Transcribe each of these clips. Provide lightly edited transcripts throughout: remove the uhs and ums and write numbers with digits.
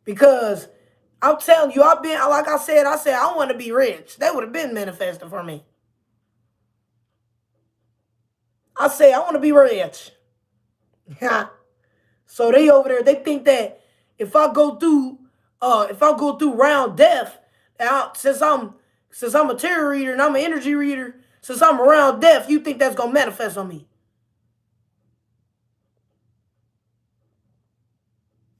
Because I'm telling you, I've been, like I said, I want to be rich. That would have been manifested for me. I say, I want to be rich. So they over there, they think that if I go through, round death, since I'm a tarot reader and I'm an energy reader, since I'm around death, you think that's gonna manifest on me?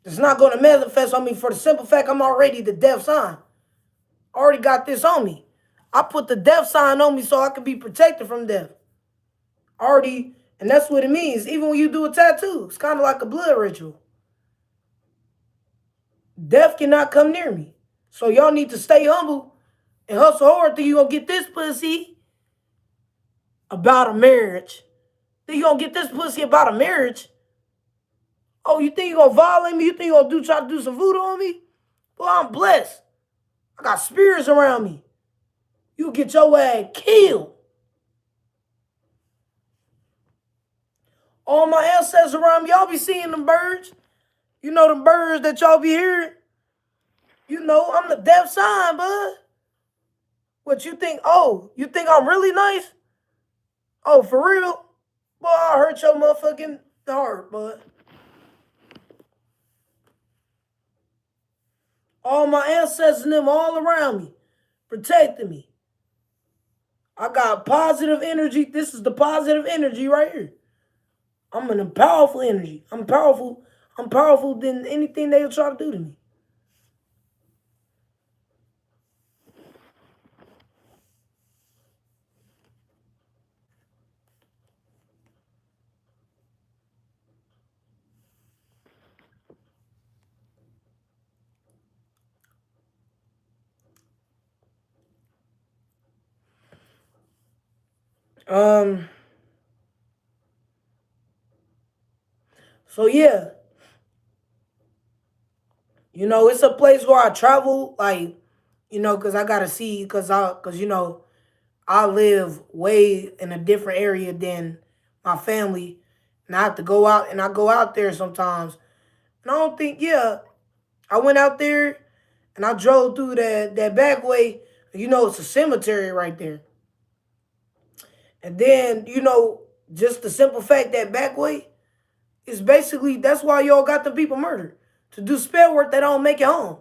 It's not gonna manifest on me for the simple fact I'm already the death sign. I already got this on me. I put the death sign on me so I can be protected from death. Already, and that's what it means. Even when you do a tattoo, it's kind of like a blood ritual. Death cannot come near me. So y'all need to stay humble and hustle hard till you gonna get this pussy about a marriage. Then you gonna get this pussy about a marriage. Oh, you think you gonna violate me? You think you gonna try to do some voodoo on me? Well, I'm blessed. I got spirits around me. You get your ass killed. All my ancestors around me, y'all be seeing them birds. You know them birds that y'all be hearing? You know, I'm the death sign, bud. What you think? Oh, you think I'm really nice? Oh, for real? Boy, I hurt your motherfucking heart, bud. All my ancestors and them all around me, protecting me. I got positive energy. This is the positive energy right here. I'm in a powerful energy. I'm powerful. I'm powerful than anything they'll try to do to me. Um. So yeah, it's a place where I travel, like, cause I gotta see, cause I live way in a different area than my family, and I have to go out, and I go out there sometimes. And I don't think, yeah, I went out there, and I drove through that back way. It's a cemetery right there, and then just the simple fact that back way is basically that's why y'all got the people murdered to do spell work that don't make it home.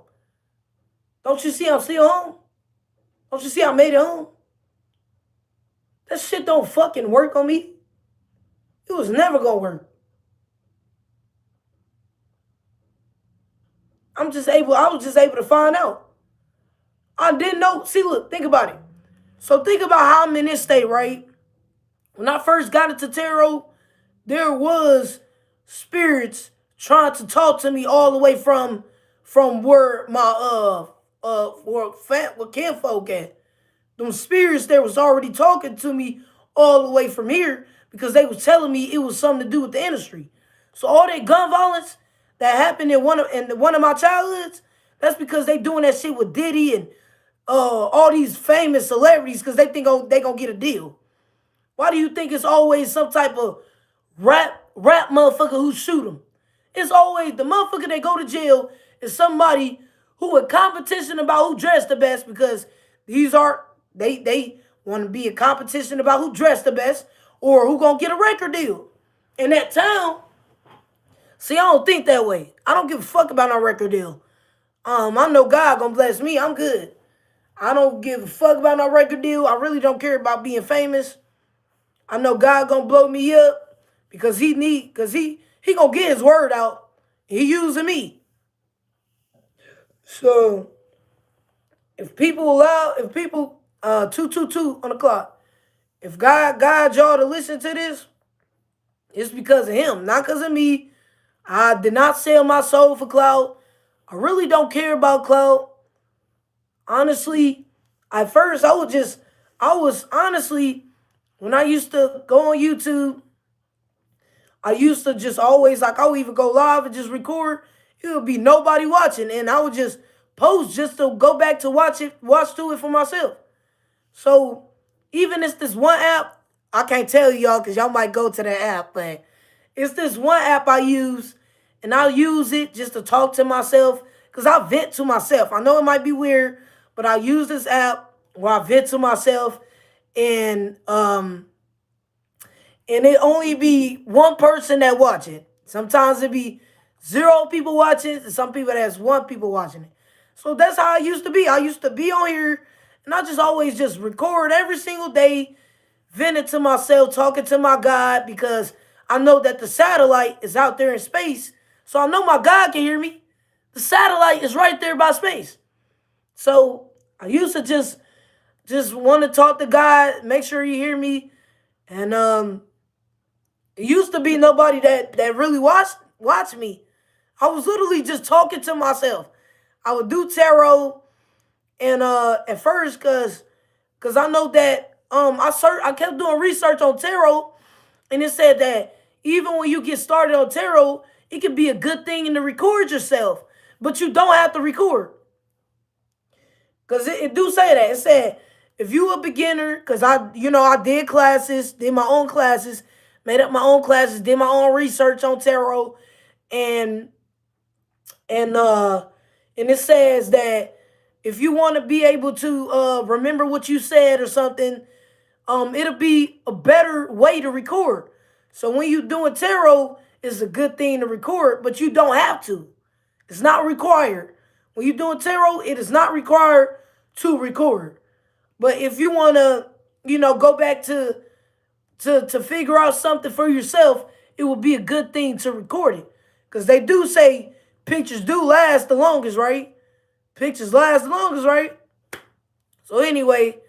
Don't you see I'm still home? Don't you see I made it home? That shit don't fucking work on me. It was never gonna work. I was just able to find out. I didn't know. See, look, think about it. So think about how I'm in this state, right? When I first got into tarot, there was spirits trying to talk to me all the way from where my where kinfolk at. Them spirits there was already talking to me all the way from here because they was telling me it was something to do with the industry. So all that gun violence that happened in one of my childhoods, that's because they doing that shit with Diddy and all these famous celebrities because they think they gonna get a deal. Why do you think it's always some type of rap motherfucker who shoot them? It's always the motherfucker that go to jail is somebody who in competition about who dressed the best because these are they want to be a competition about who dressed the best or who gonna get a record deal. In that town, see, I don't think that way. I don't give a fuck about no record deal. I know God gonna bless me. I'm good. I don't give a fuck about no record deal. I really don't care about being famous. I know God gonna blow me up because he gonna get his word out. He using me. So if people 222 on the clock, if God guides y'all to listen to this, it's because of him, not because of me. I did not sell my soul for clout. I really don't care about clout. Honestly, at first I was honestly, when I used to go on YouTube, I used to just always, like, I would even go live and just record. It would be nobody watching, and I would just post just to go back to watch through it for myself. So even it's this one app, I can't tell y'all because y'all might go to that app, but it's this one app I use, and I'll use it just to talk to myself because I vent to myself. I know it might be weird, but I use this app where I vent to myself, and it only be one person that watch it. Sometimes it be zero people watching it, and some people that's one people watching it. So that's how I used to be. I used to be on here, and I just always just record every single day, venting to myself, talking to my God, because I know that the satellite is out there in space. So I know my God can hear me. The satellite is right there by space. So I used to just want to talk to God, make sure He hear me, and it used to be nobody that really watched me. I was literally just talking to myself. I would do tarot, and at first, cause I know that I kept doing research on tarot, and it said that even when you get started on tarot, it can be a good thing to record yourself, but you don't have to record. Cause it do say that. It said if you a beginner, cause I did classes, did my own classes, made up my own classes, did my own research on tarot, and and uh and it says that if you want to be able to remember what you said or something, it'll be a better way to record. So when you doing tarot, it's a good thing to record, but you don't have to. It's not required. When you're doing tarot, it is not required to record. But if you want to, go back to figure out something for yourself, it would be a good thing to record it. Because they do say pictures do last the longest, right? Pictures last the longest, right? So anyway,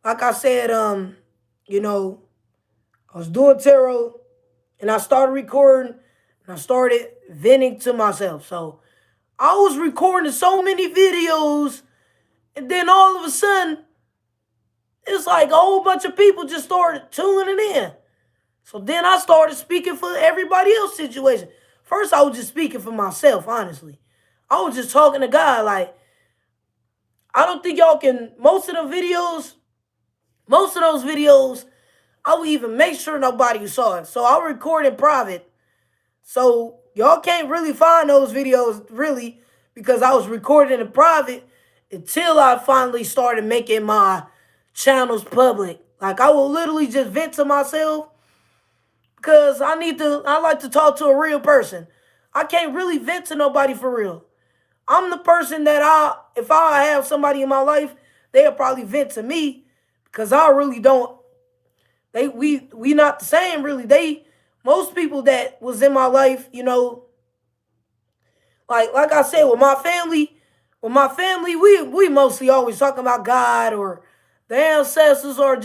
like I said, I was doing tarot, and I started recording, and I started venting to myself. So I was recording so many videos, and then all of a sudden, it's like a whole bunch of people just started tuning in. So then I started speaking for everybody else's situation. First, I was just speaking for myself, honestly. I was just talking to God. Like, I don't think y'all can, most of those videos, I would even make sure nobody saw it. So I'll record in private. So y'all can't really find those videos, really, because I was recording in private until I finally started making my channels public. Like, I will literally just vent to myself because I like to talk to a real person. I can't really vent to nobody for real. I'm the person that if I have somebody in my life, they'll probably vent to me because I really don't. We not the same really. Most people that was in my life, like I said, with my family, we mostly always talking about God or the ancestors, or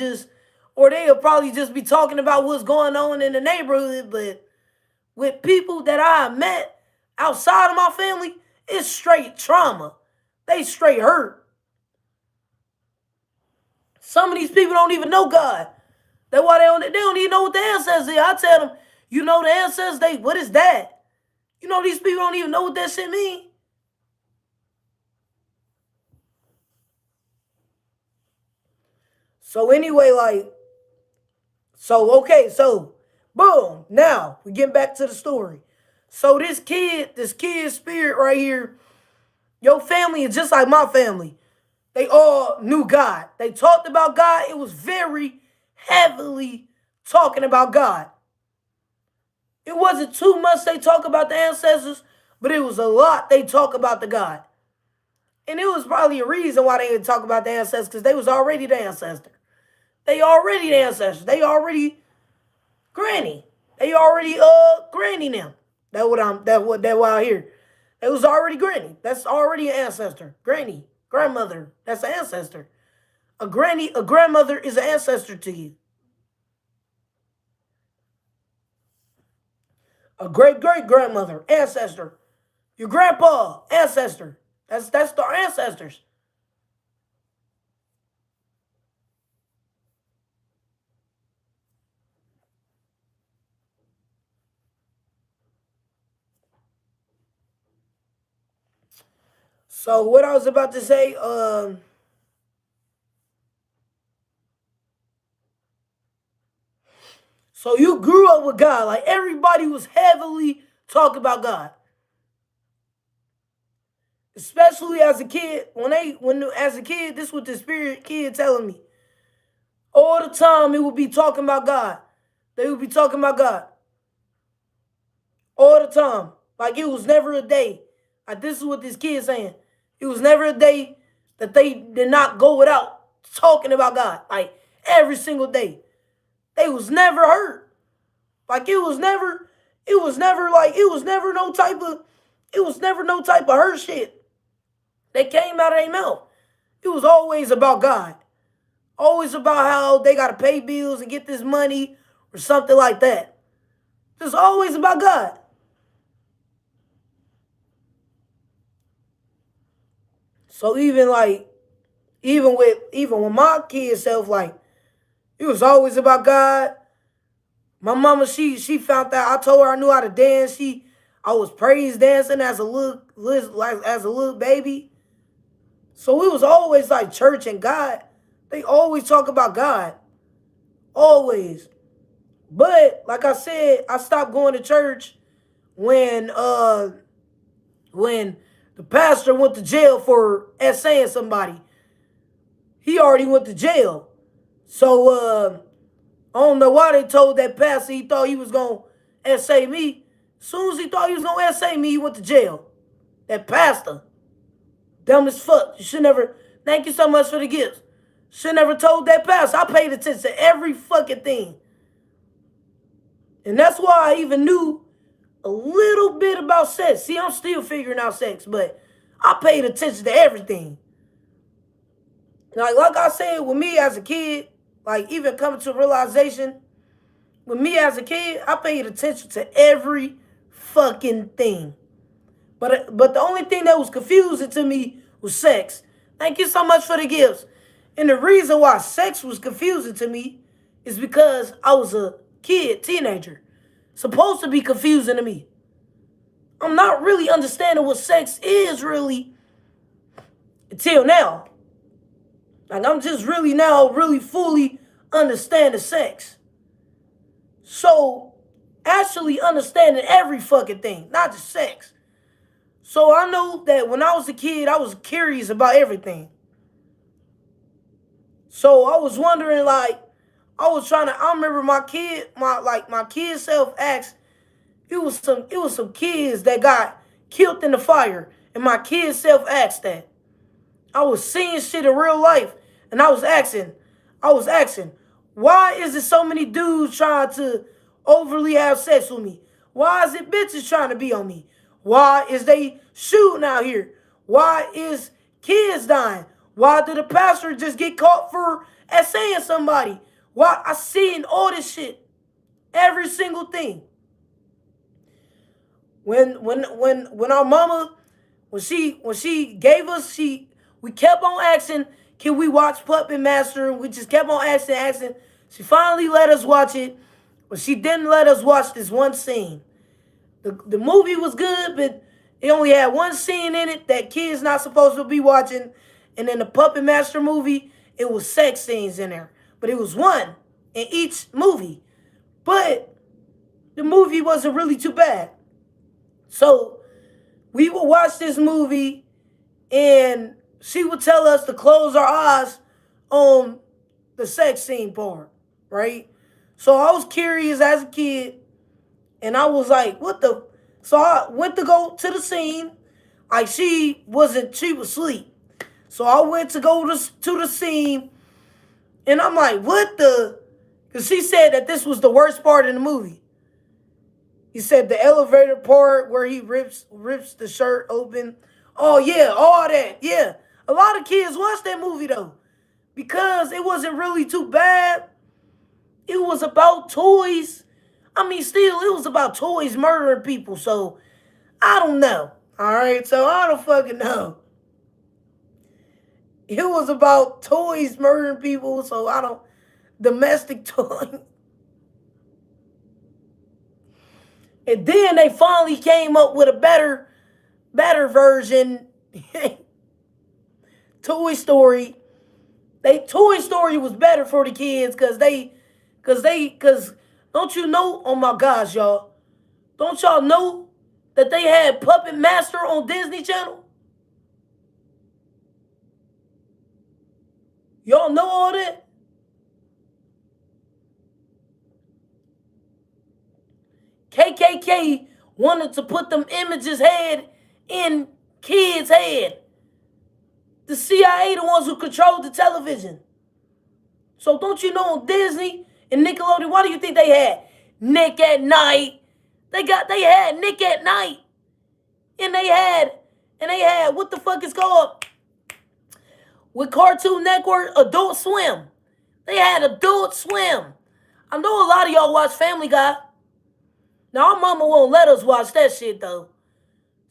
they'll probably just be talking about what's going on in the neighborhood. But with people that I met outside of my family, it's straight trauma. They straight hurt. Some of these people don't even know God. That's why they don't even know what the ancestors is. I tell them, you know the ancestors, what is that? These people don't even know what that shit mean. So anyway, okay, so boom. Now we get back to the story. So this kid's spirit right here, your family is just like my family. They all knew God. They talked about God. It was very heavily talking about God. It wasn't too much they talk about the ancestors, but it was a lot they talk about the God. And it was probably a reason why they didn't talk about the ancestors, because they was already the ancestor. They already the ancestors. They already granny. They already granny them. That what I hear. It was already granny. That's already an ancestor. Granny, grandmother. That's an ancestor. A grandmother is an ancestor to you. A great great grandmother, ancestor. Your grandpa, ancestor. That's our ancestors. So what I was about to say, so you grew up with God. Like, everybody was heavily talking about God. especially as a kid. When as a kid, this is what the spirit kid telling me all the time. It would be talking about God. They would be talking about God all the time. Like it was never a day. Like this is what this kid saying. It was never a day that they did not go without talking about God. Like every single day. They was never hurt. Like it was never no type of hurt shit that came out of their mouth. It was always about God. Always about how they gotta pay bills and get this money or something like that. Just always about God. So even with my kid self, like it was always about God. My mama, she found out. I told her I knew how to dance. I was praise dancing as a little baby. So it was always like church and God. They always talk about God. Always. But like I said, I stopped going to church when when the pastor went to jail for essaying somebody. He already went to jail. So I don't know why they told that pastor he thought he was gonna essay me. As soon as he thought he was gonna essay me, he went to jail. That pastor. Dumb as fuck. You should never. Thank you so much for the gifts. Should never told that pastor. I paid attention to every fucking thing. And that's why I even knew a little bit about sex. See, I'm still figuring out sex, but I paid attention to everything. Like I said, with me as a kid, like even coming to a realization, with me as a kid, I paid attention to every fucking thing. But the only thing that was confusing to me was sex. Thank you so much for the gifts. And the reason why sex was confusing to me is because I was a kid, teenager. Supposed to be confusing to me. I'm not really understanding what sex is really until now. Like I'm just really now really fully understanding sex. So actually understanding every fucking thing, not just sex. So I know that when I was a kid, I was curious about everything. So I was wondering, like, I remember my kid self asked, it was some kids that got killed in the fire. And my kid self asked that. I was seeing shit in real life. And I was asking, why is there so many dudes trying to overly have sex with me? Why is it bitches trying to be on me? Why is they shooting out here? Why is kids dying? Why did the pastor just get caught for saying somebody? Why I seen all this shit. Every single thing. When our mama, when she gave us, we kept on asking, can we watch Puppet Master? And we just kept on asking. She finally let us watch it, but she didn't let us watch this one scene. The movie was good, but it only had one scene in it that kids not supposed to be watching. And in the Puppet Master movie, it was sex scenes in there. But it was one in each movie. But the movie wasn't really too bad. So we would watch this movie and she would tell us to close our eyes on the sex scene part, right? So I was curious as a kid, and I was like, what the? So I went to go to the scene. Like she was asleep. So I went to go to the scene, and I'm like, what the? Because she said that this was the worst part in the movie. He said the elevator part where he rips the shirt open. Oh yeah, all that. Yeah. A lot of kids watch that movie though. Because it wasn't really too bad. It was about toys. I mean, still, it was about toys murdering people. So, I don't know. Alright, so I don't fucking know. It was about toys murdering people, so I don't. Domestic toy. And then they finally came up with a better version. Toy Story. Toy Story was better for the kids because don't you know? Oh my gosh, y'all. Don't y'all know that they had Puppet Master on Disney Channel? Y'all know all that? KKK wanted to put them images head in kids' head. The CIA, the ones who controlled the television. So don't you know on Disney and Nickelodeon, what do you think they had? Nick at Night. They had Nick at Night. And they had what the fuck is called? With Cartoon Network, Adult Swim. They had Adult Swim. I know a lot of y'all watch Family Guy. Now our mama won't let us watch that shit though.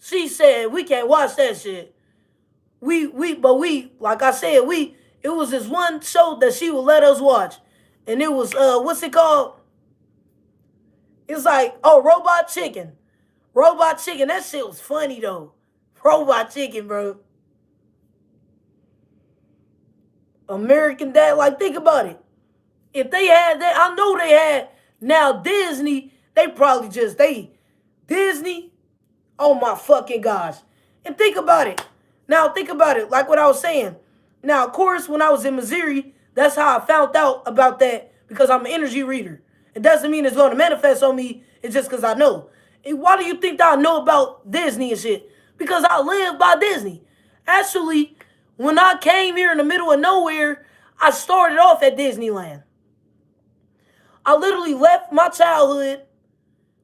She said we can't watch that shit. But like I said, it was this one show that she would let us watch. And it was what's it called? It's like, oh, Robot Chicken. Robot Chicken. That shit was funny though. Robot Chicken, bro. American Dad, like think about it. If they had that, I know they had. Now Disney, they probably just Disney. Oh my fucking gosh. And think about it. Now think about it, like what I was saying. Now, of course, when I was in Missouri, that's how I found out about that because I'm an energy reader. It doesn't mean it's going to manifest on me. It's just because I know. And why do you think that I know about Disney and shit? Because I live by Disney. Actually, when I came here in the middle of nowhere, I started off at Disneyland. I literally left my childhood,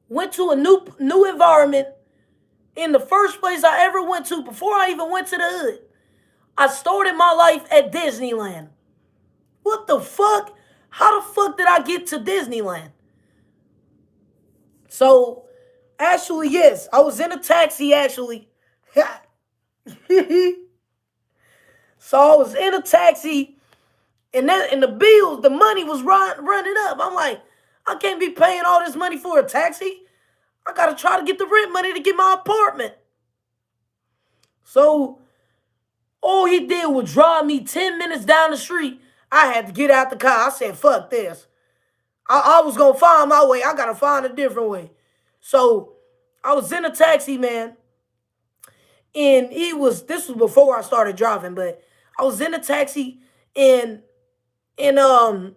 went to a new environment. In the first place I ever went to, before I even went to the hood, I started my life at Disneyland. What the fuck? How the fuck did I get to Disneyland? So, actually, yes, I was in a taxi, actually. So I was in a taxi, and the bills, the money was running up. I'm like, I can't be paying all this money for a taxi. I gotta try to get the rent money to get my apartment. So all he did was drive me 10 minutes down the street. I had to get out the car. I said, fuck this. I was gonna find my way. I gotta find a different way. So I was in a taxi, man. And this was before I started driving, but I was in a taxi and he gonna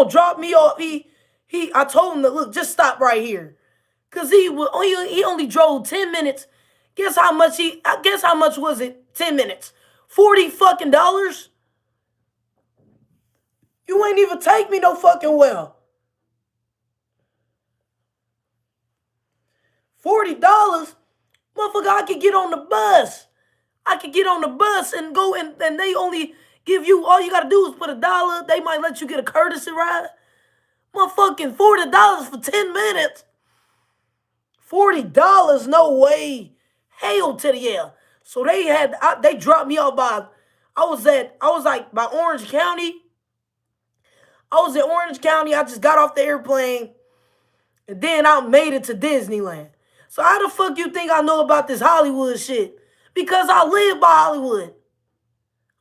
drop me off. I told him to look, just stop right here. Cause he only drove 10 minutes. Guess how much was it? 10 minutes. $40 fucking dollars? You ain't even take me no fucking well. $40? Motherfucker, I could get on the bus. I could get on the bus and go and they only give you, all you gotta do is put $1. They might let you get a courtesy ride. Motherfucking $40 for 10 minutes. $40? No way. Hell to the yeah. So they dropped me off by, I was like by Orange County. I was in Orange County. I just got off the airplane. And then I made it to Disneyland. So how the fuck you think I know about this Hollywood shit? Because I live by Hollywood.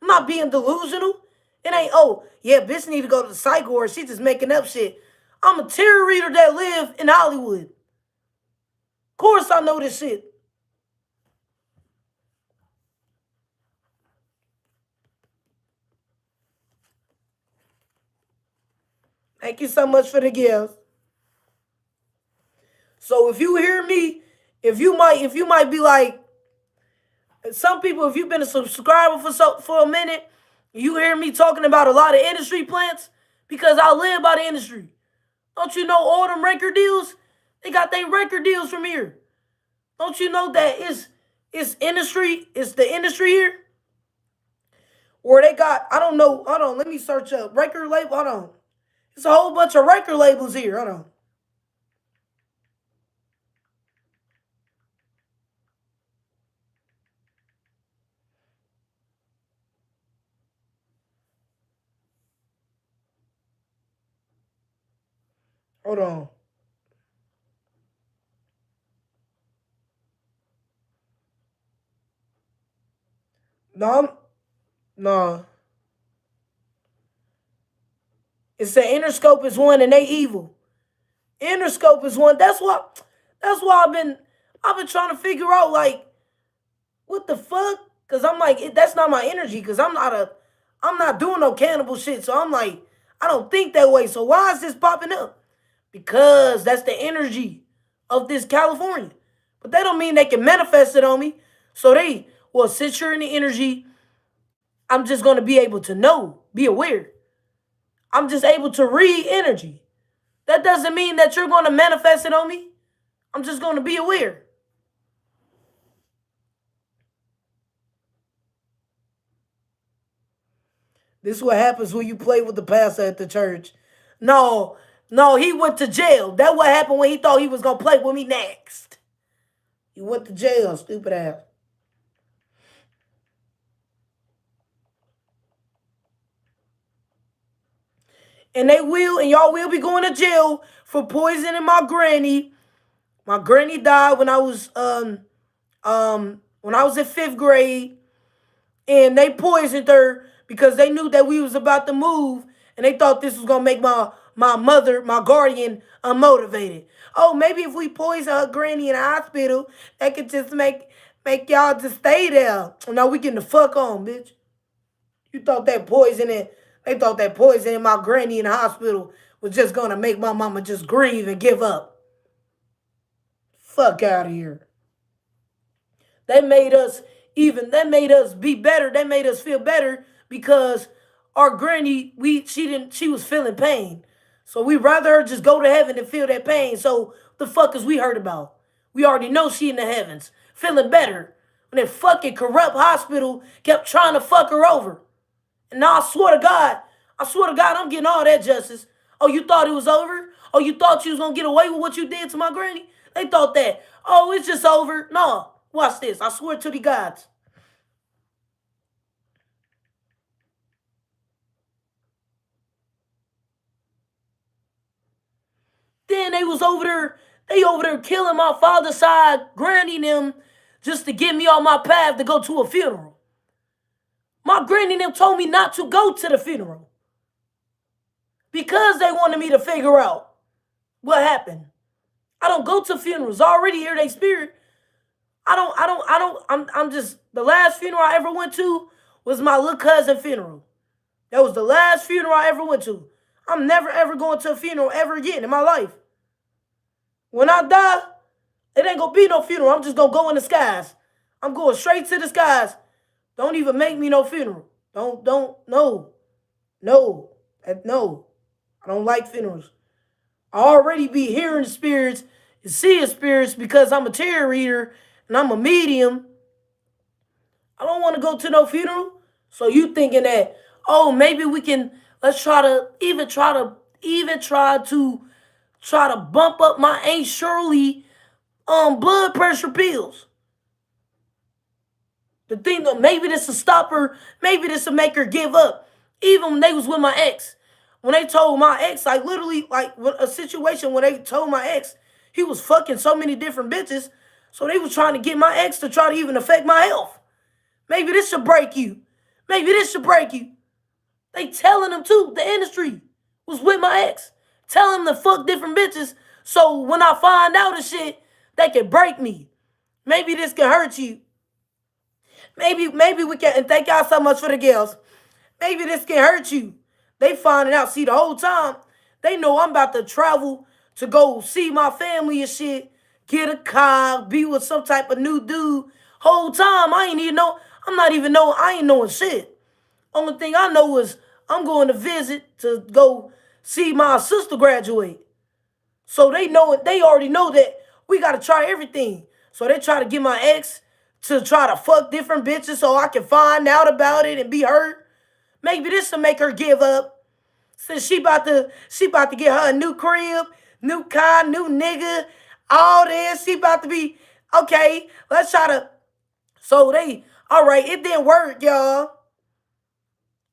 I'm not being delusional. It ain't, oh, yeah, bitch need to go to the psych ward. She just making up shit. I'm a tarot reader that live in Hollywood. Of course I know this shit. Thank you so much for the gift. So if you hear me, if you might be like, some people, if you've been a subscriber for a minute, you hear me talking about a lot of industry plants because I live by the industry. Don't you know all them record deals? They got their record deals from here. Don't you know that it's industry, it's the industry here? Where they got, I don't know, hold on, let me search up. Record label, hold on. It's a whole bunch of record labels here, hold on. Hold on. No. It's the Interscope is one and they evil. Interscope is one. That's why I've been trying to figure out like what the fuck? Cause I'm like, that's not my energy, cause I'm not doing no cannibal shit. So I'm like, I don't think that way. So why is this popping up? Because that's the energy of this California. But that don't mean they can manifest it on me. So well, since you're in the energy, I'm just going to be able to know, be aware. I'm just able to read energy. That doesn't mean that you're going to manifest it on me. I'm just going to be aware. This is what happens when you play with the pastor at the church. No, no, he went to jail. That's what happened when he thought he was going to play with me next. He went to jail, stupid ass. And y'all will be going to jail for poisoning my granny. My granny died when I was in 5th grade, and they poisoned her because they knew that we was about to move, and they thought this was gonna make my mother, my guardian, unmotivated. Oh, maybe if we poison her granny in the hospital, that could just make y'all just stay there. Now we getting the fuck on, bitch. You thought that poisoning, they thought that poisoning my granny in the hospital was just gonna make my mama just grieve and give up. Fuck out of here. They made us that made us be better. They made us feel better because our granny, she was feeling pain. So we rather her just go to heaven than feel that pain. So the fuck is we heard about? We already know she in the heavens, feeling better. When that fucking corrupt hospital kept trying to fuck her over. And now I swear to God, I'm getting all that justice. Oh, you thought it was over? Oh, you thought you was gonna get away with what you did to my granny? They thought that. Oh, it's just over. No, watch this. I swear to the gods. Then they was over there. They over there killing my father's side, granny them, just to get me on my path to go to a funeral. My granny them told me not to go to the funeral because they wanted me to figure out what happened. I don't go to funerals. I already hear they spirit. I'm just, the last funeral I ever went to was my little cousin funeral. That was the last funeral I ever went to. I'm never ever going to a funeral ever again in my life. When I die, it ain't gonna be no funeral. I'm just gonna go in the skies. I'm going straight to the skies. Don't even make me no funeral. No. No. No. I don't like funerals. I already be hearing spirits and seeing spirits because I'm a tarot reader and I'm a medium. I don't want to go to no funeral. So you thinking that, oh, maybe we can, let's try to bump up my Aunt Shirley blood pressure pills. The thing that maybe this will stop her, maybe this will make her give up. Even when they was with my ex. When they told my ex, like literally, like a situation when they told my ex he was fucking so many different bitches, so they was trying to get my ex to try to even affect my health. Maybe this should break you. Maybe this should break you. They telling them too, the industry was with my ex. Telling them to fuck different bitches, so when I find out the shit, they can break me. Maybe this can hurt you. Maybe we can, and thank y'all so much for the girls. Maybe this can hurt you. They finding out. See, the whole time, they know I'm about to travel to go see my family and shit, get a car, be with some type of new dude. Whole time, I ain't even know. I ain't knowing shit. Only thing I know is I'm going to visit to go see my sister graduate. So they already know that we got to try everything. So they try to get my ex to try to fuck different bitches so I can find out about it and be hurt. Maybe this will make her give up. Since she about to get her a new crib, new car, new nigga, all this. She about to be, okay, let's try to. So all right, it didn't work, y'all.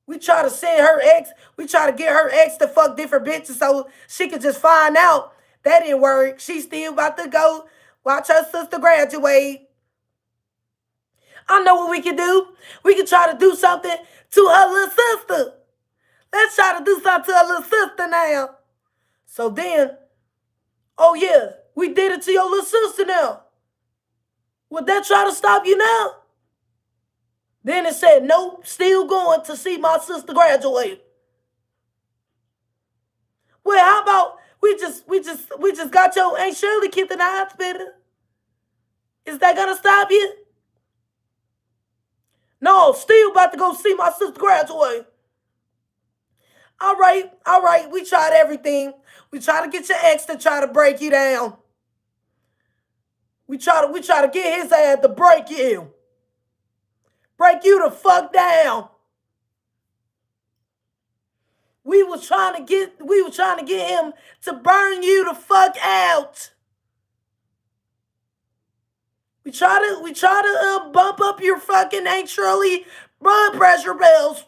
We try to send her ex, we try to get her ex to fuck different bitches so she could just find out. That didn't work. She still about to go watch her sister graduate. I know what we can do. We can try to do something to her little sister. Let's try to do something to her little sister now. So then, oh yeah, we did it to your little sister now. Would that try to stop you now? Then it said, nope, still going to see my sister graduate. Well, how about we just got your Aunt Shirley kid in the hospital? Is that gonna stop you? No, still about to go see my sister graduate. All right, we tried everything. We try to get your ex to try to break you down. We try to get his ass to break you. Break you the fuck down. We was trying to get him to burn you the fuck out. We try to bump up your fucking Aunt Shirley blood pressure bills.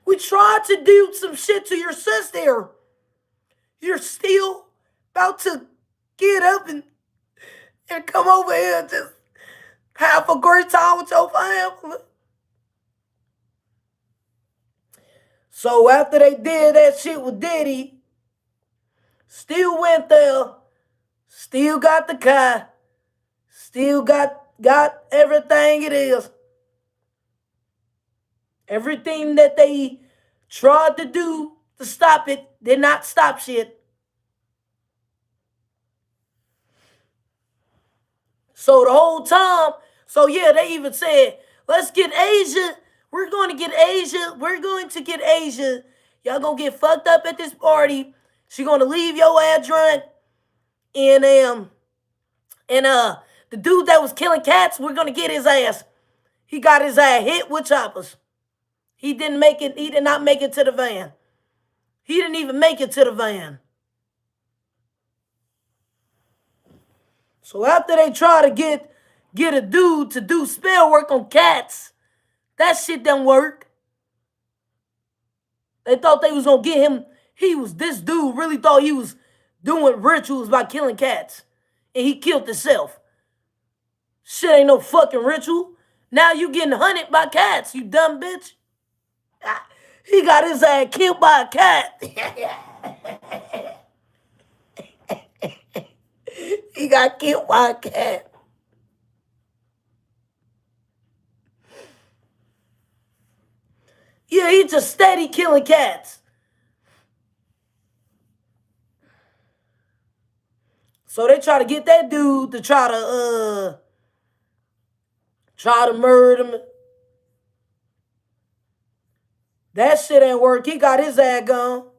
We tried to do some shit to your sister. You're still about to get up and come over here and just have a great time with your family. So after they did that shit with Diddy, still went there, still got the car, still got everything it is. Everything that they tried to do to stop it did not stop shit. So the whole time, they even said, let's get Asia. We're going to get Asia. We're going to get Asia. Y'all gonna get fucked up at this party. She gonna leave your ass drunk. And the dude that was killing cats, we're gonna get his ass. He got his ass hit with choppers. He did not make it to the van. He didn't even make it to the van. So after they try to get a dude to do spell work on cats, that shit didn't work. They thought they was gonna get him. This dude really thought he was doing rituals by killing cats. And he killed himself. Shit ain't no fucking ritual. Now you getting hunted by cats, you dumb bitch. He got his ass killed by a cat. He got killed by a cat. Yeah, he just steady killing cats. So they try to get that dude to try to murder him. That shit ain't work. He got his ass gone.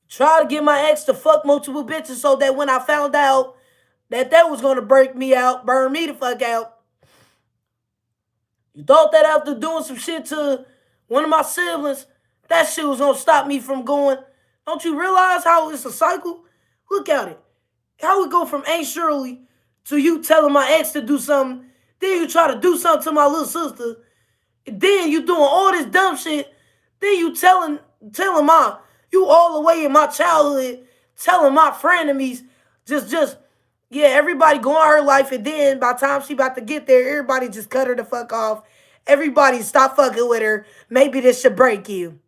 Try to get my ex to fuck multiple bitches so that when I found out that was gonna break me out, burn me the fuck out. You thought that after doing some shit to one of my siblings, that shit was gonna stop me from going. Don't you realize how it's a cycle? Look at it. How we go from Aunt Shirley to you telling my ex to do something, then you try to do something to my little sister, and then you doing all this dumb shit, then you telling you all the way in my childhood, telling my frenemies, everybody going her life, and then by the time she about to get there, everybody just cut her the fuck off. Everybody stop fucking with her. Maybe this should break you.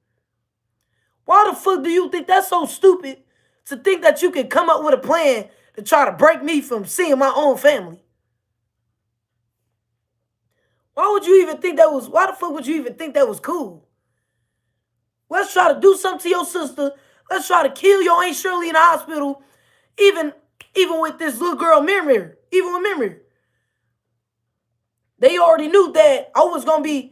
Why the fuck do you think that's so stupid to think that you can come up with a plan to try to break me from seeing my own family? Why the fuck would you even think that was cool? Let's try to do something to your sister. Let's try to kill your Aunt Shirley in the hospital. Even with this little girl, Millionaire. Even with Millionaire. They already knew that I was going to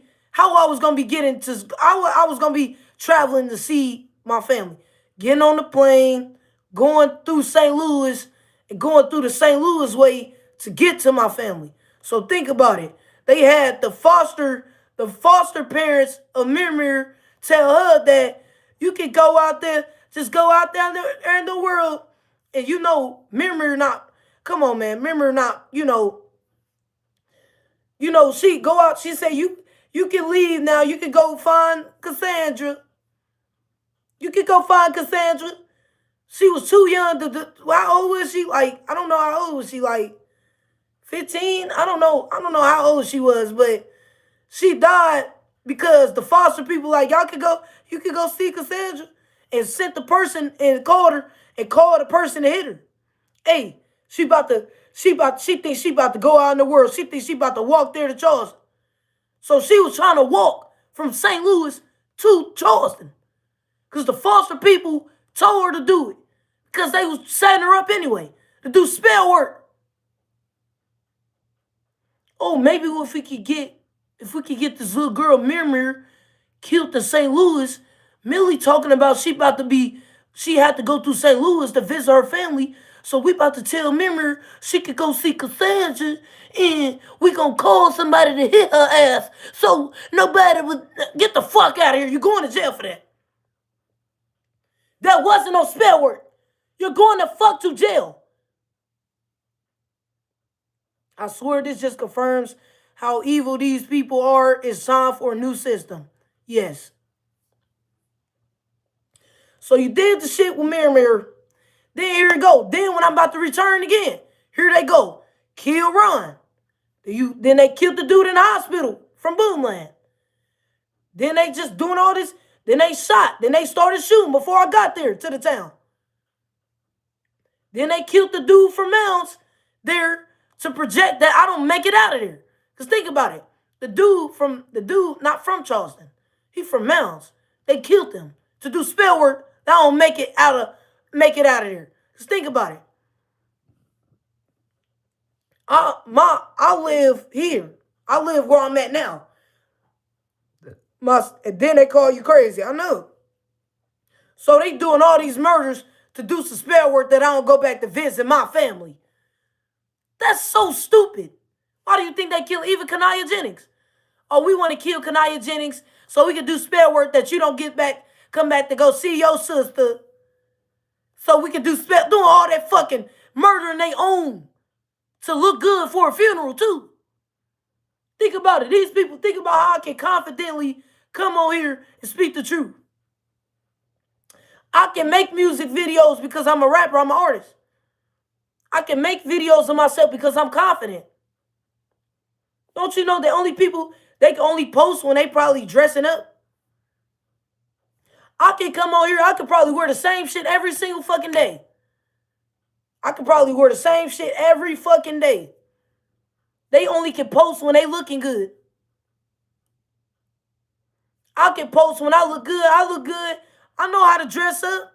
be traveling to see my family. Getting on the plane, going through St. Louis, and going through the St. Louis way to get to my family. So think about it. They had the foster parents of Millionaire tell her that you can go out there, just go out there in the world, and Millionaire not, come on, man, Millionaire not, she go out, she said, you can leave now, you can go find Cassandra. You can go find Cassandra. She was too young how old was she? Like, I don't know how old was she, like 15? I don't know how old she was, but she died because the foster people like, you could go see Cassandra, and sent the person and called the person to hit her. Hey, she about to She thinks she about to go out in the world. She thinks she about to walk there to Charleston. So she was trying to walk from St. Louis to Charleston. Because the foster people told her to do it. Because they was setting her up anyway to do spell work. Oh, maybe if we could get this little girl Millionaire killed in St. Louis, Millie talking about she had to go through St. Louis to visit her family. So we about to tell Millionaire she could go see Cassandra and we gonna call somebody to hit her ass. So nobody would get the fuck out of here. You're going to jail for that. That wasn't no spell work. You're going to fuck to jail. I swear this just confirms how evil these people are. It's time for a new system. Yes. So you did the shit with Millionaire. Then here it go. Then when I'm about to return again, here they go. Kill Ron. Then they killed the dude in the hospital from Boomland. Then they just doing all this. Then they shot. Then they started shooting before I got there to the town. Then they killed the dude from Mounds there to project that I don't make it out of there. Because think about it. The dude not from Charleston. He from Mounds. They killed him to do spell work. That don't make it out of there. Because think about it. I live here. I live where I'm at now. And then they call you crazy. I know. So they doing all these murders to do some spell work that I don't go back to visit my family. That's so stupid. Why do you think they kill even Kanaya Jennings? Oh, we want to kill Kanaya Jennings so we can do spell work that you don't come back to go see your sister. So we can doing all that fucking murdering they own to look good for a funeral too. Think about it. These people think about how I can confidently come on here and speak the truth. I can make music videos because I'm a rapper, I'm an artist. I can make videos of myself because I'm confident. Don't you know the only people, they can only post when they probably dressing up? I can come on here, I could probably wear the same shit every single fucking day. I could probably wear the same shit every fucking day. They only can post when they looking good. I can post when I look good. I look good. I know how to dress up.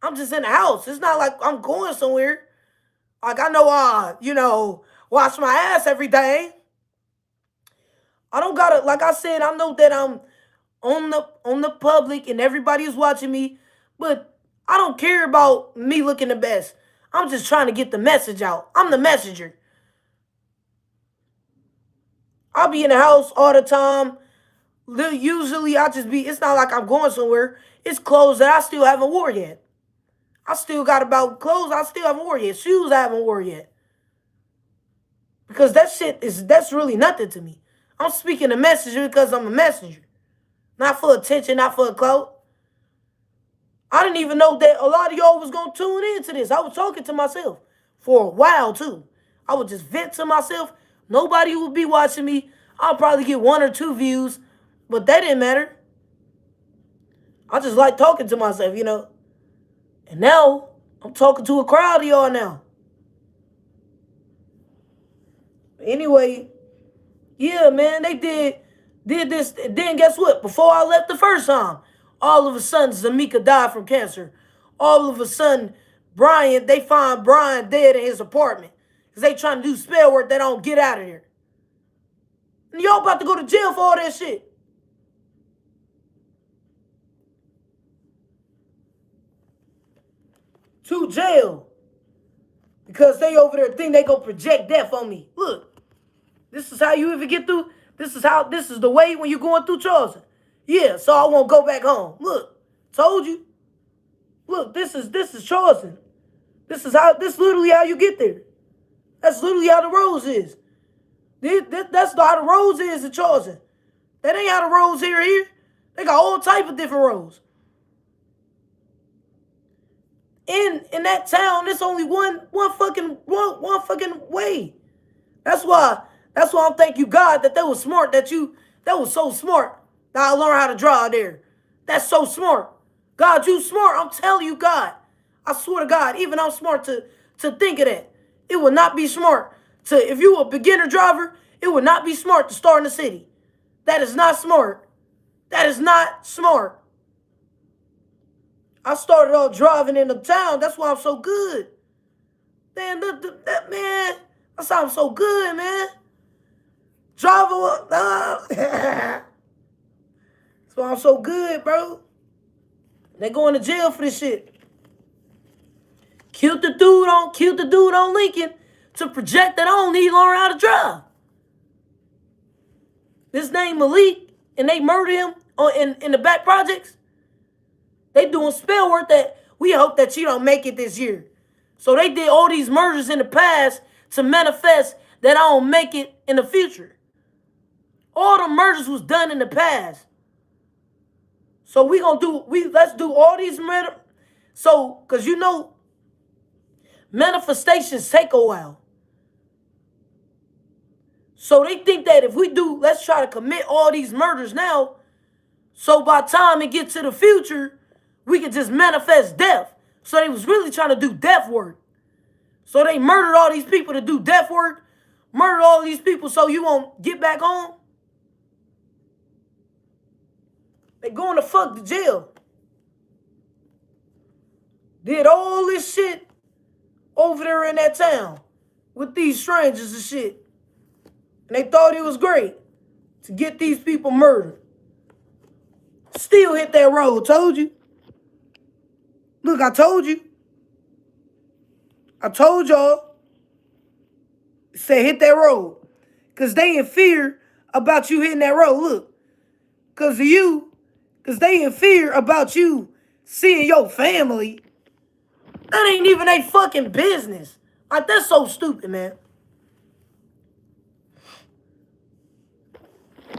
I'm just in the house. It's not like I'm going somewhere. Like I know, wash my ass every day. I don't gotta, like I said, I know that I'm on the public and everybody is watching me, but I don't care about me looking the best. I'm just trying to get the message out. I'm the messenger. I'll be in the house all the time. Usually it's not like I'm going somewhere. It's clothes that I still haven't worn yet. I still got about clothes I still haven't worn yet. Shoes I haven't worn yet. Because that's really nothing to me. I'm speaking a message because I'm a messenger. Not for attention, not for a clout. I didn't even know that a lot of y'all was going to tune into this. I was talking to myself for a while too. I would just vent to myself. Nobody would be watching me. I'll probably get 1 or 2 views. But that didn't matter. I just like talking to myself, And now, I'm talking to a crowd of y'all now. Anyway, yeah, man, they did this. And then guess what? Before I left the first time, all of a sudden, Zamika died from cancer. All of a sudden, they find Brian dead in his apartment. Because they trying to do spell work, they don't get out of here. And y'all about to go to jail for all that shit. To jail. Because they over there think they gonna project death on me. Look, this is how you even get through. This is the way when you're going through Charleston. Yeah, so I won't go back home. Look, told you. Look, this is Charleston. This literally how you get there. That's literally how the roads is. That's how the roads is in Charleston. That ain't how the roads here. They got all type of different roads. In that town, there's only one fucking way. That's why I'm thank you God that was smart, that was so smart that I learned how to drive there. That's so smart. God, you smart. I'm telling you, God. I swear to God, even I'm smart to think of that. It would not be smart to, if you a beginner driver, it would not be smart to start in the city. That is not smart. That is not smart. I started off driving in the town. That's why I'm so good. Man, man, that's why I'm so good, man. Driving, that's why I'm so good, bro. They going to jail for this shit. Killed the dude on Lincoln to project that I don't need to learn how to drive. This name Malik, and they murdered him in the back projects. They doing spell work that we hope that you don't make it this year. So they did all these murders in the past to manifest that I don't make it in the future. All the murders was done in the past. So let's do all these murders. So, cause you know, manifestations take a while. So they think that if let's try to commit all these murders now, so by the time it gets to the future, we can just manifest death. So they was really trying to do death work. So they murdered all these people to do death work, murdered all these people so you won't get back home. They going to fuck the jail. Did all this shit over there in that town with these strangers and shit. And they thought it was great to get these people murdered. Still hit that road, told you. Look, I told you. I told y'all. Say hit that road. Because they in fear about you hitting that road. Look. Because of you. Because they in fear about you seeing your family. That ain't even their fucking business. Like, that's so stupid, man.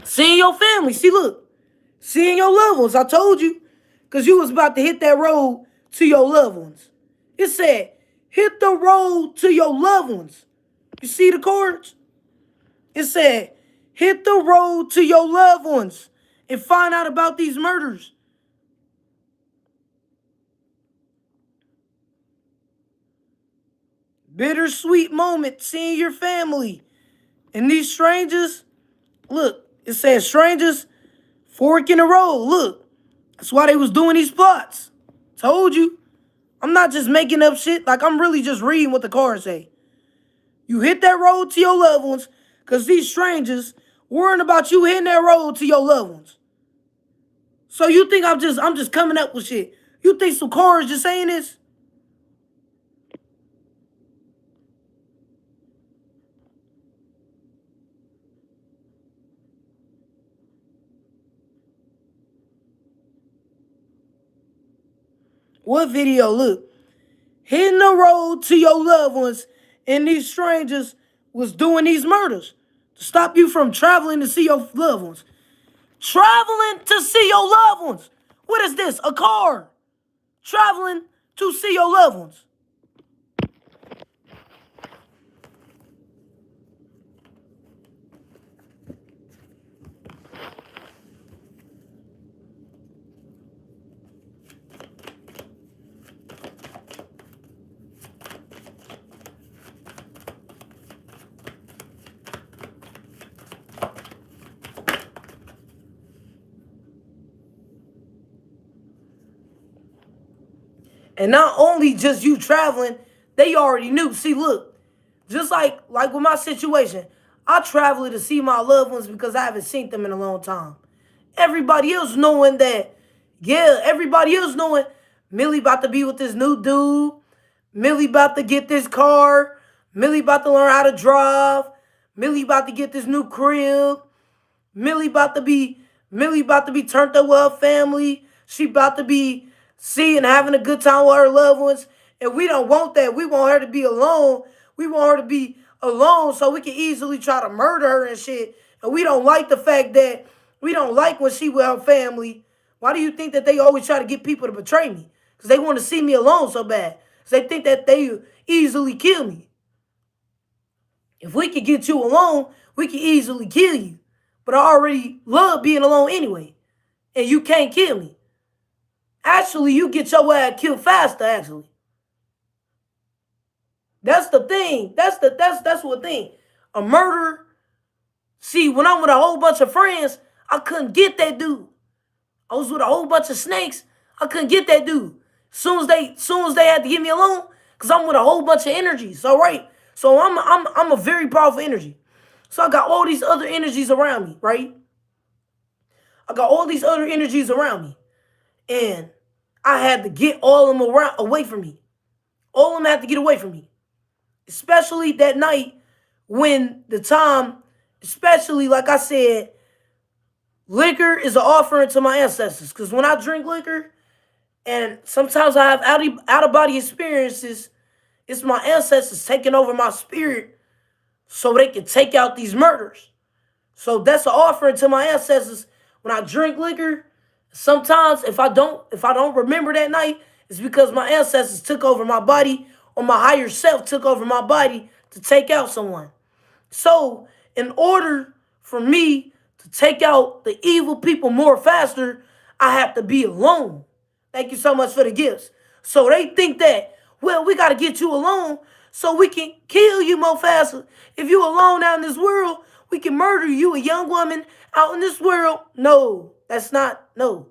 Seeing your family. See, look. Seeing your loved ones. I told you. Because you was about to hit that road to your loved ones. It said, hit the road to your loved ones. You see the cards? It said, hit the road to your loved ones and find out about these murders. Bittersweet moment seeing your family. And these strangers, look, it says strangers fork in the road. Look, that's why they was doing these plots. Told you. I'm not just making up shit. Like, I'm really just reading what the cards say. You hit that road to your loved ones because these strangers worrying about you hitting that road to your loved ones. So you think I'm just coming up with shit. You think some cards just saying this? What video? Look. Hitting the road to your loved ones, and these strangers was doing these murders to stop you from traveling to see your loved ones. Traveling to see your loved ones. What is this? A car. Traveling to see your loved ones. And not only just you traveling, they already knew. See, look, just like with my situation, I traveled to see my loved ones because I haven't seen them in a long time. Everybody else knowing that, yeah, everybody else knowing Millie about to be with this new dude. Millie about to get this car. Millie about to learn how to drive. Millie about to get this new crib. Millie about to be turned up with her family. She about to be seeing, having a good time with her loved ones. And we don't want that. We want her to be alone. We want her to be alone so we can easily try to murder her and shit. And we don't like the fact that we don't like when she with her family. Why do you think that they always try to get people to betray me? Because they want to see me alone so bad. Because they think that they easily kill me. If we could get you alone, we can easily kill you. But I already love being alone anyway. And you can't kill me. Actually, you get your ass killed faster, actually. That's the thing. That's what thing. A murder. See, when I'm with a whole bunch of friends, I couldn't get that dude. I was with a whole bunch of snakes. I couldn't get that dude. Soon as they had to get me alone, cause I'm with a whole bunch of energies. All right. So I'm a very powerful energy. So I got all these other energies around me, right? I got all these other energies around me, and I had to get all of them away from me. All of them had to get away from me, especially that night when the time, especially like I said, liquor is an offering to my ancestors. Because when I drink liquor, and sometimes I have out of body experiences, it's my ancestors taking over my spirit so they can take out these murders. So that's an offering to my ancestors. When I drink liquor, sometimes if I don't remember that night, it's because my ancestors took over my body, or my higher self took over my body to take out someone. So, in order for me to take out the evil people more faster, I have to be alone. Thank you so much for the gifts. So they think that, well, we got to get you alone so we can kill you more faster. If you alone out in this world, we can murder you, a young woman out in this world. No, that's not, no.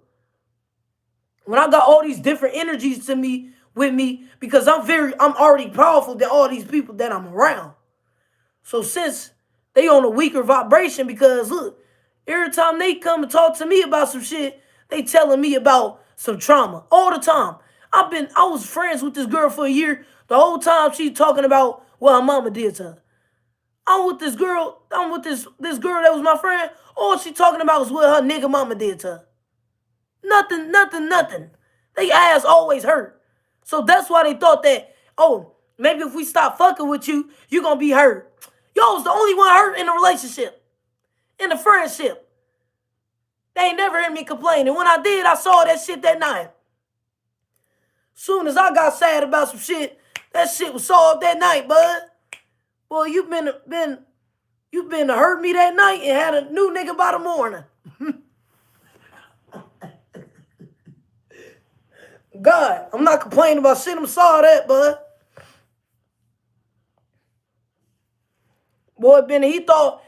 When I got all these different energies to me, with me, because I'm already powerful than all these people that I'm around. So since they on a weaker vibration, because look, every time they come and talk to me about some shit, they telling me about some trauma all the time. I was friends with this girl for a year. The whole time she talking about what her mama did to her. I'm with this girl that was my friend. All she talking about is what her nigga mama did to her. Nothing, nothing, nothing. They ass always hurt. So that's why they thought that, oh, maybe if we stop fucking with you, you gonna be hurt. Yo was the only one hurt in the relationship, in the friendship. They ain't never heard me complain. And when I did, I saw that shit that night. Soon as I got sad about some shit, that shit was solved that night, bud. Boy, you been to hurt me that night and had a new nigga by the morning. God, I'm not complaining about shit. I'm sorry that, bud. Boy, Benny, he thought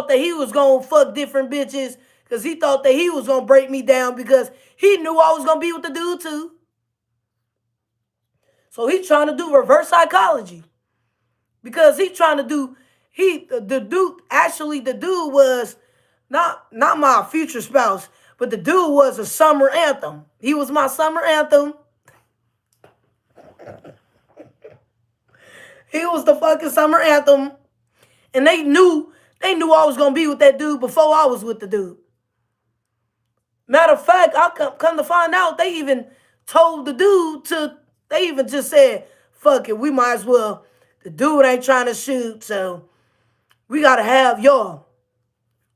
that he was gonna fuck different bitches because he thought that he was gonna break me down because he knew I was gonna be with the dude too. So he trying to do reverse psychology because he trying to do the dude was not my future spouse, but the dude was a summer anthem. He was my summer anthem. He was the fucking summer anthem. And they knew I was gonna be with that dude before I was with the dude. Matter of fact, I come to find out they even told the dude they even just said, fuck it, we might as well. The dude ain't trying to shoot, so we gotta have y'all.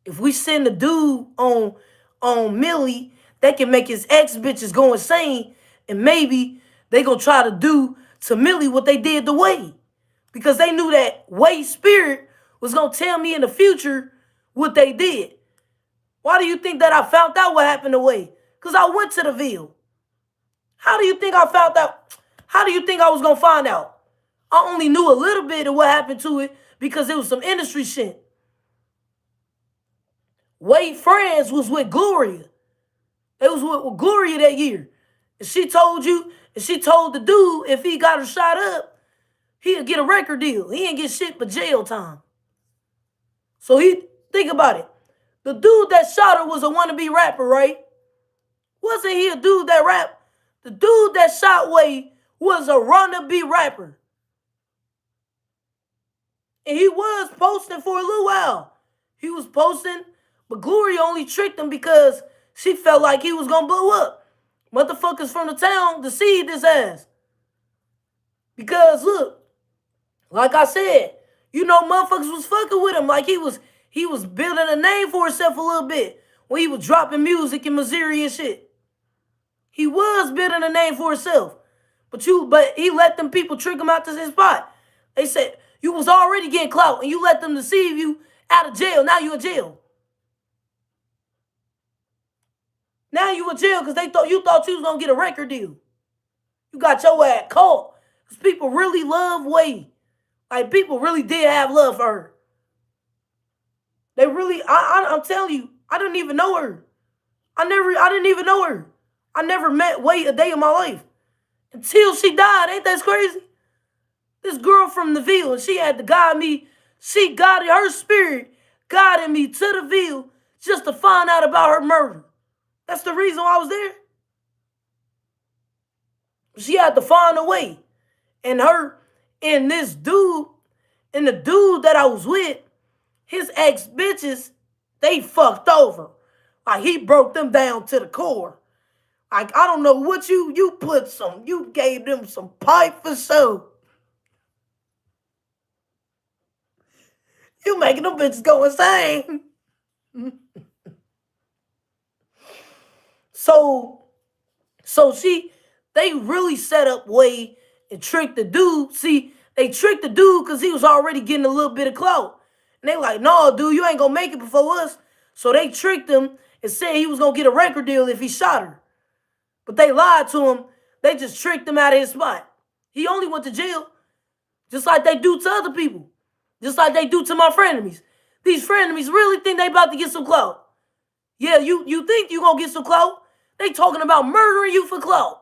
If we send the dude on Millie, they can make his ex bitches go insane, and maybe they gonna try to do to Millie what they did to Wade. Because they knew that Wade's spirit was gonna tell me in the future what they did. Why do you think that I found out what happened to Wade? Because I went to the Ville. How do you think I found out? How do you think I was gonna find out? I only knew a little bit of what happened to it because it was some industry shit. Wade friends was with Gloria. They was with Gloria that year. And she told the dude if he got her shot up, he'd get a record deal. He ain't get shit but jail time. So think about it. The dude that shot her was a wannabe rapper, right? Wasn't he a dude that rapped? The dude that shot Wade was a wannabe rapper. And he was posting for a little while. He was posting, but Gloria only tricked him because she felt like he was gonna blow up. Motherfuckers from the town deceived his ass. Because look, like I said, motherfuckers was fucking with him like he was building a name for himself a little bit when he was dropping music in Missouri and shit. He was building a name for himself. But he let them people trick him out to his spot. They said, you was already getting clout and you let them deceive you out of jail. Now you in jail. Now you in jail because you thought you was going to get a record deal. You got your ass caught because people really love Wade. Like, people really did have love for her. They really, I'm telling you, I didn't even know her. I didn't even know her. I never met Wait a day in my life until she died. Ain't that crazy? This girl from the Ville, and she had to guide me. She guided her spirit, guided me to the Ville just to find out about her murder. That's the reason why I was there. She had to find a way. And her and this dude, and the dude that I was with, his ex bitches, they fucked over. Like, he broke them down to the core. Like, I don't know what you gave them some pipe for soap. You making them bitches go insane. So they really set up Wade and tricked the dude. See, they tricked the dude because he was already getting a little bit of clout. And they like, no, dude, you ain't gonna make it before us. So they tricked him and said he was gonna get a record deal if he shot her. But they lied to him. They just tricked him out of his spot. He only went to jail, just like they do to other people. Just like they do to my frenemies. These frenemies really think they about to get some clout. Yeah, you think you gonna get some clout? They talking about murdering you for clout.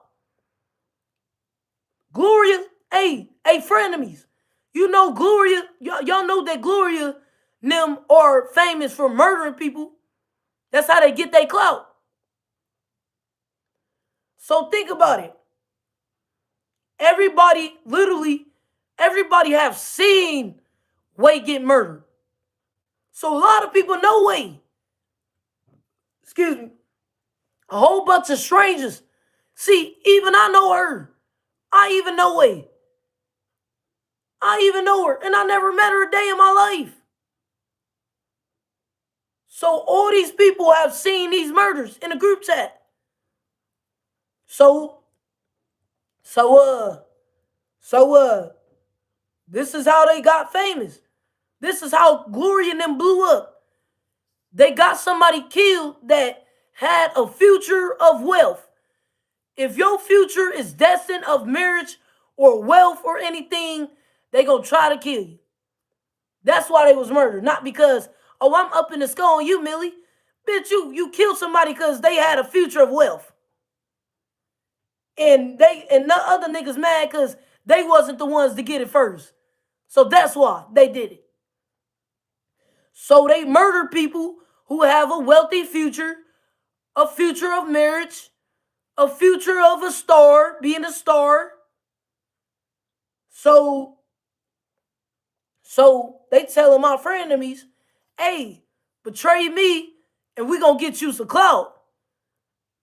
Gloria, hey, frenemies. You know Gloria, y'all know that Gloria them are famous for murdering people. That's how they get their clout. So think about it. Everybody, literally, everybody have seen Wade get murdered. So a lot of people know Wade. Excuse me. A whole bunch of strangers. See, even I know her. I even know Wade. I even know her. And I never met her a day in my life. So all these people have seen these murders in a group chat. So this is how they got famous. This is how Gloria and them blew up. They got somebody killed that had a future of wealth. If your future is destined of marriage or wealth or anything, they gonna try to kill you. That's why they was murdered. Not because, oh, I'm up in the skull on you, Millie. Bitch, you killed somebody because they had a future of wealth. And the other niggas mad because they wasn't the ones to get it first. So that's why they did it. So they murdered people who have a wealthy future, a future of marriage, a future of a star, being a star. So they telling my frenemies, hey, betray me and we gonna get you some clout.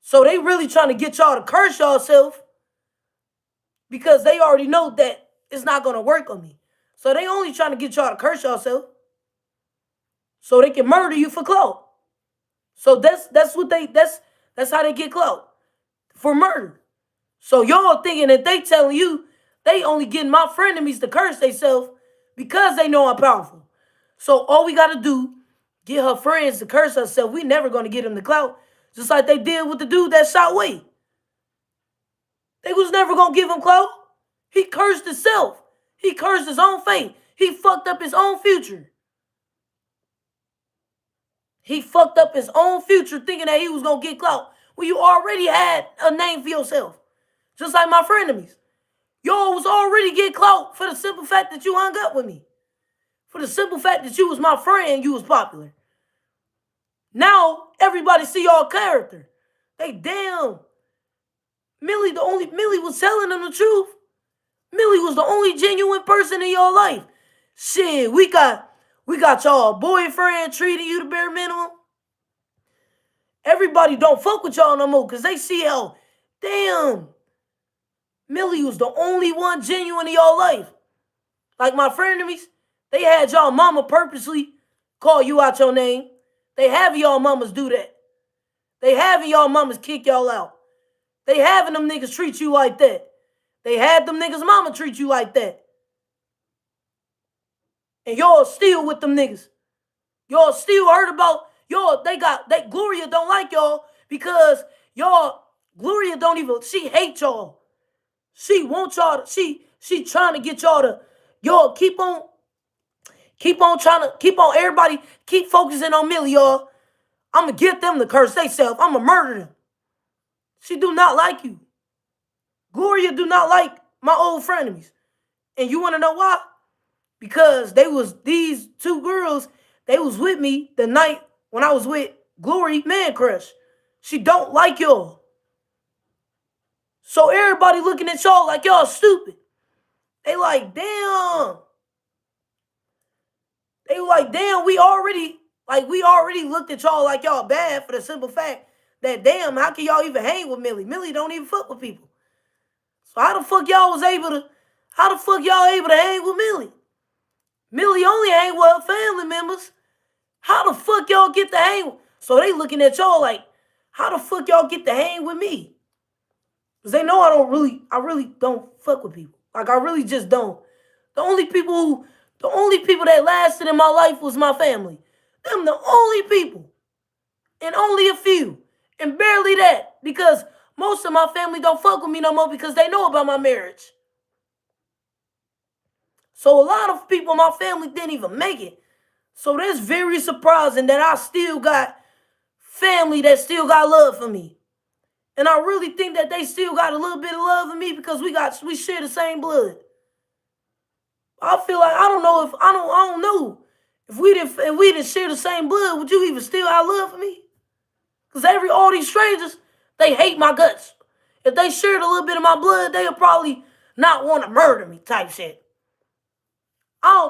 So they really trying to get y'all to curse yourself because they already know that it's not gonna work on me. So they only trying to get y'all to curse yourself so they can murder you for clout. So that's how they get clout, for murder. So y'all thinking that they telling you they only getting my frenemies to curse themselves because they know I'm powerful. So all we gotta do, get her friends to curse herself. We never gonna get them the clout. Just like they did with the dude that shot Wade. They was never gonna give him clout. He cursed himself. He cursed his own fate. He fucked up his own future. He fucked up his own future thinking that he was gonna get clout when you already had a name for yourself. Just like my frenemies. Y'all was already get clout for the simple fact that you hung up with me. For the simple fact that you was my friend, you was popular. Now everybody see y'all character. They damn. Millie was telling them the truth. Millie was the only genuine person in your life. Shit, we got y'all boyfriend treating you the bare minimum. Everybody don't fuck with y'all no more because they see how, damn, Millie was the only one genuine in y'all life. Like my frenemies, they had y'all mama purposely call you out your name. They having y'all mamas do that. They having y'all mamas kick y'all out. They having them niggas treat you like that. They had them niggas mama treat you like that. And y'all still with them niggas. Y'all still heard about, y'all, Gloria don't like y'all because y'all, Gloria don't even, she hate y'all. She want y'all to, she trying to get y'all to, Y'all keep on trying to keep on everybody keep focusing on Millie, y'all. I'ma get them to curse themselves. I'ma murder them. She do not like you. Gloria do not like my old frenemies. And you wanna know why? Because they was these two girls, they was with me the night when I was with Glory Man Crush. She don't like y'all. So everybody looking at y'all like y'all stupid. They like, damn. They were like, damn, we already looked at y'all like y'all bad for the simple fact that, damn, how can y'all even hang with Millie? Millie don't even fuck with people. So how the fuck y'all able to hang with Millie? Millie only hang with her family members. How the fuck y'all get to hang with? So they looking at y'all like, how the fuck y'all get to hang with me? Because they know I really don't fuck with people. Like, I really just don't. The only people that lasted in my life was my family. Them the only people. And only a few. And barely that. Because most of my family don't fuck with me no more because they know about my marriage. So a lot of people in my family didn't even make it. So that's very surprising that I still got family that still got love for me. And I really think that they still got a little bit of love for me because we share the same blood. I feel like I don't know if we didn't share the same blood, would you even still have love for me? Because all these strangers, they hate my guts. If they shared a little bit of my blood, they'll probably not want to murder me type shit.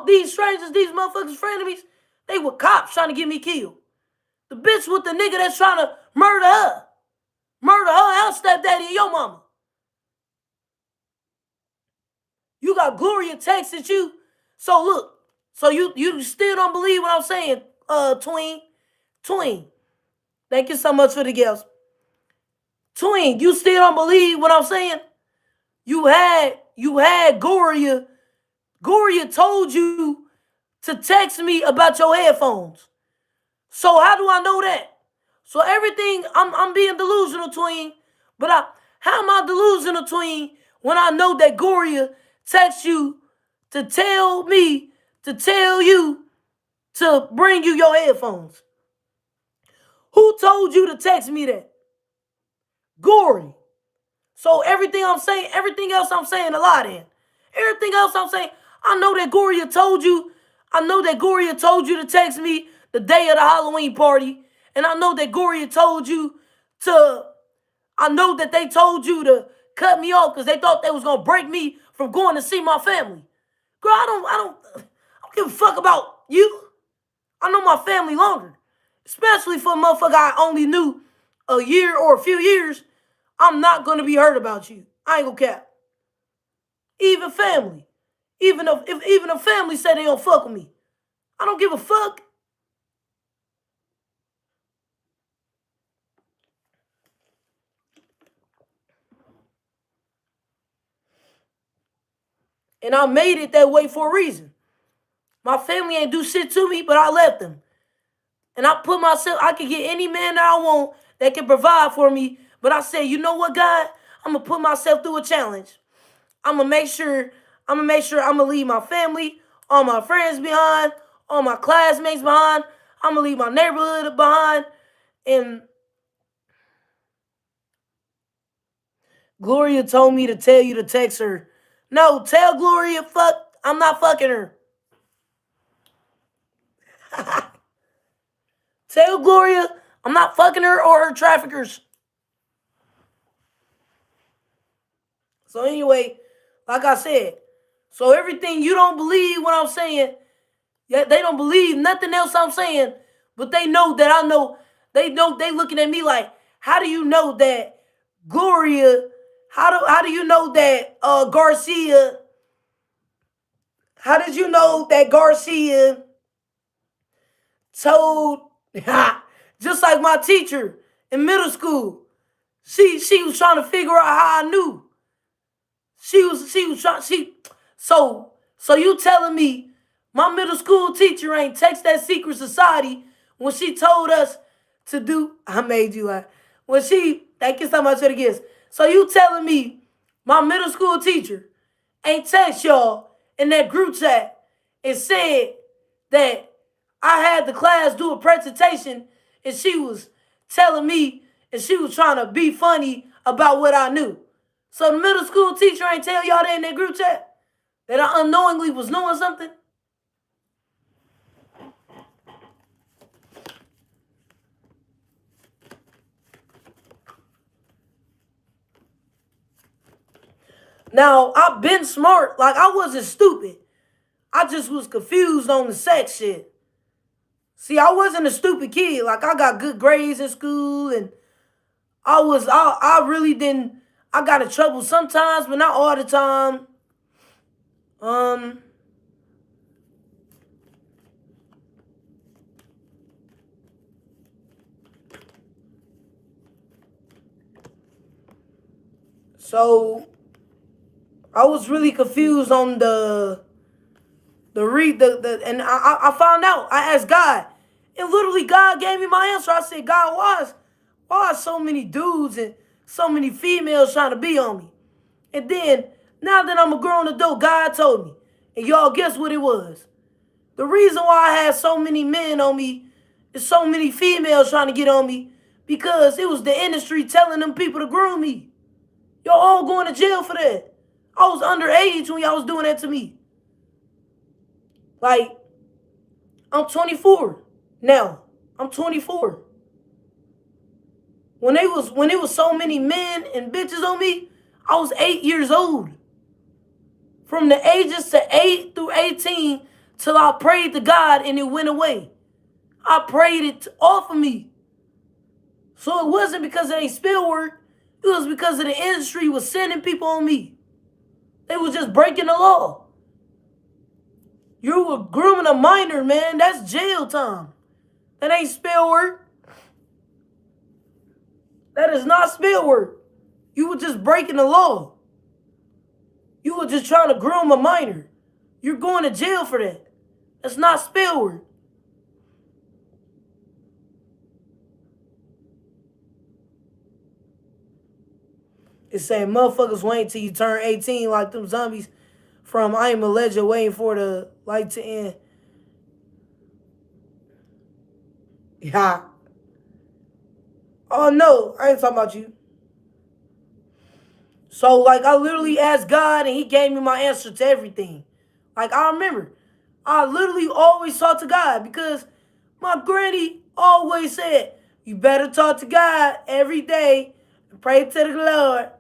These strangers, these motherfuckers, frenemies, they were cops trying to get me killed. The bitch with the nigga that's trying to murder her. Murder her, our stepdaddy and your mama. You got Gloria texting you. So look, so you still don't believe what I'm saying, Tween. Tween. Thank you so much for the gifts. Tween, you still don't believe what I'm saying? You had Gloria. Gloria told you to text me about your headphones. So how do I know that? So everything, I'm being delusional, Tween. But how am I delusional, Tween, when I know that Gloria texts you to tell you to bring you your headphones? Who told you to text me that? Gory. So everything else I'm saying a lot in. Everything else I'm saying, I know that Gloria told you to text me the day of the Halloween party. And I know that Gloria told you they told you to cut me off because they thought they was gonna break me from going to see my family. Girl, I don't give a fuck about you. I know my family longer. Especially for a motherfucker I only knew a year or a few years. I'm not gonna be hurt about you. I ain't gonna cap. Even family. Even if family say they don't fuck with me. I don't give a fuck. And I made it that way for a reason. My family ain't do shit to me, but I left them. And I could get any man that I want that can provide for me. But I said, you know what, God? I'm gonna put myself through a challenge. I'm gonna make sure I'm gonna leave my family, all my friends behind, all my classmates behind. I'm gonna leave my neighborhood behind. And Gloria told me to tell you to text her. No, tell Gloria, I'm not fucking her. Tell Gloria I'm not fucking her or her traffickers. So anyway, like I said, so everything you don't believe what I'm saying, yeah, they don't believe nothing else I'm saying, but they know that I know. They looking at me like, how do you know that Gloria? How do you know that Garcia? How did you know that Garcia told just like my teacher in middle school? She was trying to figure out how I knew. She was trying so you telling me my middle school teacher ain't text that secret society when she told us to do I made you laugh. When she thank you so much for the gifts. So you telling me my middle school teacher ain't text y'all in that group chat and said that I had the class do a presentation and she was telling me and she was trying to be funny about what I knew. So the middle school teacher ain't tell y'all that in that group chat? That I unknowingly was knowing something? Now, I've been smart. Like, I wasn't stupid. I just was confused on the sex shit. See, I wasn't a stupid kid. Like, I got good grades in school, and I really didn't, I got in trouble sometimes, but not all the time. So I was really confused on and I found out. I asked God, and literally God gave me my answer. I said, God, why are so many dudes and so many females trying to be on me? And then now that I'm a grown adult, God told me, and y'all guess what it was? The reason why I had so many men on me and so many females trying to get on me, because it was the industry telling them people to groom me. Y'all all going to jail for that. I was underage when y'all was doing that to me. Like, I'm 24 now. I'm 24. When it was so many men and bitches on me, I was 8 years old. From the ages to 8 through 18 till I prayed to God and it went away. I prayed it off of me. So it wasn't because it ain't spill work. It was because of the industry was sending people on me. They was just breaking the law. You were grooming a minor, man. That's jail time. That ain't spill work. That is not spill work. You were just breaking the law. You were just trying to groom a minor. You're going to jail for that. That's not spill work. It's saying motherfuckers wait till you turn 18 like them zombies from I Am a Legend waiting for the light to end. Yeah. Oh no, I ain't talking about you. So like I literally asked God and he gave me my answer to everything. Like I remember, I literally always talk to God because my granny always said, you better talk to God every day and pray to the Lord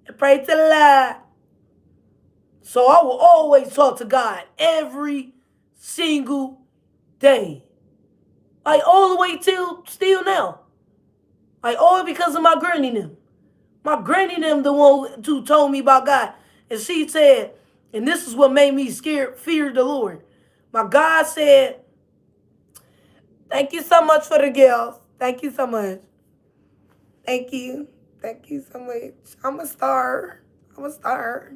and pray to the Lord. So I will always talk to God every single day. Like all the way till still now. Like all because of my granny them. My granny them the one who told me about God. And she said, and this is what made me fear the Lord. My God said, thank you so much for the girls. Thank you so much. Thank you. Thank you so much. I'm a star. I'm a star.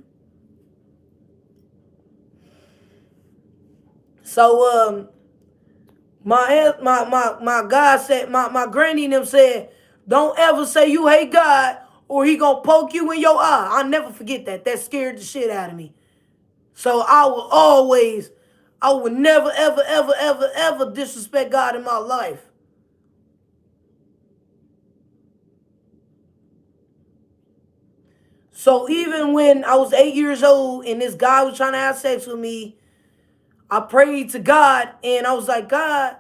So my God said, my granny and them said, don't ever say you hate God or he gonna poke you in your eye. I'll never forget that. That scared the shit out of me. So I would never, ever, ever, ever, ever disrespect God in my life. So even when I was 8 years old and this guy was trying to have sex with me, I prayed to God and I was like, God,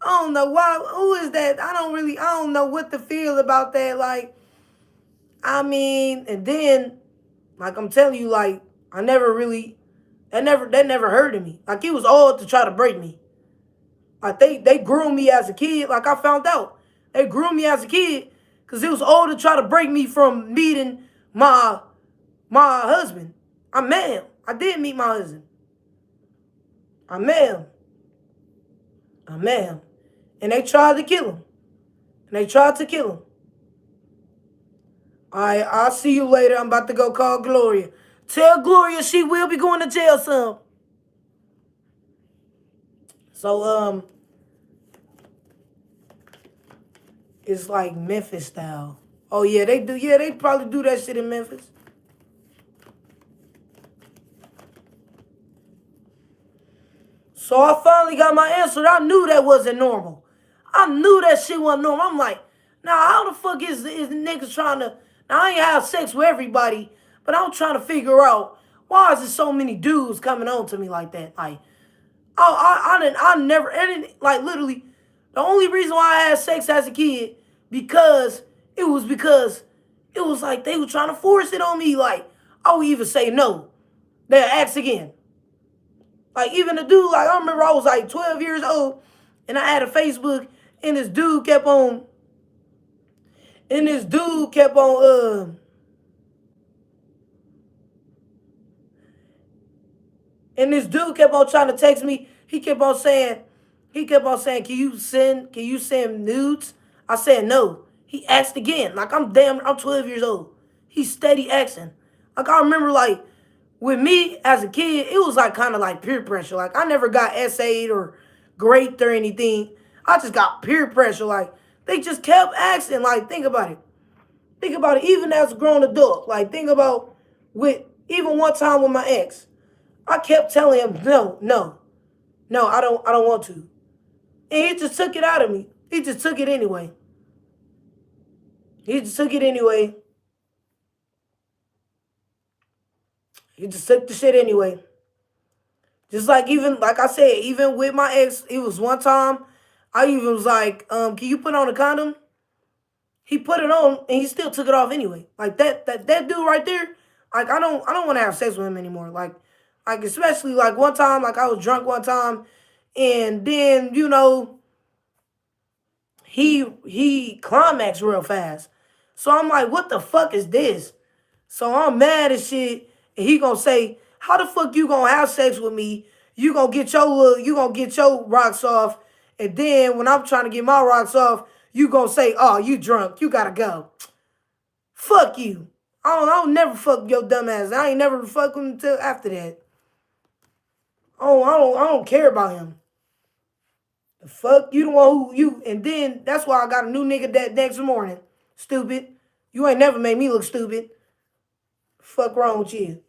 I don't know why, who is that? I don't know what to feel about that. Like, I mean, and then, like I'm telling you, like, that never hurted me. Like, it was all to try to break me. Like, they groomed me as a kid. Like, I found out. They groomed me as a kid because it was all to try to break me from meeting my husband. I met him. I did meet my husband. I met him. I met him. And they tried to kill him. And they tried to kill him. Alright, I'll see you later. I'm about to go call Gloria. Tell Gloria she will be going to jail some. So, it's like Memphis style. Oh, yeah, they do. Yeah, they probably do that shit in Memphis. So I finally got my answer. I knew that wasn't normal. I knew that shit wasn't normal. I'm like, now how the fuck is niggas trying to? Now I ain't have sex with everybody, but I'm trying to figure out why is there so many dudes coming on to me like that? Like, I never, like literally, the only reason why I had sex as a kid because because it was like they were trying to force it on me. Like I would even say no, they'll ask again. Like even the dude, like I remember I was like 12 years old and I had a Facebook and this dude kept on and this dude kept on trying to text me. He kept on saying, can you send nudes? I said no. He asked again. Like I'm 12 years old. He steady asking. Like I remember like with me as a kid, it was like kind of like peer pressure. Like I never got essayed or graded or anything. I just got peer pressure. Like they just kept asking. Like think about it. Think about it. Even as a grown adult. Like think about with even one time with my ex. I kept telling him no, no, no. I don't want to. And he just took it out of me. He just took it anyway. He just took it anyway. He just took the shit anyway. Just like even like I said, even with my ex, it was one time I even was like, can you put on a condom? He put it on and he still took it off anyway. Like that dude right there, like I don't want to have sex with him anymore. Like especially like one time, like I was drunk one time and then, he climaxed real fast. So I'm like, what the fuck is this? So I'm mad as shit, and he gonna say, how the fuck you gonna have sex with me? You gonna get your rocks off, and then when I'm trying to get my rocks off, you gonna say, oh, you drunk, you gotta go. Fuck you. I don't never fuck your dumb ass. I ain't never fuck him until after that. I don't care about him. The fuck you the one who you, and then that's why I got a new nigga that next morning. Stupid. You ain't never made me look stupid. Fuck wrong with you?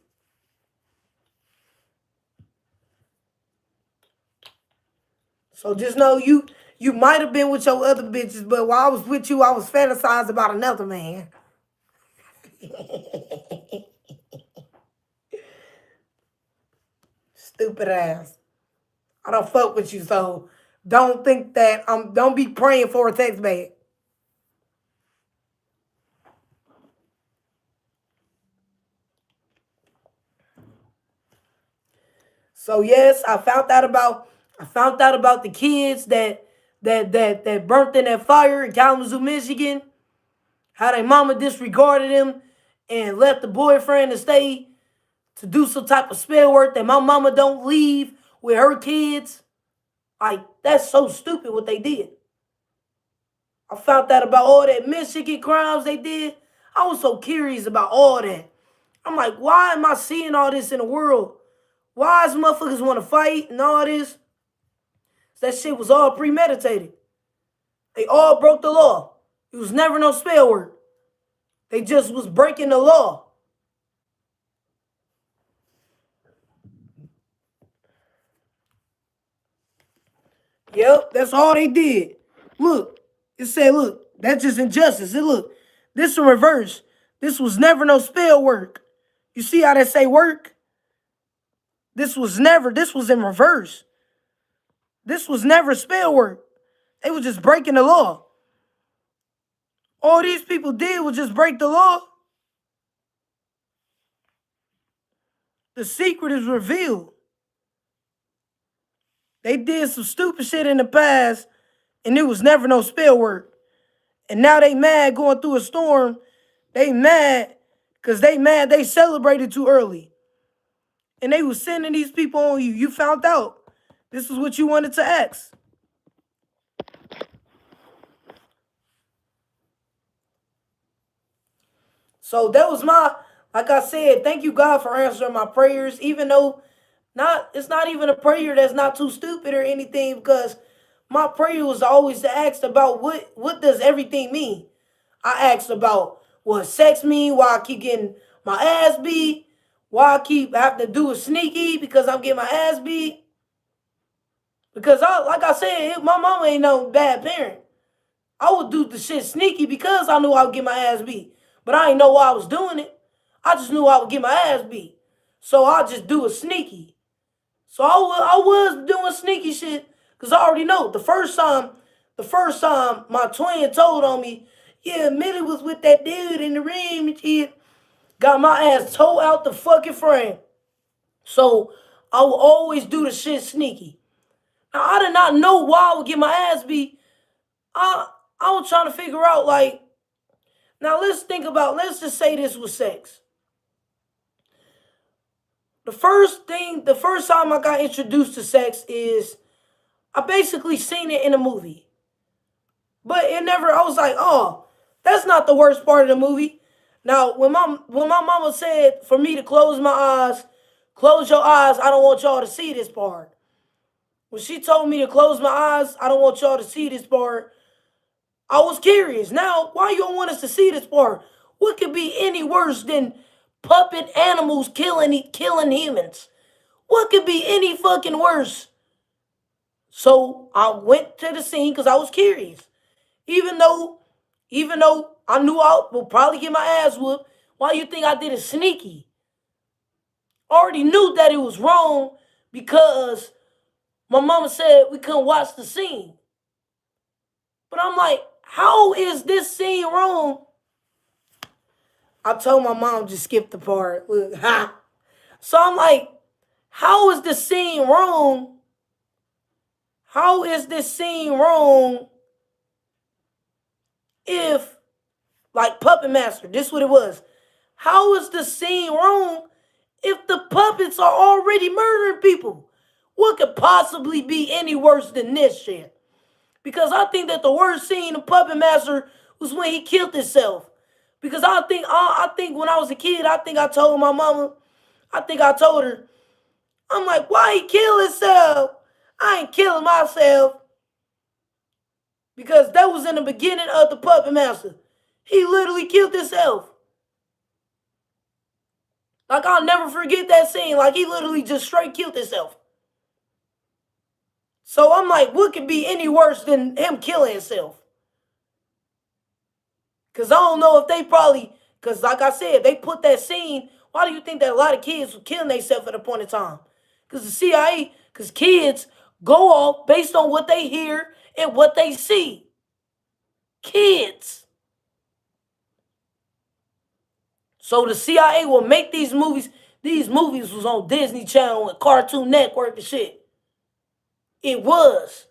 So just know you might have been with your other bitches, but while I was with you, I was fantasized about another man. Stupid ass. I don't fuck with you, so don't think that don't be praying for a text back. So yes, I found out about the kids that burnt in that fire in Kalamazoo, Michigan. How their mama disregarded him and left the boyfriend to stay to do some type of spell work that my mama don't leave with her kids. Like that's so stupid what they did. I found out about all that Michigan crimes they did. I was so curious about all that. I'm like, why am I seeing all this in the world? Why is motherfuckers want to fight and all this? That shit was all premeditated. They all broke the law. It was never no spell work. They just was breaking the law. Yep, that's all they did. Look, it said, look, that's just injustice. It look, this in reverse. This was never no spell work. You see how they say work? This was in reverse. This was never spell work. They was just breaking the law. All these people did was just break the law. The secret is revealed. They did some stupid shit in the past, and it was never no spell work. And now they mad going through a storm. They mad because they celebrated too early. And they was sending these people on you. You found out. This is what you wanted to ask. So that was like I said, thank you God for answering my prayers, even though it's not even a prayer that's not too stupid or anything, because my prayer was always to ask about what does everything mean. I asked about what sex mean, why I keep getting my ass beat, why I keep having to do a sneaky because I'm getting my ass beat. Because like I said, my mama ain't no bad parent. I would do the shit sneaky because I knew I would get my ass beat. But I didn't know why I was doing it. I just knew I would get my ass beat. So I just do it sneaky. So I was doing sneaky shit because I already know the first time my twin told on me, yeah, Millie was with that dude in the room and shit, got my ass towed out the fucking frame. So I will always do the shit sneaky. Now I did not know why I would get my ass beat. I I was trying to figure out like, now let's just say this was sex. The first time I got introduced to sex is I basically seen it in a movie. But it never, I was like, oh, that's not the worst part of the movie. Now, when my mama said for me to close your eyes, I don't want y'all to see this part. When she told me to close my eyes, I don't want y'all to see this part, I was curious. Now, why you don't want us to see this part? What could be any worse than puppet animals killing humans? What could be any fucking worse? So I went to the scene because I was curious. Even though, even though I knew I would probably get my ass whooped, why you think I did it sneaky? I already knew that it was wrong because my mama said we couldn't watch the scene. But I'm like, how is this scene wrong? I told my mom just skip the part. Look, ha. So I'm like, how is the scene wrong? How is this scene wrong if, like Puppet Master, this what it was. How is the scene wrong if the puppets are already murdering people? What could possibly be any worse than this shit? Because I think that the worst scene of Puppet Master was when he killed himself. Because I think when I was a kid, I think I told my mama, I think I told her, I'm like, why he kill himself? I ain't killing myself. Because that was in the beginning of the Puppet Master. He literally killed himself. Like, I'll never forget that scene. Like, he literally just straight killed himself. So I'm like, what could be any worse than him killing himself? Because I don't know if they probably, because like I said, they put that scene. Why do you think that a lot of kids were killing themselves at a point in time? Because the CIA, because kids go off based on what they hear and what they see. Kids. So the CIA will make these movies. These movies was on Disney Channel and Cartoon Network and shit. It was.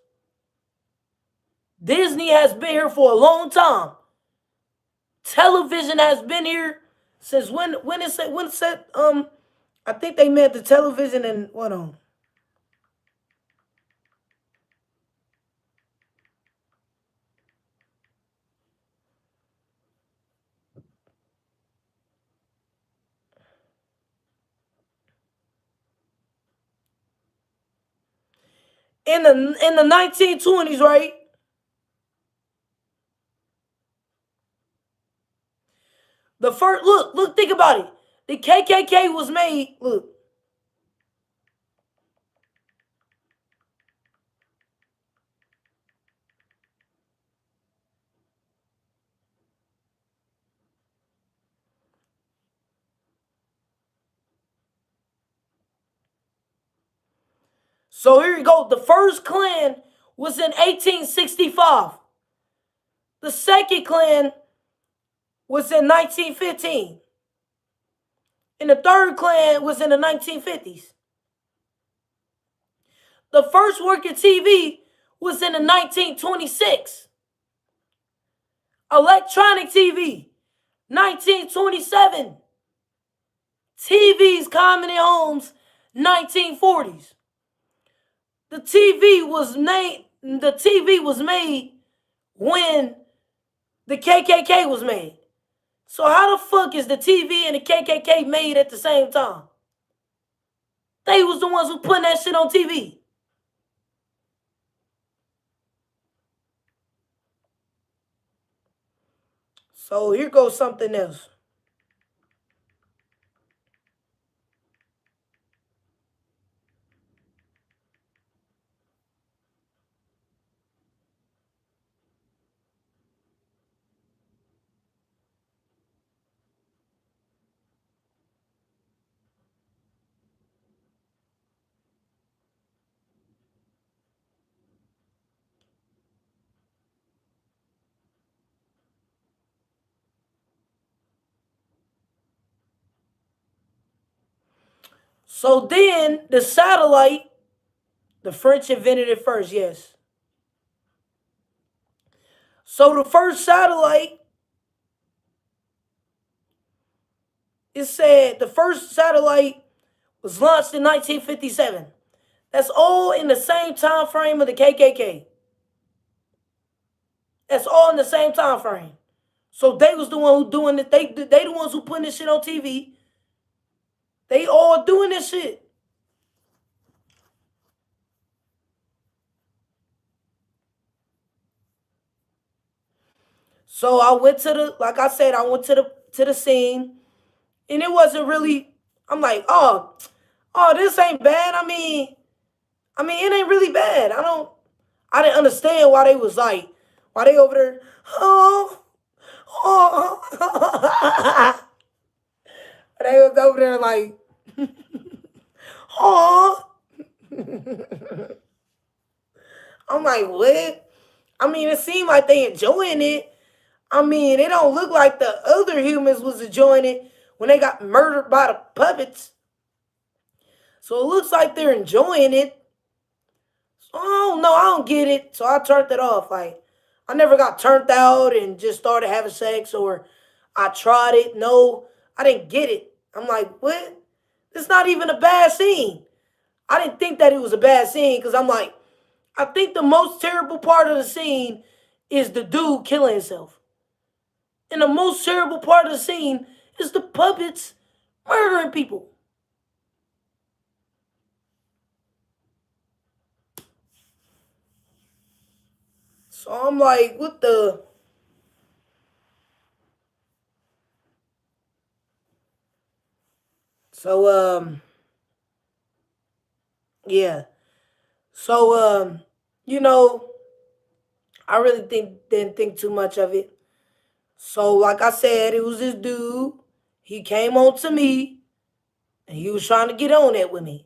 Disney has been here for a long time. Television has been here since when it said I think they meant the television and what on in the 1920s, right? The first look, think about it. The KKK was made. Look, so here you go. The first Klan was in 1865. The second Klan was in 1915. And the third Klan was in the 1950s. The first working TV was in the 1926. Electronic TV, 1927. TVs common in homes, 1940s. The TV was made when the KKK was made. So how the fuck is the TV and the KKK made at the same time? They was the ones who putting that shit on TV. So here goes something else. So then the satellite, the French invented it first, yes. So the first satellite, it said the first satellite was launched in 1957. That's all in the same time frame of the KKK. That's all in the same time frame. So they was the one who doing it. They the ones who putting this shit on TV. They all doing this shit. So I went to the, like I said, I went to the scene, and it wasn't really. I'm like, oh, this ain't bad. I mean, it ain't really bad. I didn't understand why they was like, why they over there, oh, oh. They was over there like, oh. I'm like, what? I mean, it seemed like they enjoying it. I mean, it don't look like the other humans was enjoying it when they got murdered by the puppets. So it looks like they're enjoying it. So I don't know. I don't get it. So I turned it off. Like, I never got turned out and just started having sex, or I tried it. No, I didn't get it. I'm like, what? It's not even a bad scene. I didn't think that it was a bad scene because I'm like, I think the most terrible part of the scene is the dude killing himself. And the most terrible part of the scene is the puppets murdering people. So I'm like, what the? So yeah. So you know, I really didn't think too much of it. So like I said, it was this dude. He came on to me and he was trying to get on it with me.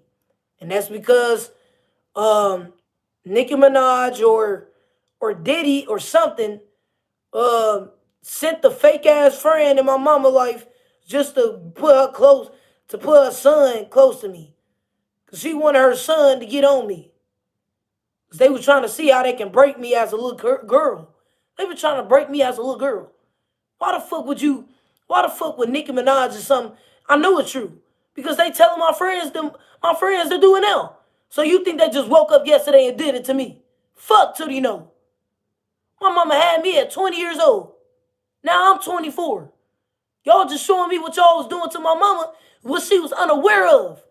And that's because um Nicki Minaj or Diddy or something um sent the fake ass friend in my mama life just to put her close, to put her son close to me. Cause she wanted her son to get on me. Cause they were trying to see how they can break me as a little girl. They were trying to break me as a little girl. Why the fuck would you? Why the fuck would Nicki Minaj or something? I know it's true because they telling my friends to do it now. So you think they just woke up yesterday and did it to me? Fuck till you know. My mama had me at 20 years old. Now I'm 24. Y'all just showing me what y'all was doing to my mama, what she was unaware of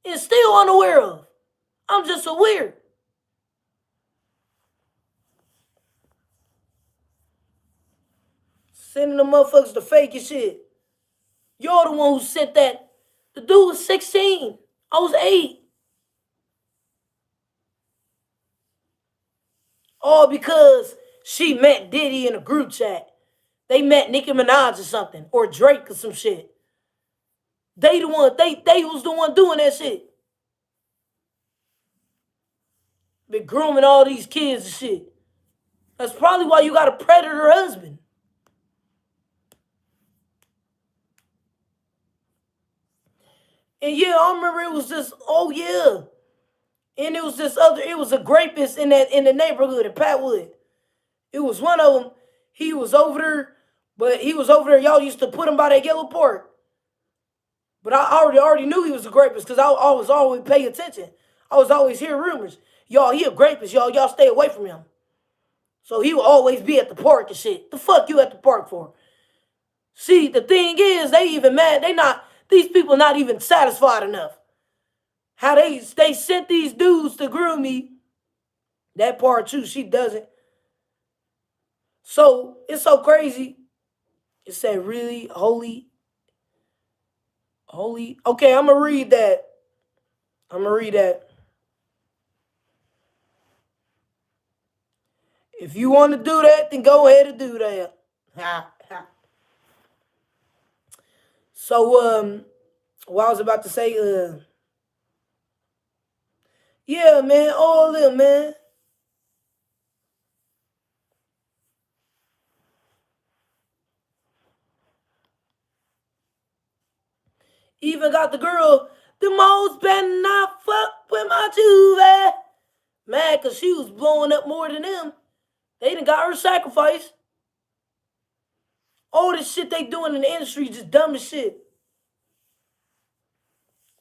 and still unaware of. I'm just aware. Sending the motherfuckers to fake and shit. Y'all the one who sent that. The dude was 16. I was 8. All because she met Diddy in a group chat. They met Nicki Minaj or something, or Drake or some shit. They was the one doing that shit. Been grooming all these kids and shit. That's probably why you got a predator husband. And yeah, I remember it was just, oh yeah. And it was this other, it was a rapist in the neighborhood in Patwood. It was one of them. He was over there, but he was over there. Y'all used to put him by that yellow park. But I already knew he was a rapist because I was always paying attention. I was always hearing rumors. Y'all, he a rapist. Y'all stay away from him. So he will always be at the park and shit. The fuck you at the park for? See, the thing is, they even mad. They not, these people not even satisfied enough. How they sent these dudes to groom me. That part too, she doesn't. So it's so crazy. It said really holy. Okay, I'm gonna read that. I'm gonna read that. If you want to do that, then go ahead and do that. So what I was about to say, yeah, man, all of them, man. Even got the girl The most better not fuck with my Juve. Mad because she was blowing up more than them. They done got her sacrificed. All this shit they doing in the industry just dumb as shit.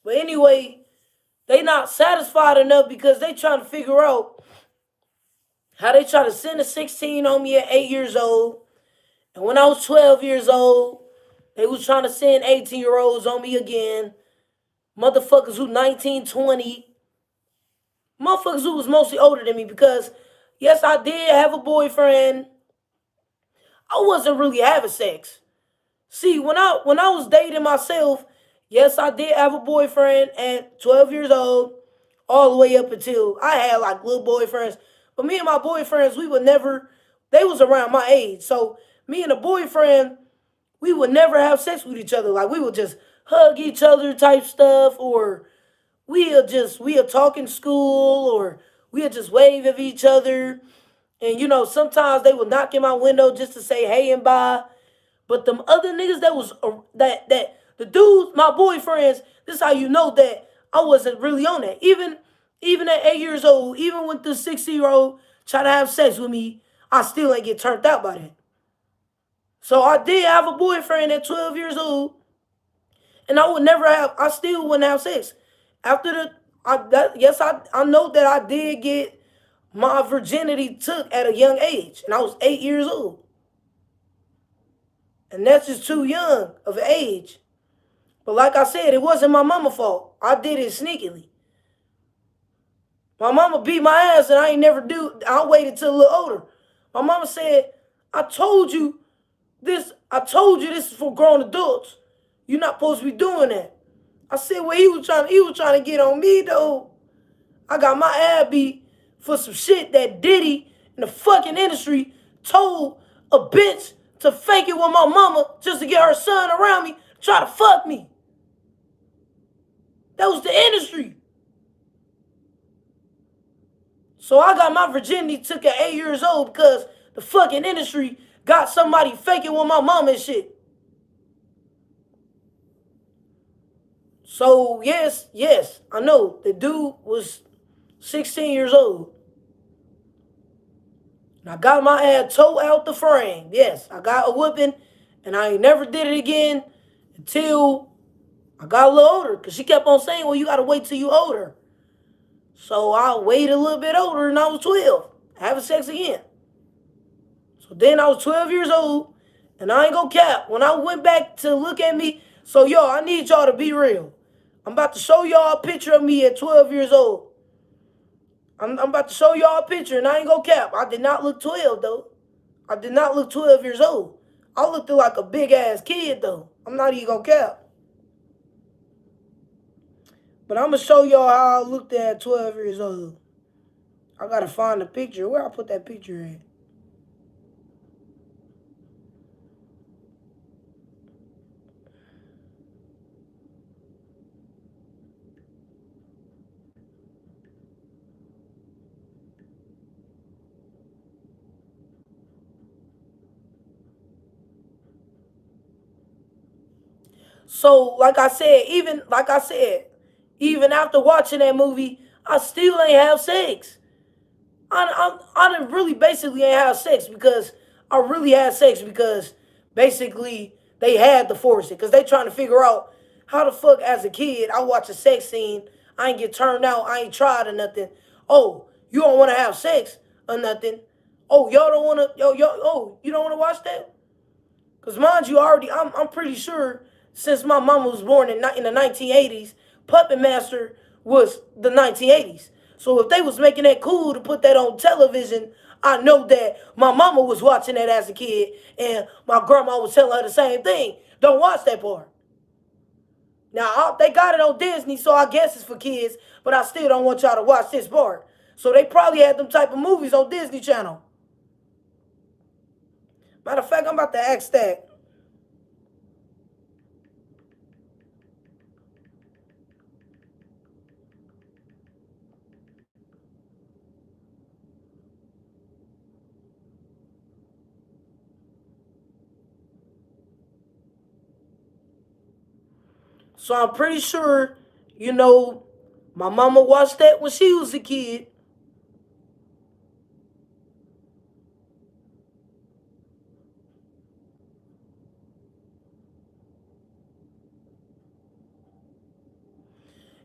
But anyway, they not satisfied enough because they trying to figure out how they try to send a 16 on me at 8 years old. And when I was 12 years old, they was trying to send 18-year-olds on me again. Motherfuckers who 19, 20. Motherfuckers who was mostly older than me because, yes, I did have a boyfriend. I wasn't really having sex. See, when I was dating myself, yes, I did have a boyfriend at 12 years old, all the way up until I had like little boyfriends. But me and my boyfriends, we would never, they was around my age. So me and a boyfriend, we would never have sex with each other. Like we would just hug each other type stuff, or we'll talk in school, or we'll just wave at each other. And sometimes they would knock in my window just to say hey and bye. But them other niggas that was that the dudes, my boyfriends, this is how you know that I wasn't really on that. Even at 8 years old, even when the 60-year-old try to have sex with me, I still ain't get turned out by that. So I did have a boyfriend at 12 years old, and I still wouldn't have sex. After I know that I did get my virginity took at a young age, and I was 8 years old. And that's just too young of an age. But like I said, it wasn't my mama's fault. I did it sneakily. My mama beat my ass and I ain't never do. I waited till a little older. My mama said, I told you this is for grown adults. You're not supposed to be doing that. I said, well, he was trying to get on me though. I got my ass beat for some shit that Diddy in the fucking industry told a bitch to fake it with my mama just to get her son around me, try to fuck me. That was the industry. So I got my virginity took at 8 years old because the fucking industry got somebody faking with my mama and shit. So yes, I know the dude was 16 years old. And I got my ass towed out the frame. Yes, I got a whooping, and I ain't never did it again until I got a little older. Because she kept on saying, well, you got to wait till you older. So I waited a little bit older, and I was 12, having sex again. So then I was 12 years old, and I ain't gonna cap. When I went back to look at me, so yo, I need y'all to be real. I'm about to show y'all a picture of me at 12 years old. I'm about to show y'all a picture, and I ain't gonna cap. I did not look 12, though. I did not look 12 years old. I looked like a big-ass kid, though. I'm not even gonna cap. But I'm gonna show y'all how I looked at 12 years old. I gotta find the picture. Where I put that picture at? So, even after watching that movie, I still ain't have sex. I didn't really basically ain't have sex because I really had sex because basically they had to force it because they trying to figure out how the fuck as a kid I watch a sex scene, I ain't get turned out, I ain't tried or nothing. Oh, you don't want to have sex or nothing. Oh, y'all don't want to, you don't want to watch that? Because mind you, I'm pretty sure since my mama was born in the 1980s, Puppet Master was the 1980s. So if they was making that cool to put that on television, I know that my mama was watching that as a kid, and my grandma was telling her the same thing. Don't watch that part. Now, they got it on Disney, so I guess it's for kids, but I still don't want y'all to watch this part. So they probably had them type of movies on Disney Channel. Matter of fact, I'm about to ask that. So I'm pretty sure, You know, my mama watched that when she was a kid.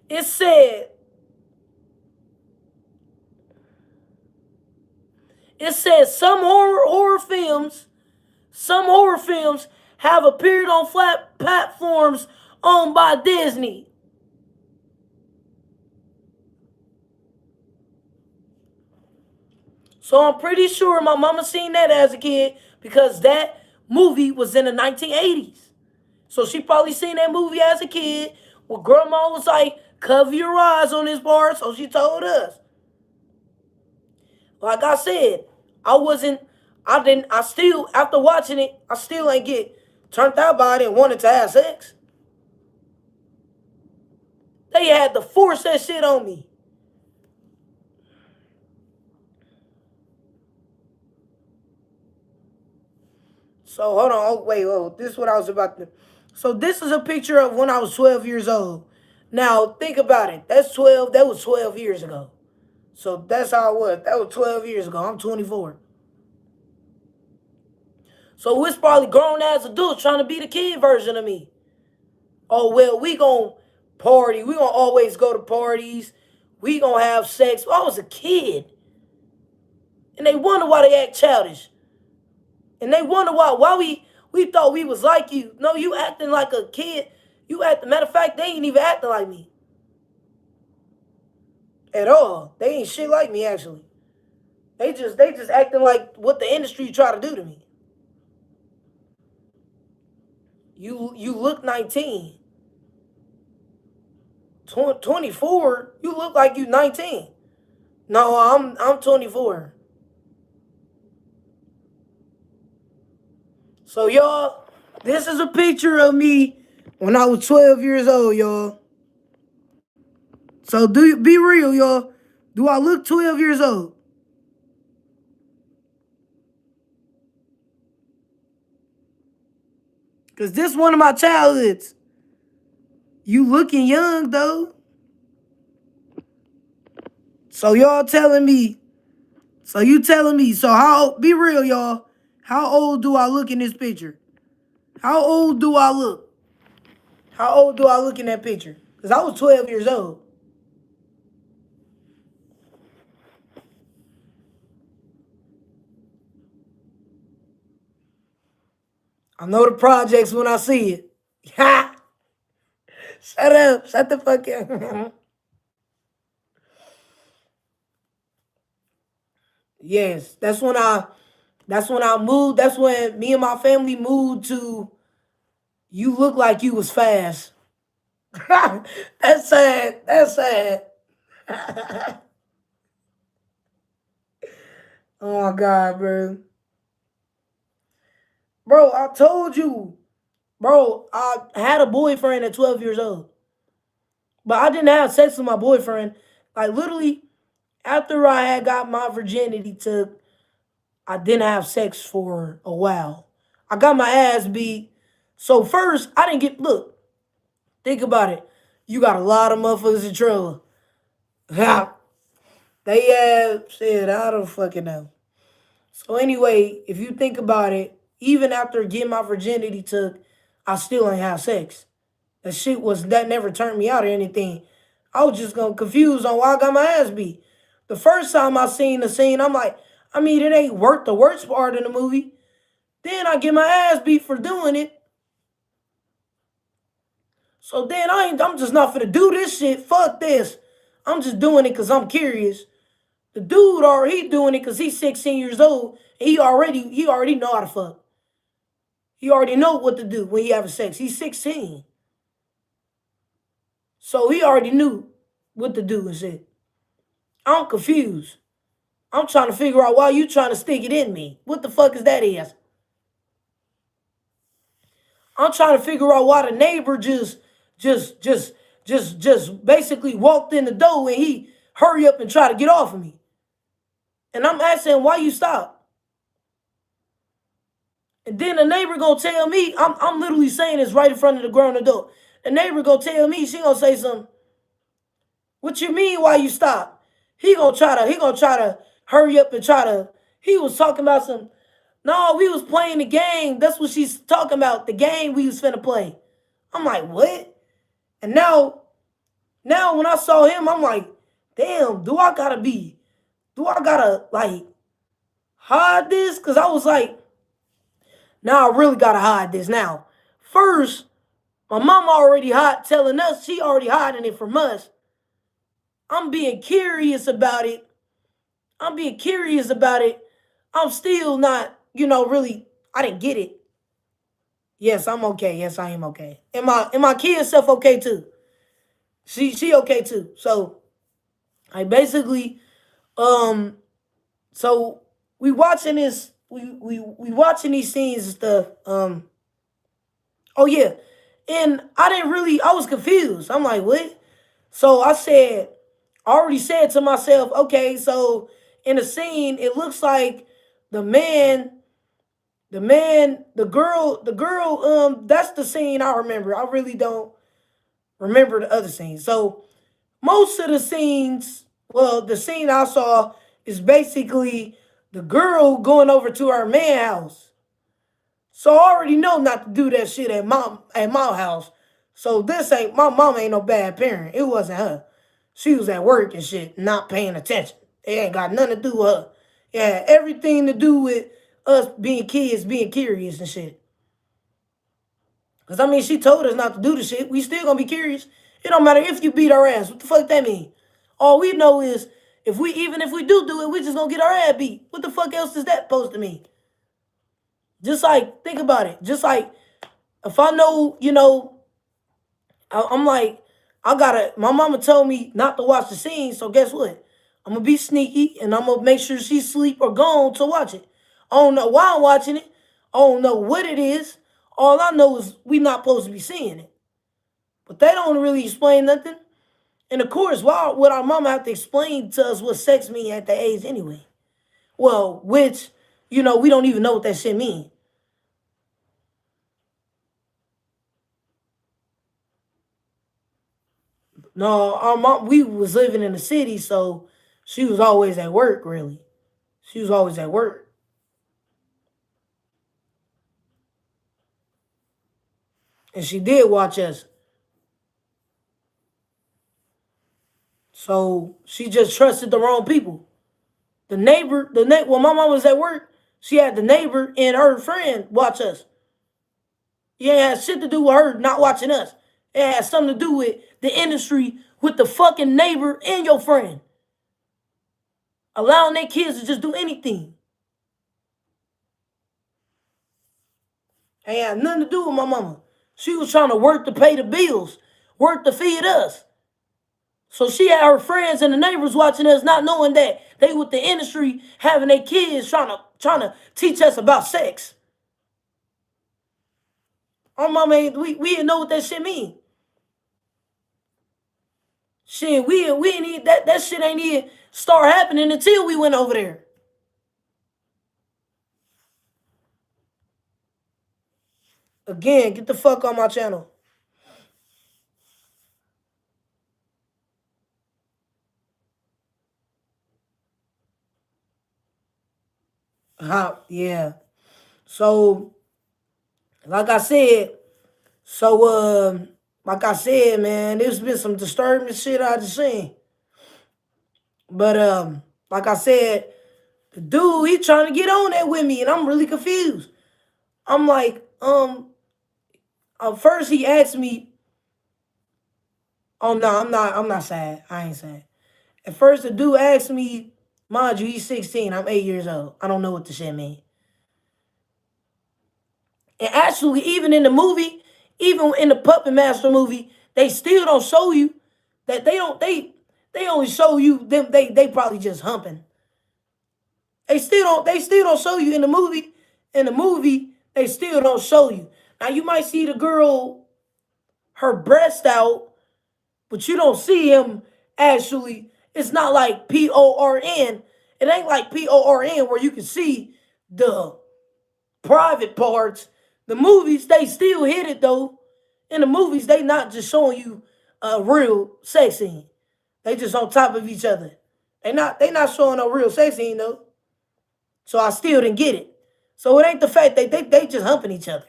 It said, some horror films have appeared on flat platforms owned by Disney. So I'm pretty sure my mama seen that as a kid because that movie was in the 1980s. So she probably seen that movie as a kid. Well, grandma was like, cover your eyes on this part. So she told us. Like I said, I still, after watching it, I still ain't get turned out by it and wanted to have sex. They had to force that shit on me. So hold on, wait, this is what I was about to. So this is a picture of when I was 12 years old. Now think about it. That's 12. That was 12 years ago. So that's how it was. That was 12 years ago. I'm 24. So it's probably grown ass adults trying to be the kid version of me. Oh well, we gonna party. We gonna always go to parties. We gonna have sex. I was a kid, and they wonder why they act childish, and they wonder why we thought we was like you. No, you acting like a kid. You acting. Matter of fact, they ain't even acting like me at all. They ain't shit like me actually. They just acting like what the industry try to do to me. You look 19. 24, you look like you 19. No, I'm 24. So y'all, this is a picture of me when I was 12 years old, y'all. So be real, y'all. Do I look 12 years old? Cause this one of my childhoods. You looking young though. So y'all telling me. So you telling me. So how be real, y'all. How old do I look in this picture? How old do I look? How old do I look in that picture? Because I was 12 years old. I know the projects when I see it. Ha! Shut up. Shut the fuck up. Yes, that's when I moved. That's when me and my family moved to you look like you was fast. That's sad. That's sad. Oh my god, bro. Bro, I told you. Bro, I had a boyfriend at 12 years old. But I didn't have sex with my boyfriend. Like literally after I had got my virginity took, I didn't have sex for a while. I got my ass beat. So first, I didn't get look. Think about it. You got a lot of motherfuckers in trouble. They have said I don't fucking know. So anyway, if you think about it, even after getting my virginity took, I still ain't have sex. That never turned me out or anything. I was just gonna confused on why I got my ass beat. The first time I seen the scene, I'm like, I mean, it ain't worth the worst part in the movie. Then I get my ass beat for doing it. So then I'm just not finna do this shit. Fuck this. I'm just doing it because I'm curious. The dude already doing it because he's 16 years old. And he already know how to fuck. He already know what to do when he having sex. He's 16. So he already knew what to do and shit. I'm confused. I'm trying to figure out why you trying to stick it in me. What the fuck is that is? I'm trying to figure out why the neighbor just, just, just basically walked in the door and he hurry up and try to get off of me. And I'm asking why you stop. And then the neighbor gonna tell me, I'm literally saying this right in front of the grown adult. The neighbor gonna tell me, she gonna say something. What you mean why you stop? He gonna try to hurry up and try to he was talking about some no, we was playing the game. That's what she's talking about. The game we was finna play. I'm like, what? And now when I saw him, I'm like, damn, do I gotta like hide this? Cause I was like, now I really gotta hide this now. First, my mom already telling us she already hiding it from us. I'm being curious about it. I'm being curious about it. I'm still not, really. I didn't get it. Yes, I'm okay. Yes, I am okay. And my kid self okay too. She okay too. So I basically so we watching this we watching these scenes and stuff. Oh yeah. And I was confused. I'm like, what? So I already said to myself, okay, so in the scene, it looks like the man, the girl, that's the scene I remember. I really don't remember the other scenes. So most of the scenes, well, the scene I saw is basically the girl going over to her man house. So I already know not to do that shit at my house. So this ain't my mom ain't no bad parent. It wasn't her. She was at work and shit, not paying attention. It ain't got nothing to do with her. It had everything to do with us being kids, being curious and shit. Cause I mean, she told us not to do the shit. We still gonna be curious. It don't matter if you beat our ass. What the fuck that mean? All we know is if we do it, we just gonna get our ass beat. What the fuck else is that supposed to mean? Just like think about it. Just like if I know, I'm like, my mama told me not to watch the scene, so guess what? I'm gonna be sneaky and I'm gonna make sure she's asleep or gone to watch it. I don't know why I'm watching it. I don't know what it is. All I know is we not supposed to be seeing it. But they don't really explain nothing. And of course, why would our mama have to explain to us what sex mean at that age anyway? Well, which, we don't even know what that shit mean. No, our mom, we was living in the city, so she was always at work, really. She was always at work. And she did watch us. So she just trusted the wrong people. When my mom was at work, she had the neighbor and her friend watch us. It had shit to do with her not watching us. It had something to do with the industry, with the fucking neighbor and your friend. Allowing their kids to just do anything. It had nothing to do with my mama. She was trying to work to pay the bills, work to feed us. So she had her friends and the neighbors watching us, not knowing that they with the industry having their kids trying to teach us about sex. Our mama ain't we didn't know what that shit mean. Shit, we ain't even, that shit ain't even start happening until we went over there. Again, get the fuck on my channel. Yeah. So, like I said, like I said, man, there's been some disturbing shit I just seen. But like I said, the dude, he trying to get on that with me, and I'm really confused. I'm like, first he asked me, oh no, I'm not sad. I ain't sad. At first the dude asked me, mind you, he's 16, I'm 8 years old. I don't know what the shit mean. And actually, even in the movie, even in the Puppet Master movie, they still don't show you that they only show you them they probably just humping. They still don't show you in the movie. In the movie, they still don't show you. Now you might see the girl, her breast out, but you don't see him actually. It's not like PORN. It ain't like PORN where you can see the private parts. The movies, they still hit it though. In the movies, they not just showing you a real sex scene. They just on top of each other. They not showing no real sex scene though. So I still didn't get it. So it ain't the fact that they just humping each other.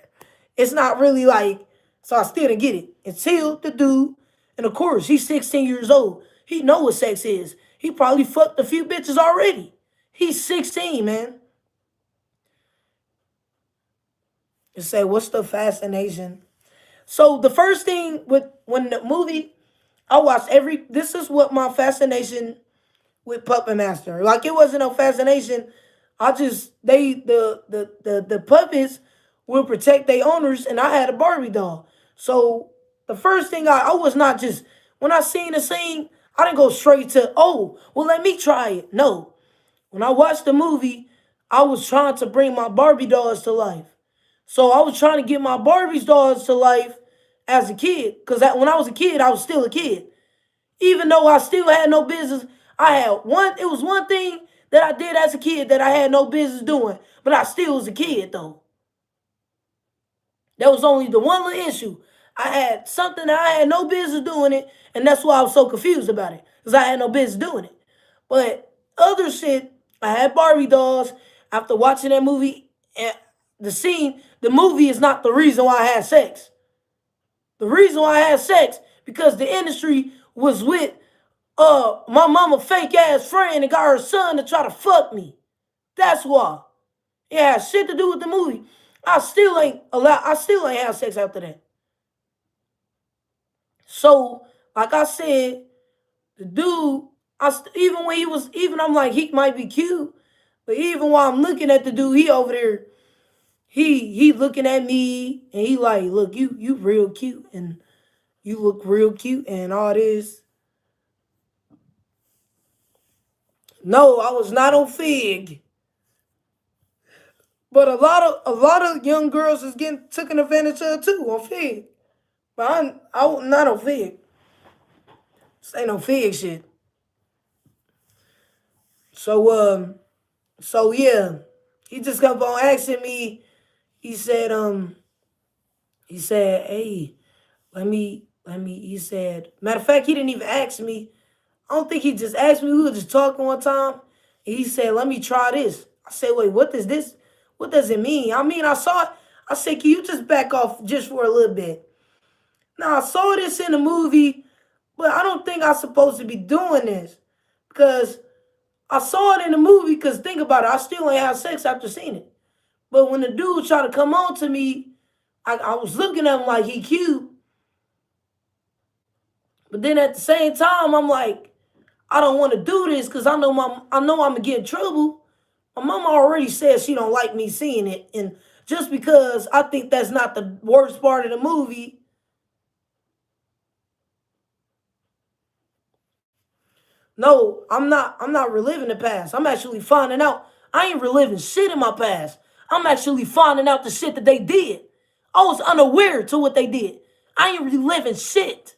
It's not really like, so I still didn't get it. Until the dude, and of course, he's 16 years old. He know what sex is. He probably fucked a few bitches already. He's 16, man. You say, what's the fascination? So the first thing with when the movie, I watched this is what my fascination with Puppet Master. Like it wasn't no fascination. I just the puppets will protect their owners, and I had a Barbie doll. So the first thing I was not just when I seen the scene, I didn't go straight to, oh well, let me try it. No, when I watched the movie, I was trying to bring my Barbie dolls to life. So I was trying to get my Barbie's dolls to life as a kid, because when I was a kid, I was still a kid. Even though I still had no business, it was one thing that I did as a kid that I had no business doing, but I still was a kid though. That was only the one little issue. I had something that I had no business doing it, and that's why I was so confused about it, because I had no business doing it. But other shit, I had Barbie dolls after watching that movie, and the movie is not the reason why I had sex. The reason why I had sex, because the industry was with my mama fake ass friend and got her son to try to fuck me. That's why. It has shit to do with the movie. I still ain't have sex after that. So, like I said, the dude, even when I'm like, he might be cute, but even while I'm looking at the dude, he over there, he looking at me, and he like, look, you real cute, and you look real cute, and all this. No, I was not on Fig. But a lot of young girls is getting taken advantage of too on Fig. But I'm not on Fig. This ain't no Fig shit. So so yeah. He just kept on asking me, he said, hey, he said, matter of fact, he didn't even ask me. I don't think he just asked me. We were just talking one time. And he said, let me try this. I said, wait, what is this? What does it mean? I mean, I saw it. I said, can you just back off just for a little bit? Now, I saw this in the movie, but I don't think I'm supposed to be doing this. Because I saw it in the movie, because think about it, I still ain't have sex after seeing it. But when the dude tried to come on to me, I was looking at him like he cute. But then at the same time, I'm like, I don't want to do this because I know I'm gonna get in trouble. My mama already said she don't like me seeing it, and just because I think that's not the worst part of the movie. No, I'm not reliving the past. I'm actually finding out. I ain't reliving shit in my past. I'm actually finding out the shit that they did. I was unaware to what they did. I ain't reliving shit.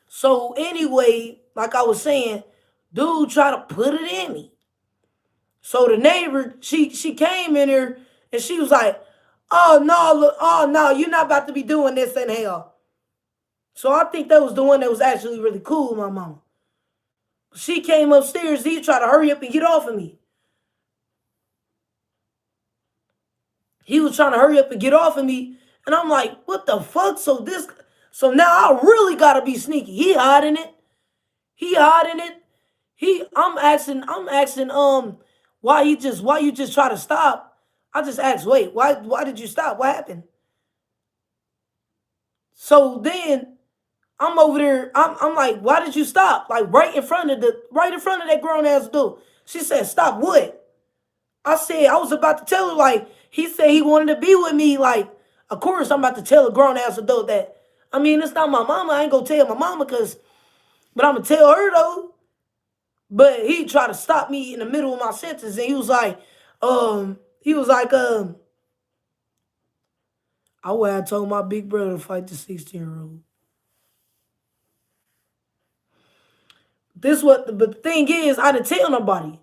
So anyway, like I was saying, dude tried to put it in me. So the neighbor, she came in here and she was like, "Oh no, look, oh no, you're not about to be doing this in hell." So I think that was the one that was actually really cool, my mama. She came upstairs, he tried to hurry up and get off of me. He was trying to hurry up and get off of me, and I'm like, what the fuck? So now I really gotta be sneaky. He hiding it. He hiding it. I'm asking, why you just try to stop? I just asked, wait, why did you stop? What happened? So then I'm over there, I'm like, why did you stop? Like right in front of that grown ass dude. She said, stop what? I said, I was about to tell her, like, he said he wanted to be with me. Like, of course I'm about to tell a grown ass adult that. I mean, it's not my mama. I ain't gonna tell my mama but I'm gonna tell her though. But he tried to stop me in the middle of my sentence, and he was like, I would have told my big brother to fight the 16-year-old. But the thing is, I didn't tell nobody.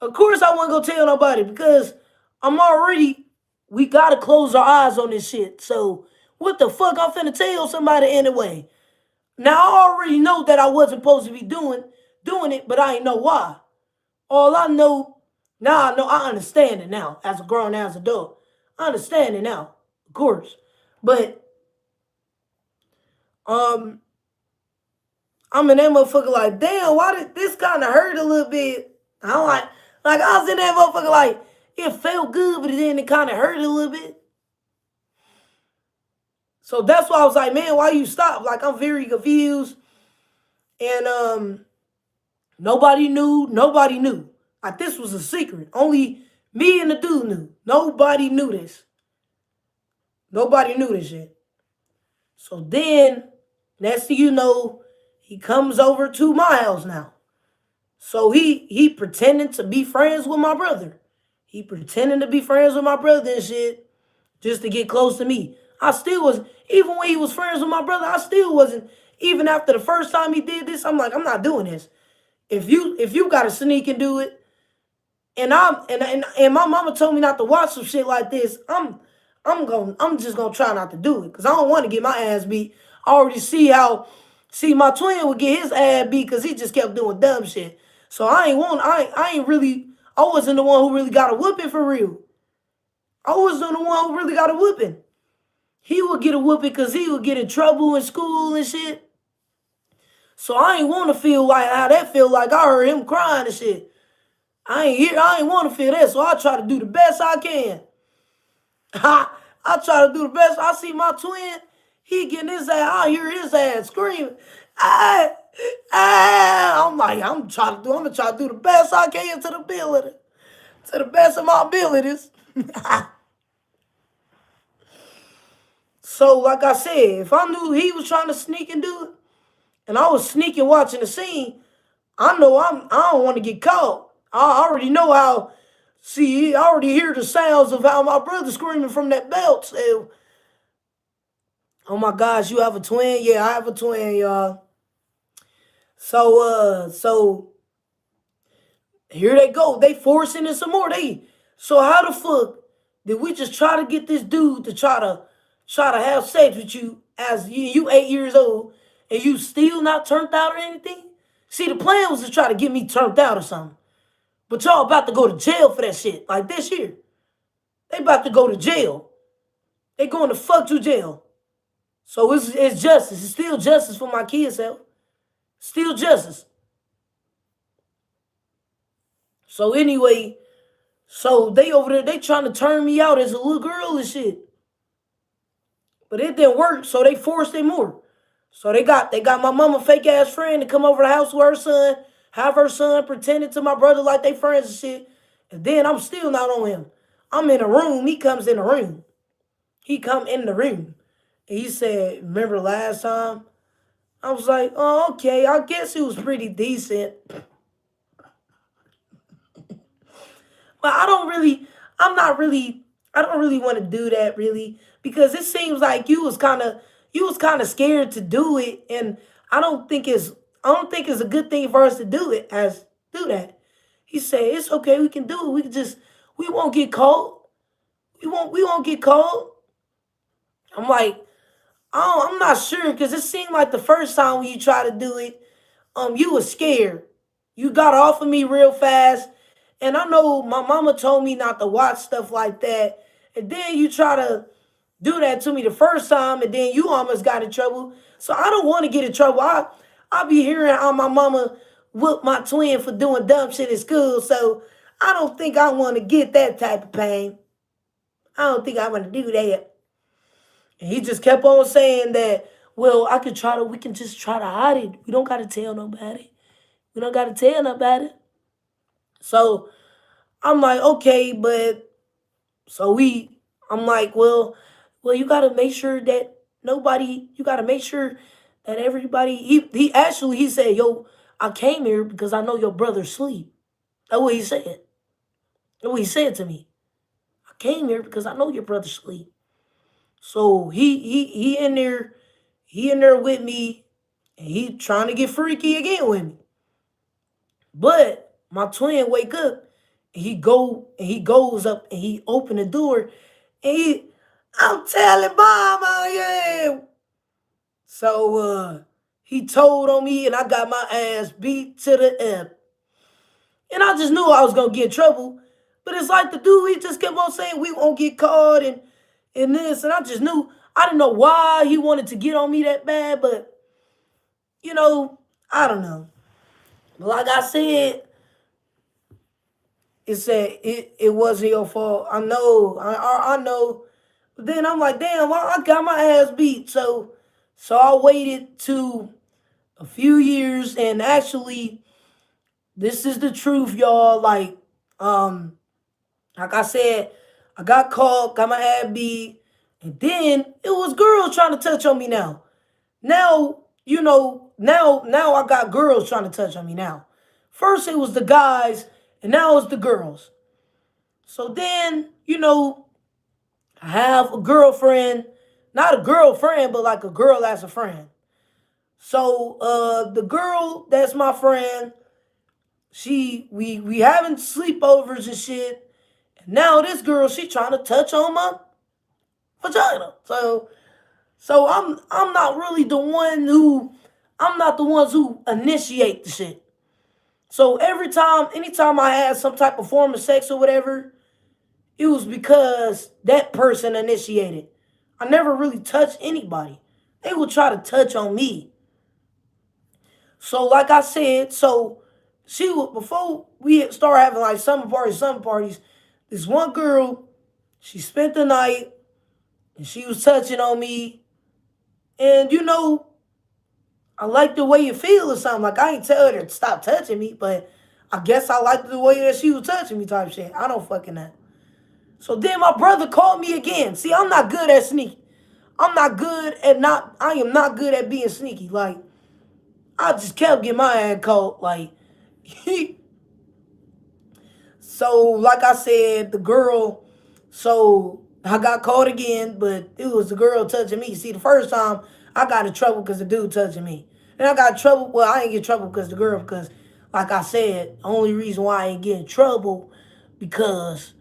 Of course I wasn't gonna tell nobody because we gotta close our eyes on this shit. So What the fuck I'm finna tell somebody anyway? Now I already know that I wasn't supposed to be doing it, but I ain't know why. All I know, now I know, I understand it now as a grown ass adult. I understand it now, of course. But um I'm in that motherfucker like, damn, why did this kind of hurt a little bit? I'm like I was in that motherfucker like, it felt good, but then it kind of hurt a little bit. So that's why I was like, man, why you stop? Like, I'm very confused. And nobody knew. Nobody knew. Like, this was a secret. Only me and the dude knew. Nobody knew this. Nobody knew this shit. So then, next thing you know, he comes over to my house now. So he pretending to be friends with my brother. He pretending to be friends with my brother and shit just to get close to me. I still was, even when he was friends with my brother, I still wasn't, even after the first time he did this, I'm like, I'm not doing this. If you gotta sneak and do it, and my mama told me not to watch some shit like this, I'm just gonna try not to do it. Cause I don't wanna get my ass beat. I already see my twin would get his ass beat because he just kept doing dumb shit. So I wasn't the one who really got a whooping for real. I wasn't the one who really got a whooping. He would get a whooping because he would get in trouble in school and shit. So I ain't want to feel like how that feel like I heard him crying and shit. I ain't want to feel that. So I try to do the best I can. I try to do the best. I see my twin, he getting his ass, I hear his ass screaming. I'm like, I'm gonna try to do the best I can to the best of my abilities. So, like I said, if I knew he was trying to sneak and do it, and I was sneaking watching the scene, I know I don't want to get caught. I already know how. See, I already hear the sounds of how my brother screaming from that belt. So, oh my gosh, you have a twin? Yeah, I have a twin, y'all. So here they go. They forcing it some more. So how the fuck did we just try to get this dude to try to have sex with you as you 8 years old and you still not turned out or anything? See, the plan was to try to get me turned out or something. But y'all about to go to jail for that shit. Like this year. They about to go to jail. They going to fuck to jail. So it's justice. It's still justice for my kids, hell. Still justice. So anyway, so they over there, they trying to turn me out as a little girl and shit. But it didn't work, so they forced it more. So they got my mama fake ass friend to come over the house with her son, have her son pretending to my brother like they friends and shit. And then I'm still not on him. I'm in a room. He comes in the room. He come in the room. And he said, remember last time? I was like, oh, okay, I guess it was pretty decent. But I don't really want to do that really because it seems like you was kind of scared to do it, and I don't think it's a good thing for us to do that. He said it's okay, we can do it. We won't get caught. We won't get caught. I'm like, oh, I'm not sure because it seemed like the first time when you try to do it, you was scared. You got off of me real fast. And I know my mama told me not to watch stuff like that. And then you try to do that to me the first time, and then you almost got in trouble. So I don't want to get in trouble. I be hearing how my mama whooped my twin for doing dumb shit in school. So I don't think I want to get that type of pain. I don't think I want to do that. And he just kept on saying that, well, we can just try to hide it. We don't got to tell nobody. We don't got to tell nobody. So I'm like, okay, but I'm like, well, you gotta make sure that you gotta make sure that everybody, he said, yo, I came here because I know your brother's asleep. That's what he said. That's what he said to me. I came here because I know your brother's asleep. So he in there with me, and he trying to get freaky again with me. But my twin wake up, and he goes up and he open the door, and I'm telling mama, yeah. So he told on me and I got my ass beat to the end. And I just knew I was gonna get in trouble. But it's like the dude, he just kept on saying we won't get caught and this. And I just knew I didn't know why he wanted to get on me that bad, but you know, I don't know. Like I said, it said it wasn't your fault. I know, I know. But then I'm like, damn, I got my ass beat. So I waited to a few years, and actually, this is the truth, y'all. Like I said, I got caught, got my ass beat, and then it was girls trying to touch on me now. Now, now I got girls trying to touch on me now. First it was the guys, and now it's the girls. So then, I have a girlfriend, not a girlfriend, but like a girl that's a friend. So the girl that's my friend, we having sleepovers and shit. And now this girl, she trying to touch on my vagina. So I'm not really the one who I'm not the ones who initiate the shit. So anytime I had some type of form of sex or whatever, it was because that person initiated. I never really touched anybody. They would try to touch on me. So like I said, so she would before we start having like summer parties, this one girl, she spent the night and she was touching on me. And I like the way you feel or something. Like I ain't tell her to stop touching me, but I guess I liked the way that she was touching me type shit. I don't fucking know. So then my brother called me again. See, I'm not good at sneaky. I am not good at being sneaky. Like, I just kept getting my ass caught. Like, so like I said, the girl, so I got caught again, but it was the girl touching me. See, the first time I got in trouble because the dude touching me. And I got in trouble, well, I ain't get in trouble because the girl, because like I said, the only reason why I ain't get in trouble because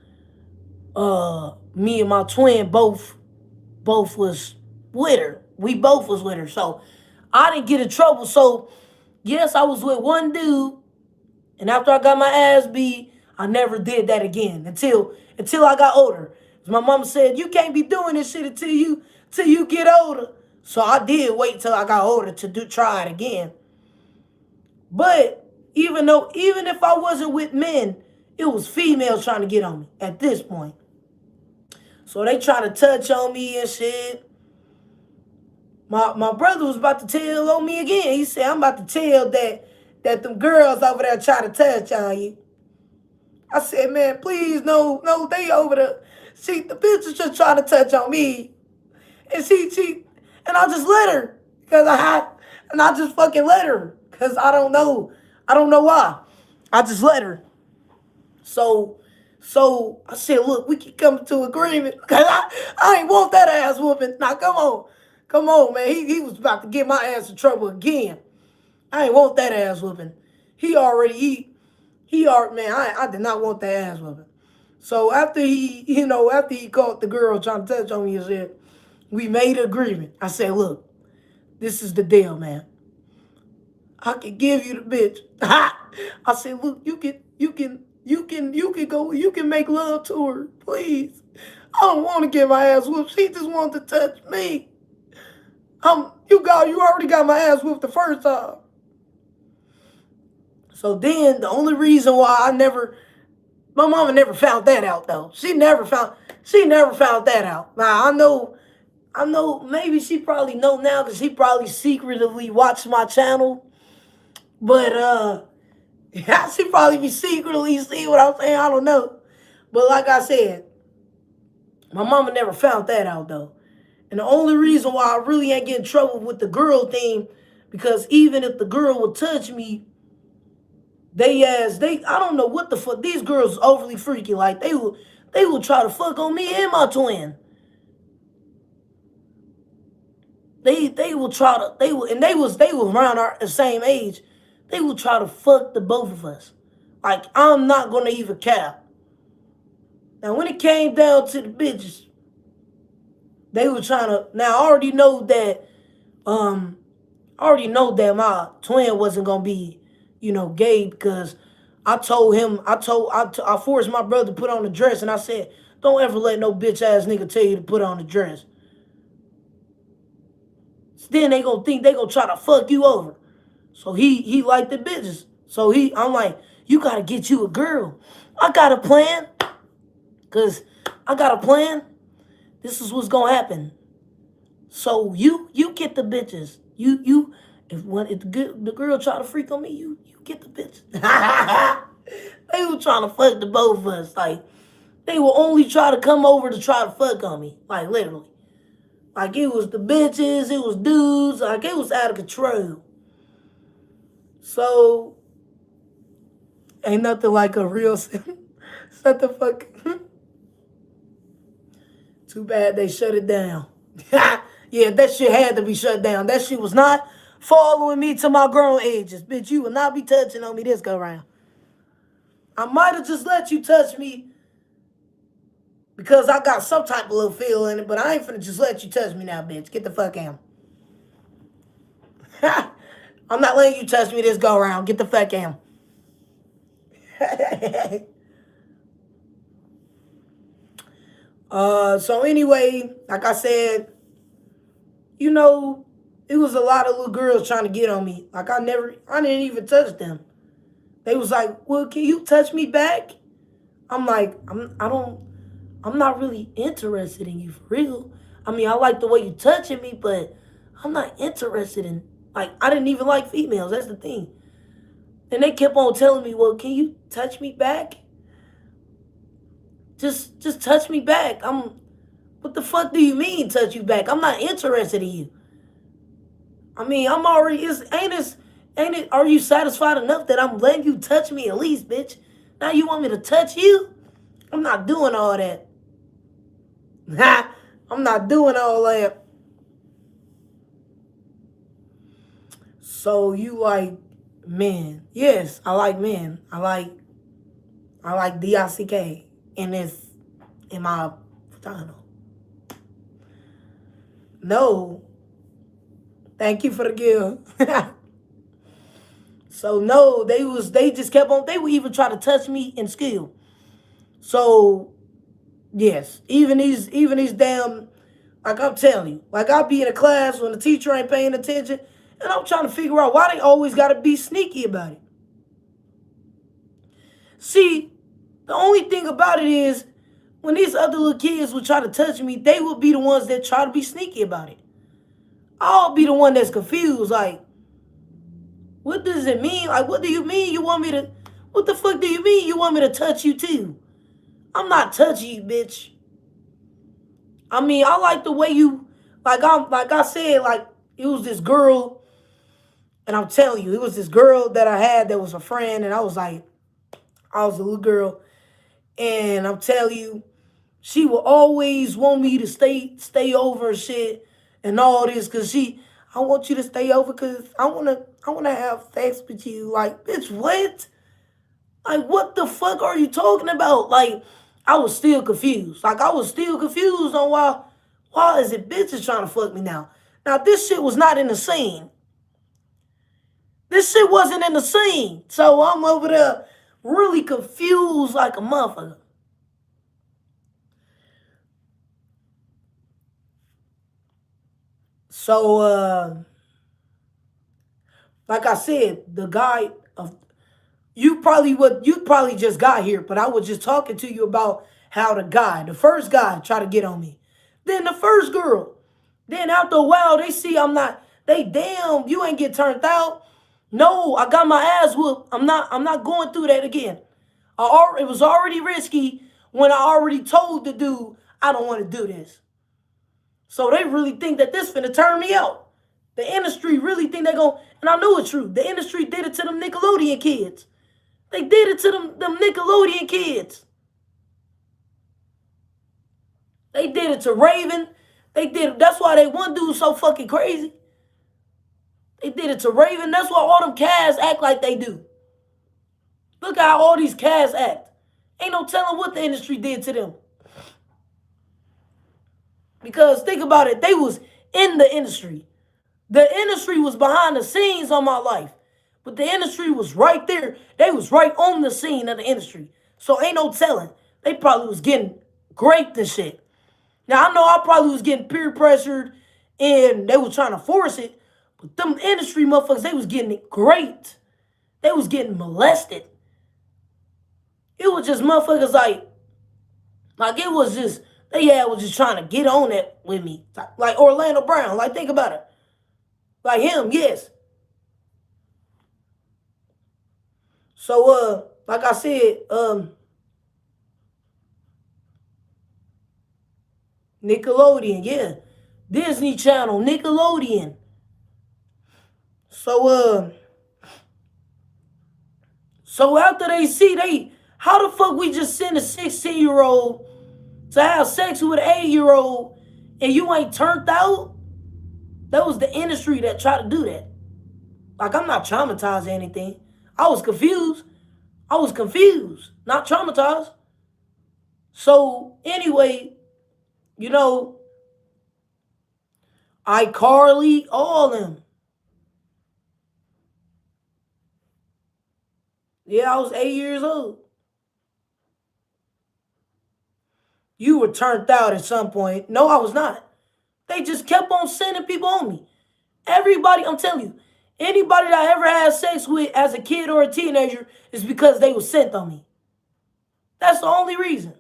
me and my twin both was with her. We both was with her. So I didn't get in trouble. So yes, I was with one dude, and after I got my ass beat, I never did that again until I got older. My mama said, you can't be doing this shit till you get older. So I did wait till I got older to try it again. But even if I wasn't with men, it was females trying to get on me at this point. So they trying to touch on me and shit. My brother was about to tell on me again. He said, I'm about to tell that them girls over there try to touch on you. I said, man, please, no, they over there. See, the bitch is just trying to touch on me. And and I just let her. And I just fucking let her. Because I don't know. I don't know why. I just let her. So I said, look, we can come to agreement. Because I ain't want that ass whooping. Now, come on. Come on, man. He was about to get my ass in trouble again. I ain't want that ass whooping. Man, I did not want that ass whooping. So after he caught the girl trying to touch on me and said, we made an agreement. I said, look, this is the deal, man. I can give you the bitch. I said, look, you can make love to her, please. I don't want to get my ass whooped. She just wanted to touch me. You already got my ass whooped the first time. So then the only reason why my mama never found that out though. She never found that out. Now I know maybe she probably know now because she probably secretly watched my channel. But she probably be secretly see what I'm saying. I don't know. But like I said, my mama never found that out though. And the only reason why I really ain't getting in trouble with the girl thing, because even if the girl would touch me, I don't know what the fuck, these girls overly freaky. Like they will try to fuck on me and my twin. They will try to they were around the same age. They will try to fuck the both of us. Like I'm not gonna even cap. Now when it came down to the bitches, They were trying to. Now I already know that. I already know that my twin wasn't gonna be, gay because I told him. I forced my brother to put on a dress, and I said, "Don't ever let no bitch ass nigga tell you to put on a dress." Then they gonna think they gonna try to fuck you over. So he liked the bitches. So I'm like, you gotta get you a girl. I got a plan. Cause I got a plan. This is what's gonna happen. So you get the bitches. If the girl try to freak on me, you get the bitches. They were trying to fuck the both of us. Like they will only try to come over to try to fuck on me. Like literally. Like it was the bitches, it was dudes, like it was out of control. So ain't nothing like a real shut the fuck. Too bad they shut it down. Yeah, that shit had to be shut down. That shit was not following me to my grown ages. Bitch, you will not be touching on me this go round. I might have just let you touch me because I got some type of little feel in it, but I ain't finna just let you touch me now, bitch. Get the fuck out. I'm not letting you touch me this go round. Get the fuck out. So anyway, like I said, it was a lot of little girls trying to get on me. Like I didn't even touch them. They was like, well, can you touch me back? I'm like, I'm not really interested in you for real. I mean, I like the way you touching me, but I'm not interested in, like, I didn't even like females. That's the thing. And they kept on telling me, well, can you touch me back? Just touch me back. What the fuck do you mean touch you back? I'm not interested in you. I mean, I'm already, ain't it, are you satisfied enough that I'm letting you touch me at least, bitch? Now you want me to touch you? I'm not doing all that. I'm not doing all that. So you like men. Yes, I like men. I like DICK in my vagina. No. Thank you for the gift. So no, they just kept on, they would even try to touch me in school. So yes, even these damn, like I'm telling you, like I'll be in a class when the teacher ain't paying attention, and I'm trying to figure out why they always gotta be sneaky about it. See, the only thing about it is when these other little kids would try to touch me, they would be the ones that try to be sneaky about it. I'll be the one that's confused, like, what does it mean? Like, what do you mean you want me to, what the fuck do you mean you want me to touch you too? I'm not touching you, bitch. I mean, I like the way you, like I said, like, it was this girl, and I'm telling you, it was this girl that I had that was a friend, and I was a little girl, and I'm telling you, she will always want me to stay over and shit and all this, cause I want you to stay over cause I wanna have sex with you. Like, bitch, what? Like, what the fuck are you talking about? Like, I was still confused. Like, I was still confused on why is it bitches trying to fuck me now? Now, this shit was not in the scene. This shit wasn't in the scene. So I'm over there really confused like a motherfucker. So, like I said, the guy of you probably just got here, but I was just talking to you about how the first guy tried to get on me. Then the first girl. Then after a while, they see I'm not, damn, you ain't get turned out. No, I got my ass whooped. I'm not going through that again. It was already risky when I already told the dude I don't want to do this. So they really think that this finna turn me out. The industry really think they gon', and I know it's true. The industry did it to them Nickelodeon kids. They did it to them Nickelodeon kids. They did it to Raven. That's why they one dude so fucking crazy. They did it to Raven. That's why all them casts act like they do. Look how all these casts act. Ain't no telling what the industry did to them. Because think about it, they was in the industry. The industry was behind the scenes on my life. But the industry was right there. They was right on the scene of the industry. So ain't no telling. They probably was getting raped and shit. Now I know I probably was getting peer pressured and they was trying to force it. But them industry motherfuckers, they was getting it great. They was getting molested. It was just motherfuckers like it was just they had was just trying to get on that with me. Like Orlando Brown. Like think about it. Like him, yes. So like I said, Nickelodeon, yeah. Disney Channel, Nickelodeon. So so after they see how the fuck we just send a 16-year-old to have sex with an 8-year-old and you ain't turned out? That was the industry that tried to do that. Like I'm not traumatized or anything. I was confused. I was confused, not traumatized. So anyway, you know, iCarly, all of them. Yeah, I was 8 years old. You were turned out at some point. No, I was not. They just kept on sending people on me. Everybody, I'm telling you, anybody that I ever had sex with as a kid or a teenager is because they were sent on me. That's the only reason.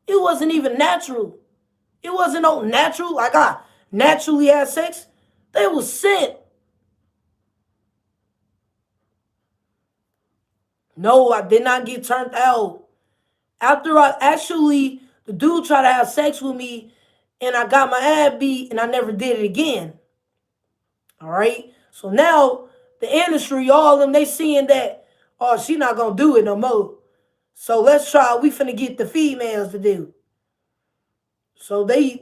It wasn't even natural. It wasn't no natural, like I naturally had sex. They was sent. No, I did not get turned out. After I actually, the dude tried to have sex with me and I got my ass beat and I never did it again. All right. So now the industry, all of them, they seeing that, oh, she not gonna do it no more. So let's try. We finna get the females to do. So they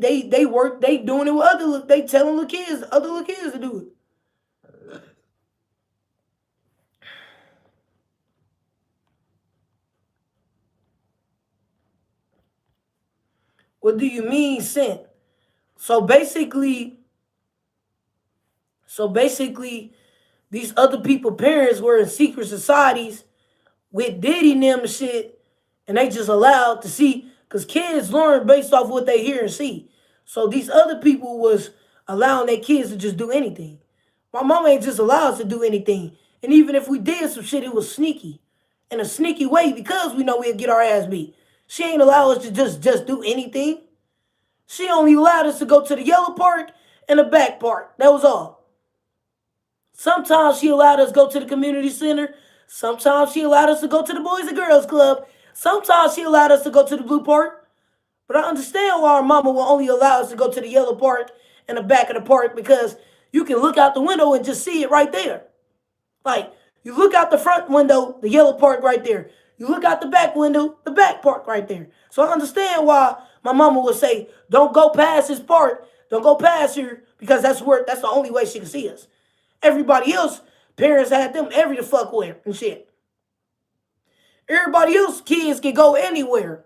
work. They doing it with other. They telling the kids, other little kids to do it. What do you mean sent? So basically, so basically, these other people parents were in secret societies with Diddy and them and shit, and they just allowed to see, because kids learn based off what they hear and see. So these other people was allowing their kids to just do anything. My mama ain't just allowed us to do anything. And even if we did some shit, it was sneaky. In a sneaky way because we know we'd get our ass beat. She ain't allow us to just do anything. She only allowed us to go to the yellow part and the back part. That was all. Sometimes she allowed us to go to the community center. Sometimes she allowed us to go to the Boys and Girls Club. Sometimes she allowed us to go to the blue park. But I understand why our mama will only allow us to go to the yellow park and the back of the park because you can look out the window and just see it right there. Like, you look out the front window, the yellow park right there. You look out the back window, the back park right there. So I understand why my mama would say, don't go past this park. Don't go past here because that's the only way she can see us. Everybody else, parents had them every the fuck where and shit. Everybody else, kids can go anywhere.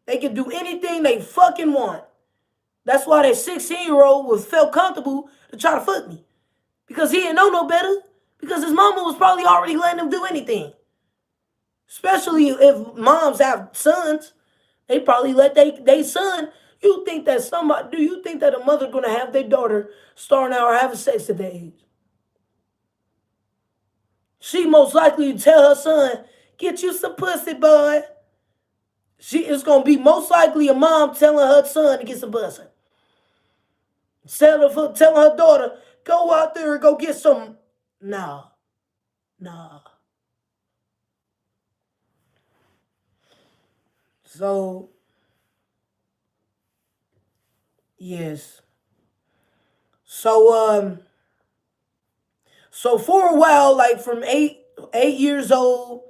They can do anything they fucking want. That's why that 16-year-old was felt comfortable to try to fuck me. Because he didn't know no better. Because his mama was probably already letting him do anything. Especially if moms have sons. They probably let they son. You think that somebody, do you think that a mother gonna have their daughter starting out or having sex at that age? She most likely tell her son, get you some pussy, boy. She is gonna be most likely a mom telling her son to get some pussy. Instead of telling her daughter, go out there and go get some. Nah, nah. So, yes. So, so for a while, like from 8 years old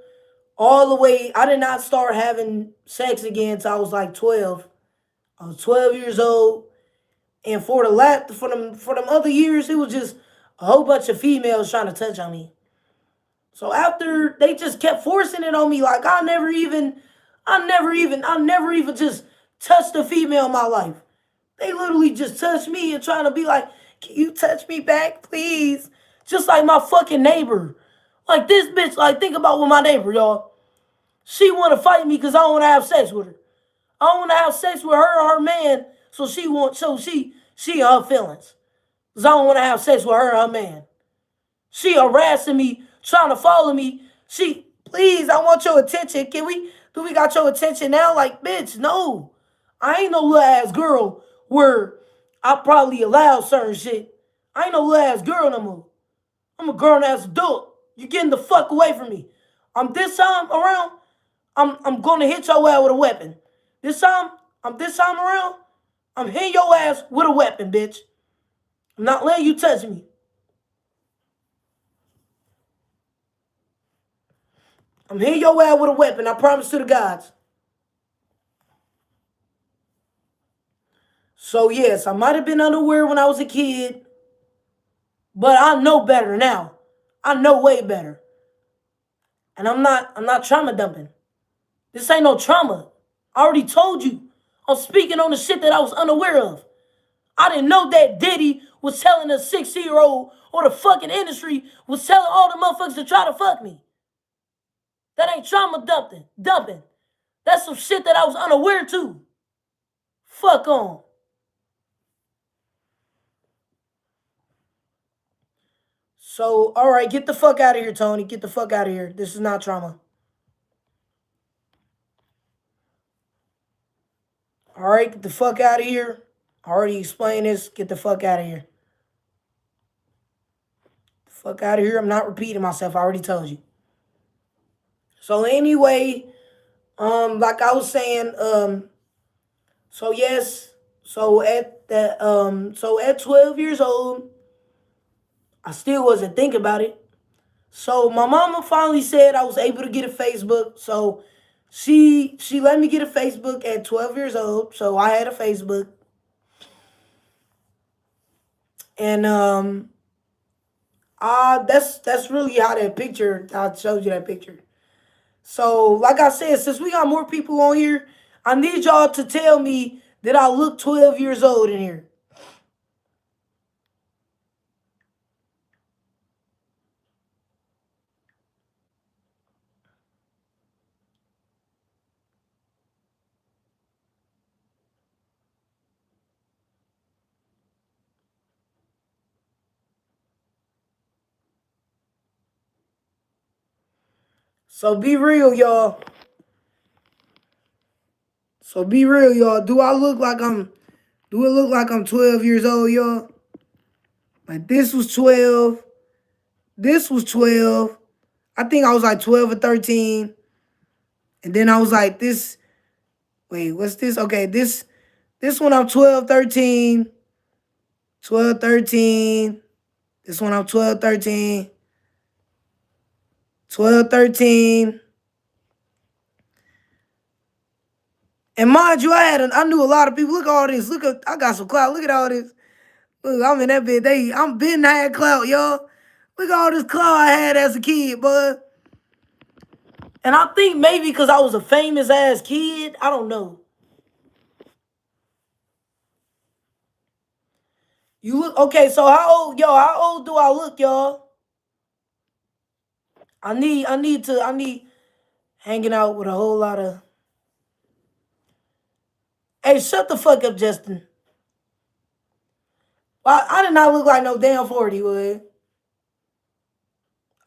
all the way, I did not start having sex again until I was like 12. I was 12 years old. And for them other years, it was just a whole bunch of females trying to touch on me. So after they just kept forcing it on me, like I never even just touched a female in my life. They literally just touch me and trying to be like, can you touch me back, please? Just like my fucking neighbor. Like this bitch, like think about with my neighbor, y'all. She want to fight me because I don't want to have sex with her. I don't want to have sex with her or her man, so she her feelings. Cause I don't want to have sex with her or her man. She harassing me, trying to follow me. Please, I want your attention. Do we got your attention now? Like, bitch, no. I ain't no little ass girl where I probably allow certain shit. I ain't no little ass girl no more. I'm a grown ass adult. You getting the fuck away from me. This time around, I'm gonna hit your ass with a weapon. This time around, I'm hitting your ass with a weapon, bitch. I'm not letting you touch me. I'm hitting your ass with a weapon, I promise to the gods. So yes, I might have been unaware when I was a kid, but I know better now. I know way better. And I'm not trauma dumping. This ain't no trauma. I already told you. I'm speaking on the shit that I was unaware of. I didn't know that Diddy was telling a 60-year-old or the fucking industry was telling all the motherfuckers to try to fuck me. That ain't trauma dumping. That's some shit that I was unaware to. Fuck on. So, all right, get the fuck out of here, Tony. Get the fuck out of here. This is not trauma. All right, get the fuck out of here. I already explained this. Get the fuck out of here. The fuck out of here. I'm not repeating myself. I already told you. So anyway, like I was saying, so yes, so at 12 years old, I still wasn't thinking about it. So my mama finally said I was able to get a Facebook. So she let me get a Facebook at 12 years old. So I had a Facebook. And that's really how that picture, I showed you that picture. So like I said, since we got more people on here, I need y'all to tell me that I look 12 years old in here. So be real, y'all. So be real, y'all. Do it look like I'm 12 years old, y'all? Like this was 12. This was 12. I think I was like 12 or 13. And then I was like this. Wait, what's this? Okay, this one I'm 12, 13. 12, 13. This one I'm 12, 13. 12, 13. And mind you, I knew a lot of people. Look at all this. I got some clout. Look at all this. Look, I'm in that bed. I'm been had clout, y'all. Look at all this clout I had as a kid, bud. And I think maybe because I was a famous ass kid, I don't know. You look okay. So how old do I look, y'all? I need hanging out with a whole lot of. Hey, shut the fuck up, Justin. I did not look like no damn 40, would.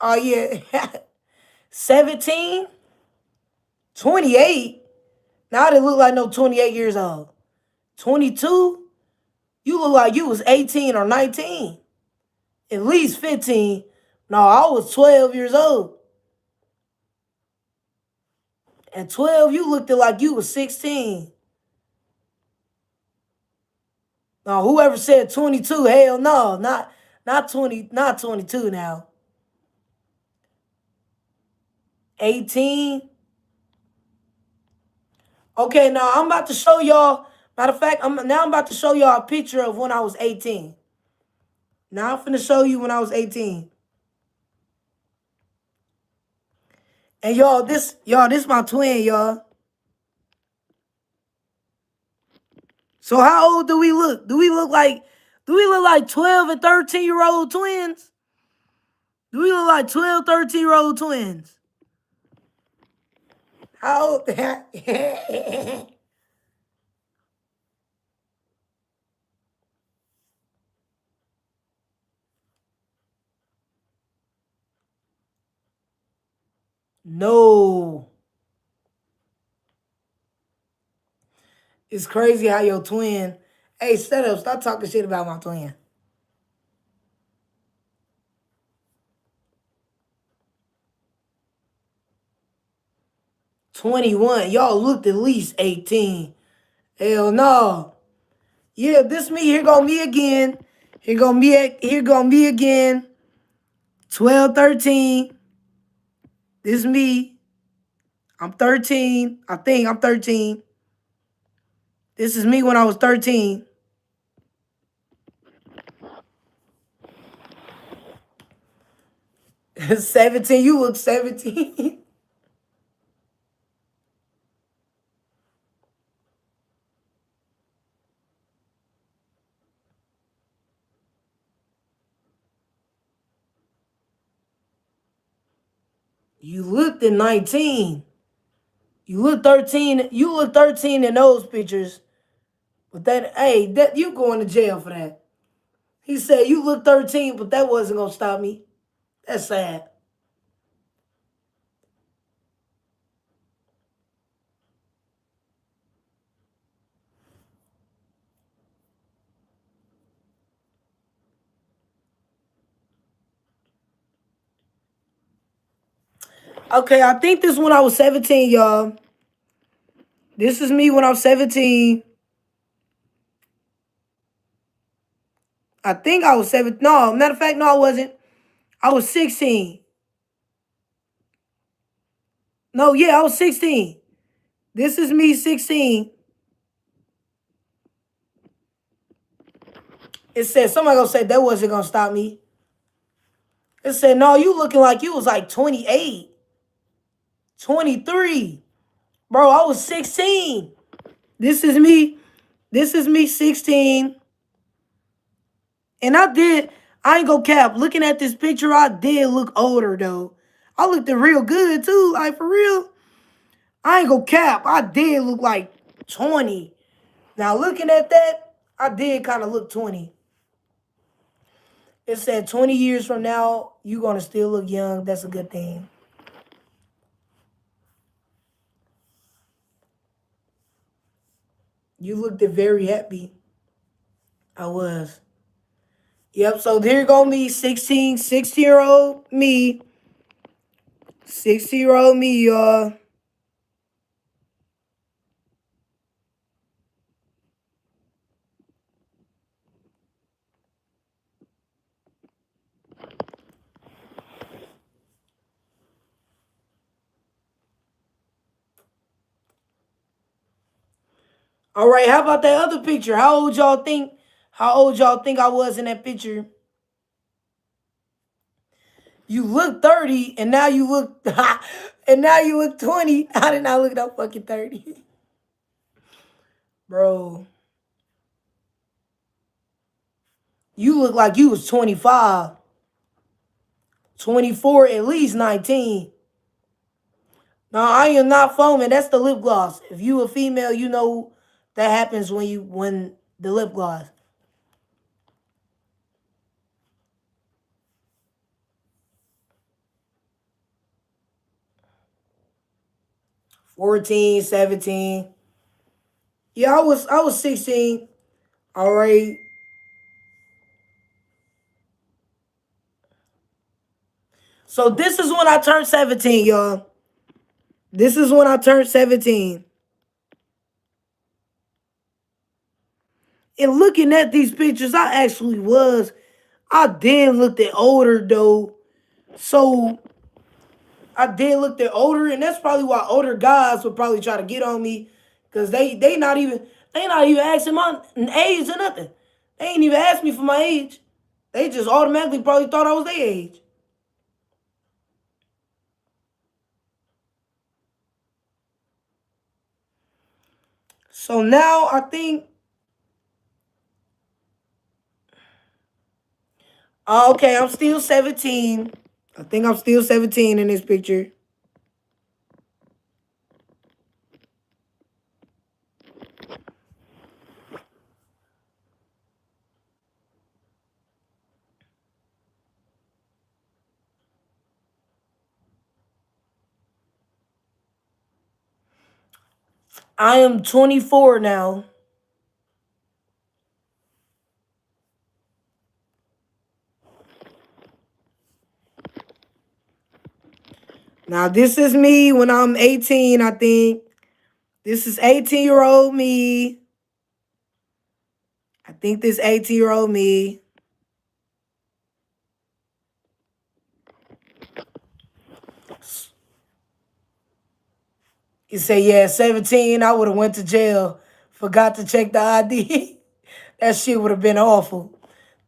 Oh yeah. 17? 28? Now I didn't look like no 28 years old. 22? You look like you was 18 or 19. At least 15. No, I was 12 years old. At 12, you looked like you was 16. No, whoever said 22, hell no, not 20, not 22 now. 18. Okay, now I'm about to show y'all. Matter of fact, I'm about to show y'all a picture of when I was 18. Now I'm finna show you when I was 18. And this my twin, y'all. So how old do we look? Do we look like 12 and 13-year-old twins? Do we look like 12, 13-year-old twins? How old? No. It's crazy how your twin. Hey, shut up. Stop talking shit about my twin. 21. Y'all looked at least 18. Hell no. Yeah, this me. Here go me again. Here go me again. 12, 13. This me. I'm 13. I think I'm 13. This is me when I was 13. 17. You look 17. You looked at 19. You look 13. You look 13 in those pictures. But that you going to jail for that. He said you look 13, but that wasn't gonna stop me. That's sad. Okay, I think this when I was 17, y'all. This is me when I was 17. I think I was 7. No, matter of fact, no, I wasn't. I was 16. No, yeah, I was 16. This is me 16. It said somebody gonna say that wasn't gonna stop me. It said, no, you looking like you was like 28, 23. Bro, I was 16. This is me. This is me 16. And I ain't gonna cap. Looking at this picture, I did look older though. I looked real good too. Like for real. I ain't gonna cap. I did look like 20. Now looking at that, I did kind of look 20. It said 20 years from now, you gonna still look young. That's a good thing. You looked very happy. I was. Yep, so here go me, 16, 60-year-old me. 60-year-old me, y'all. All right, how about that other picture? How old y'all think I was in that picture? You look 30 and now you look and now you look 20. I did not look that fucking 30. Bro, you look like you was 25, 24, at least 19. No, I am not foaming. That's the lip gloss. If you a female, you know that happens when the lip gloss. 14, 17. Yeah, I was 16. All right. So this is when I turned 17, y'all. This is when I turned 17. And looking at these pictures, I did look at older though. So I did look at older, and that's probably why older guys would probably try to get on me. Cause they not even asking my age or nothing. They ain't even asked me for my age. They just automatically probably thought I was their age. So now I think Oh, okay, I'm still 17. I think I'm still 17 in this picture. I am 24 now. Now, this is me when I'm 18, I think. This is 18-year-old me. I think this 18-year-old me. You say, yeah, 17, I would have went to jail. Forgot to check the ID. That shit would have been awful.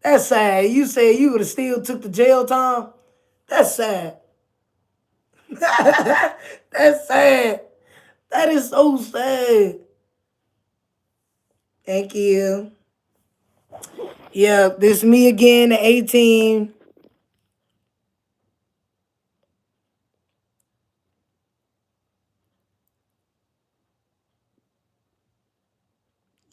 That's sad. You said you would have still took the jail time? That's sad. That's sad. That is so sad. Thank you. Yeah, this me again at 18.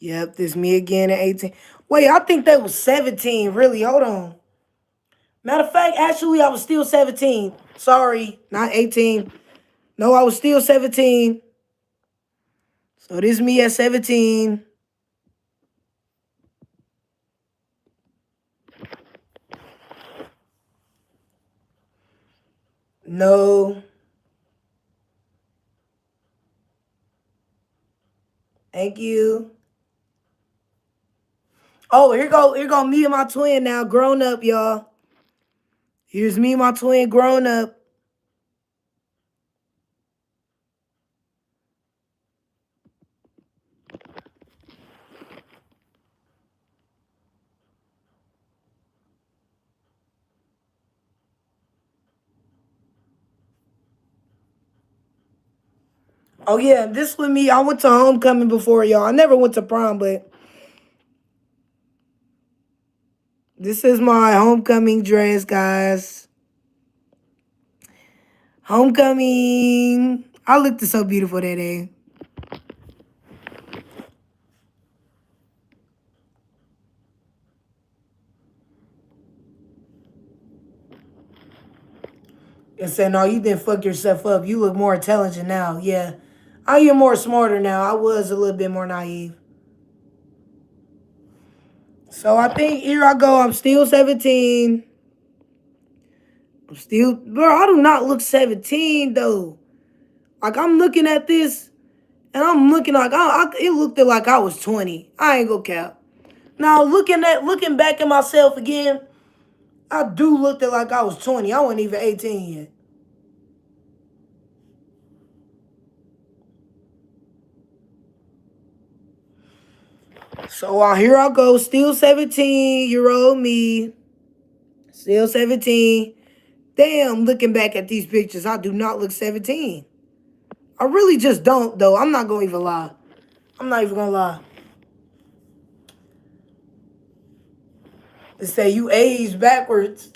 Yep, this me again at 18. Wait, I think that was 17, really. Hold on. Matter of fact, actually, I was still 17. Sorry, not 18. No, I was still 17. So this me at 17. No. Thank you. Oh, here go me and my twin now, grown up, y'all. Here's me and my twin grown up. Oh yeah, this with me. I went to homecoming before, y'all. I never went to prom, but this is my homecoming dress, guys. Homecoming. I looked so beautiful that day. And said, no, you didn't fuck yourself up. You look more intelligent now. Yeah. I am more smarter now. I was a little bit more naive. So I think here I go. I'm still 17. I'm still, bro, I do not look 17 though. Like I'm looking at this and I'm looking like, it looked like I was 20. I ain't gonna cap. Now looking back at myself again, I do look like I was 20. I wasn't even 18 yet. So here I go, still 17-year-old me. Still 17. Damn, looking back at these pictures, I do not look 17. I really just don't, though. I'm not going to even lie. I'm not even going to lie. They say you age backwards.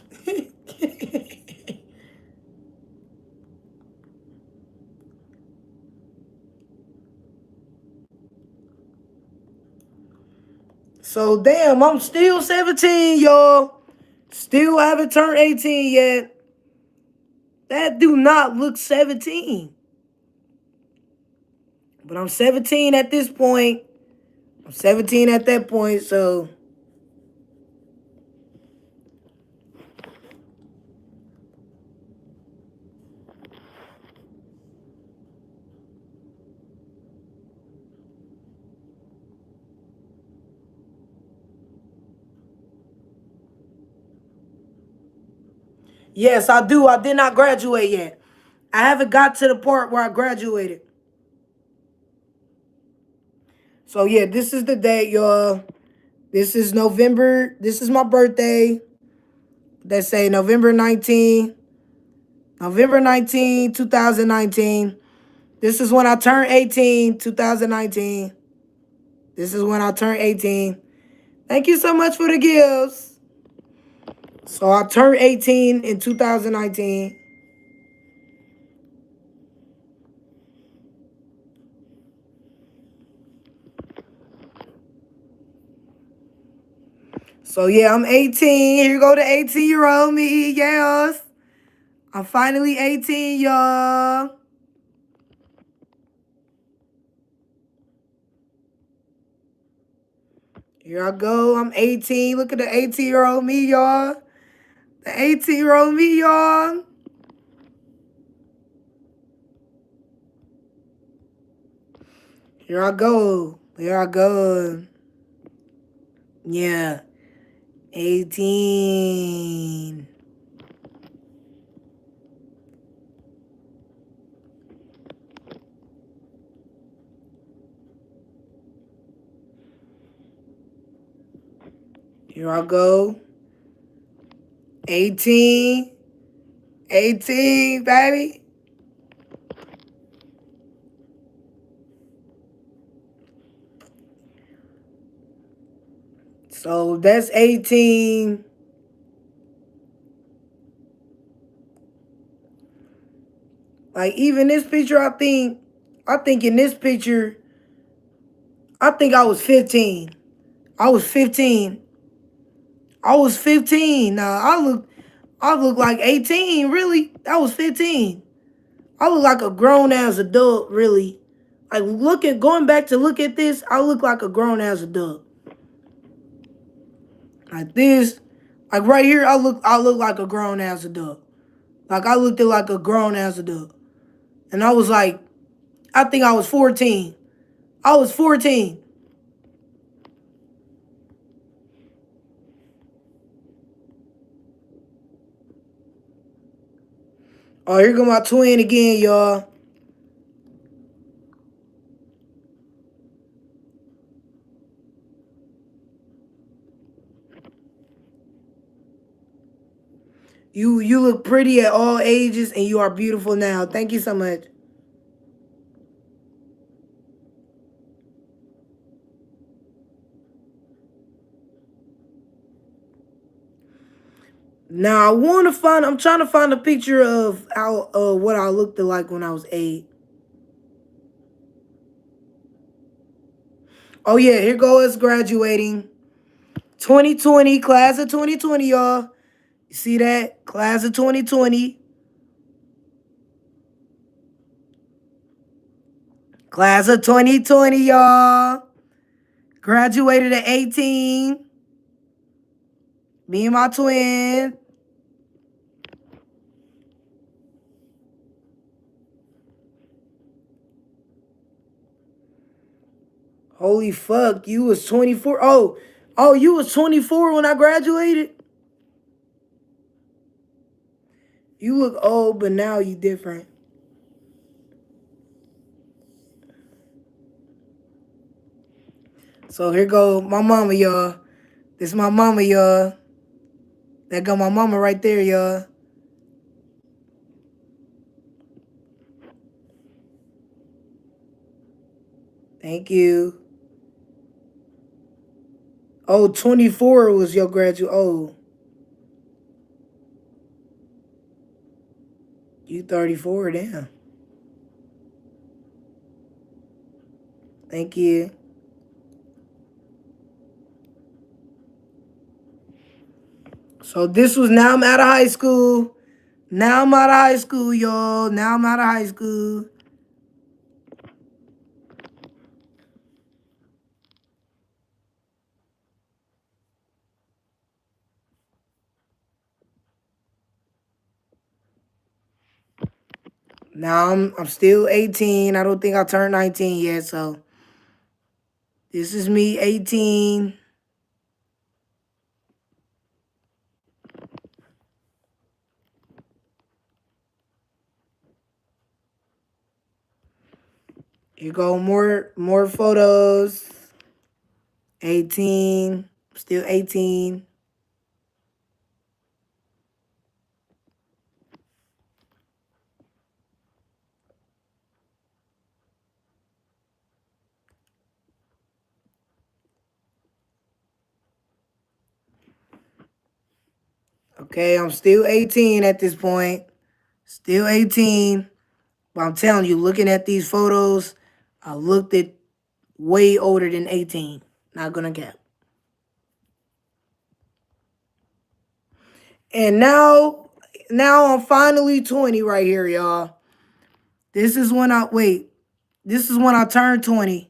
So, damn, I'm still 17, y'all. Still haven't turned 18 yet. That do not look 17. But I'm 17 at this point. I'm 17 at that point, so yes, I do. I did not graduate yet. I haven't got to the part where I graduated. So yeah, this is the date, y'all. This is November. This is my birthday. They say November 19, 2019. This is when I turned 18, 2019. This is when I turned 18. Thank you so much for the gifts. So I turned 18 in 2019. So yeah, I'm 18. Here go the 18-year-old me. Yes. I'm finally 18, y'all. Here I go. I'm 18. Look at the 18-year-old me, y'all. The 18-year-old me, y'all. Here I go. Here I go. Yeah. 18. Here I go. 18. 18, baby. So that's 18. Like even this picture, I think in this picture, I think I was 15. I was 15. I was 15. Nah, I look like 18, really. I was 15. I look like a grown ass adult, really. Like going back to look at this, I look like a grown ass adult. Like this, like right here, I look like a grown ass adult. Like I looked at like a grown ass adult. And I was like, I think I was 14. I was 14. Oh, here go my twin again, y'all. You look pretty at all ages and you are beautiful now. Thank you so much. Now I'm trying to find a picture of how what I looked like when I was 8. Oh yeah, here goes graduating. 2020, class of 2020, y'all. You see that? Class of 2020. Class of 2020, y'all. Graduated at 18. Me and my twin. Holy fuck, you was 24. Oh, you was 24 when I graduated? You look old, but now you different. So here go my mama, y'all. This my mama, y'all. That got my mama right there, y'all. Thank you. Oh, 24 was your graduate. Oh, you 34, damn. Thank you. So this was now I'm out of high school. Now I'm out of high school, y'all. Now I'm out of high school. Now I'm still 18. I don't think I turned 19 yet, so this is me 18. Here go more photos. 18. Still 18. Okay, I'm still 18 at this point. Still 18. But I'm telling you, looking at these photos, I looked at way older than 18. Not gonna cap. And now I'm finally 20 right here, y'all. This is when I wait. This is when I turned 20.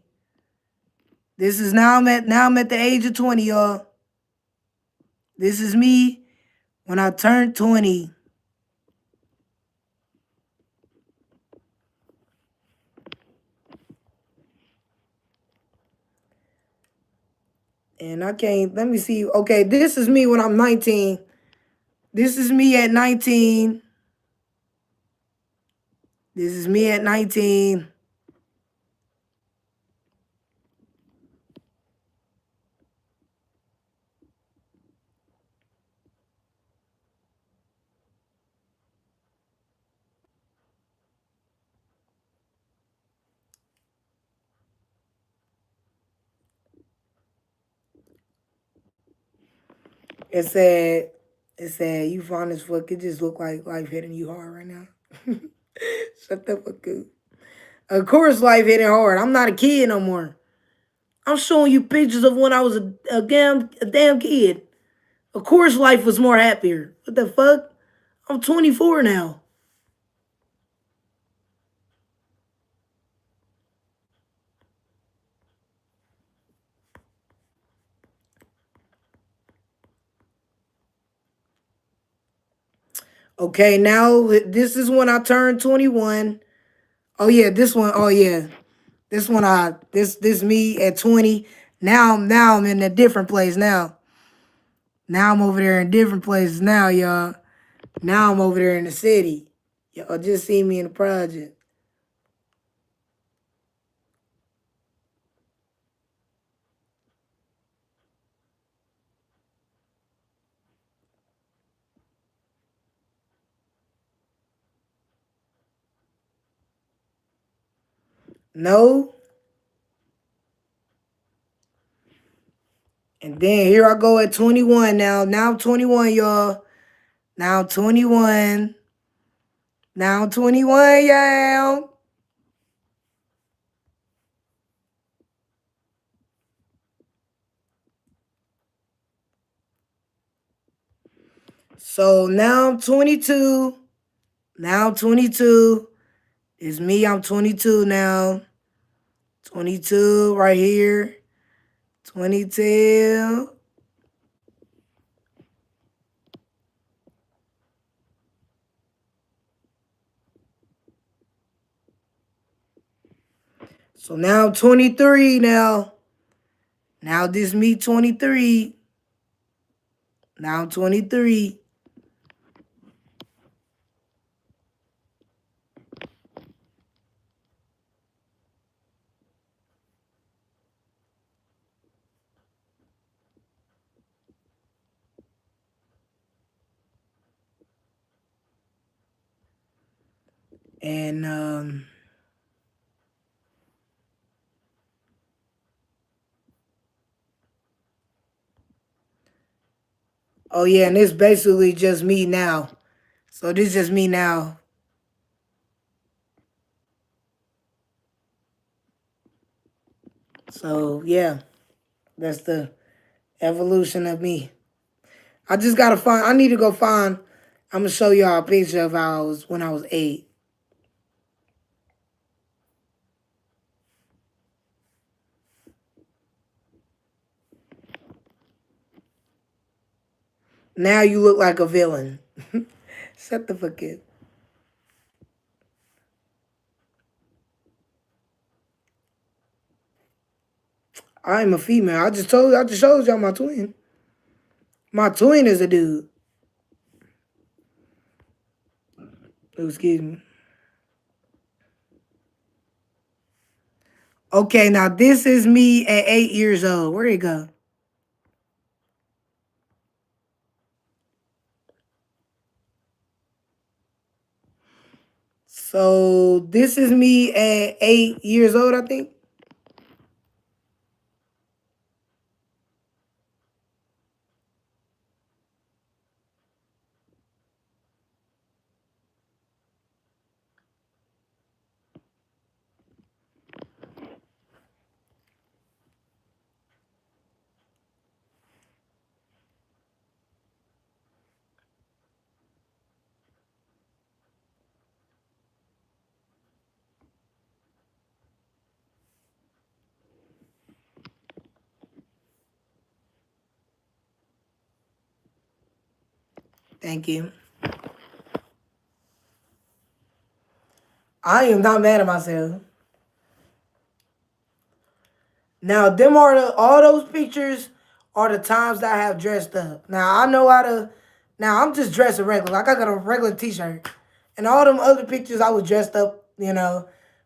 This is now I'm at the age of 20, y'all. This is me when I turned 20. And I can't, let me see. Okay, this is me when I'm 19. This is me at 19. This is me at 19. It said, you fine as fuck. It just look like life hitting you hard right now. Shut the fuck up. Of course life hitting hard. I'm not a kid no more. I'm showing you pictures of when I was a damn kid. Of course life was more happier. What the fuck? I'm 24 now. Okay, now this is when I turned 21. Oh yeah, this one. Oh yeah. This me at 20. Now I'm in a different place now. Now I'm over there in different places now, y'all. Now I'm over there in the city. Y'all just see me in the project. No. And then here I go at 21 now. Now I'm 21, y'all. Now I'm 21. Now I'm 21, y'all. So now I'm 22. Now I'm 22. It's me. I'm 22 now. 22 right here. 22. So now I'm 23 now. Now this me 23. Now I'm 23. And oh yeah, and it's basically just me now. So this is just me now. So yeah, that's the evolution of me. I just gotta find. I need to go find. I'm gonna show y'all a picture of how I was when I was 8. Now you look like a villain. Shut the fuck up. I am a female. I just showed y'all my twin. My twin is a dude. Oh, excuse me. Okay, now this is me at 8 years old. Where'd it go? So this is me at 8 years old, I think. Thank you. I am not mad at myself. Now, them are all those pictures are the times that I have dressed up. Now, I know how to. Now, I'm just dressing regular. Like, I got a regular t-shirt. And all them other pictures, I was dressed up.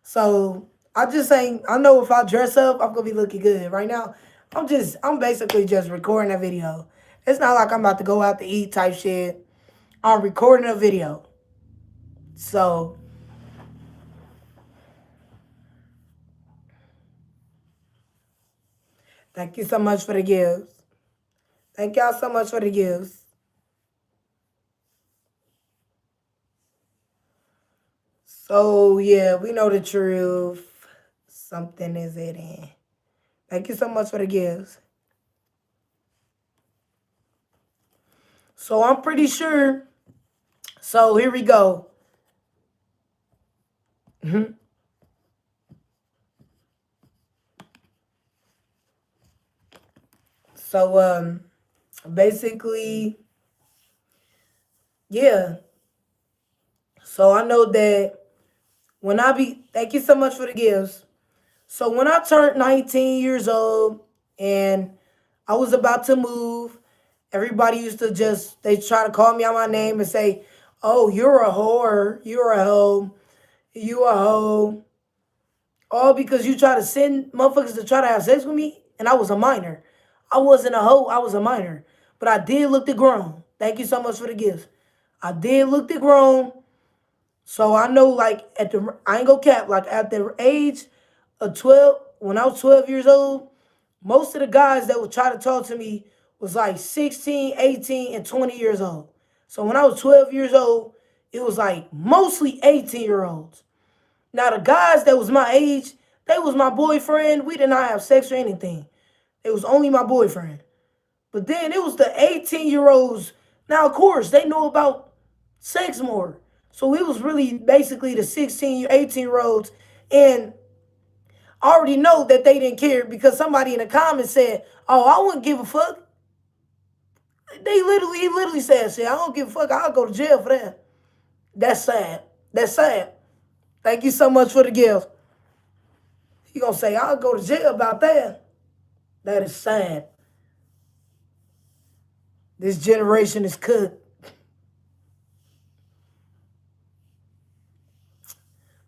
So, I just ain't. I know if I dress up, I'm going to be looking good. Right now, I'm basically just recording a video. It's not like I'm about to go out to eat type shit. I'm recording a video. So, thank you so much for the gifts. Thank y'all so much for the gifts. So, yeah, we know the truth. Something is hidden. Thank you so much for the gifts. So, I'm pretty sure. So, here we go. So, basically, yeah. So, I know that thank you so much for the gifts. So, when I turned 19 years old and I was about to move, everybody used to they try to call me out my name and say, oh, you're a whore, you're a hoe, you a hoe. All because you try to send motherfuckers to try to have sex with me, and I was a minor. I wasn't a hoe, I was a minor. But I did look the grown. Thank you so much for the gifts. I did look the grown. So I know, like, I ain't gonna cap, like, at the age of 12, when I was 12 years old, most of the guys that would try to talk to me was like 16, 18, and 20 years old. So when I was 12 years old, it was like mostly 18-year-olds. Now, the guys that was my age, they was my boyfriend. We did not have sex or anything. It was only my boyfriend. But then it was the 18-year-olds. Now, of course, they know about sex more. So it was really basically the 16, 18-year-olds. And I already know that they didn't care because somebody in the comments said, oh, I wouldn't give a fuck. He literally said, I don't give a fuck. I'll go to jail for that. That's sad. That's sad. Thank you so much for the gift. He gonna say, I'll go to jail about that. That is sad. This generation is cooked.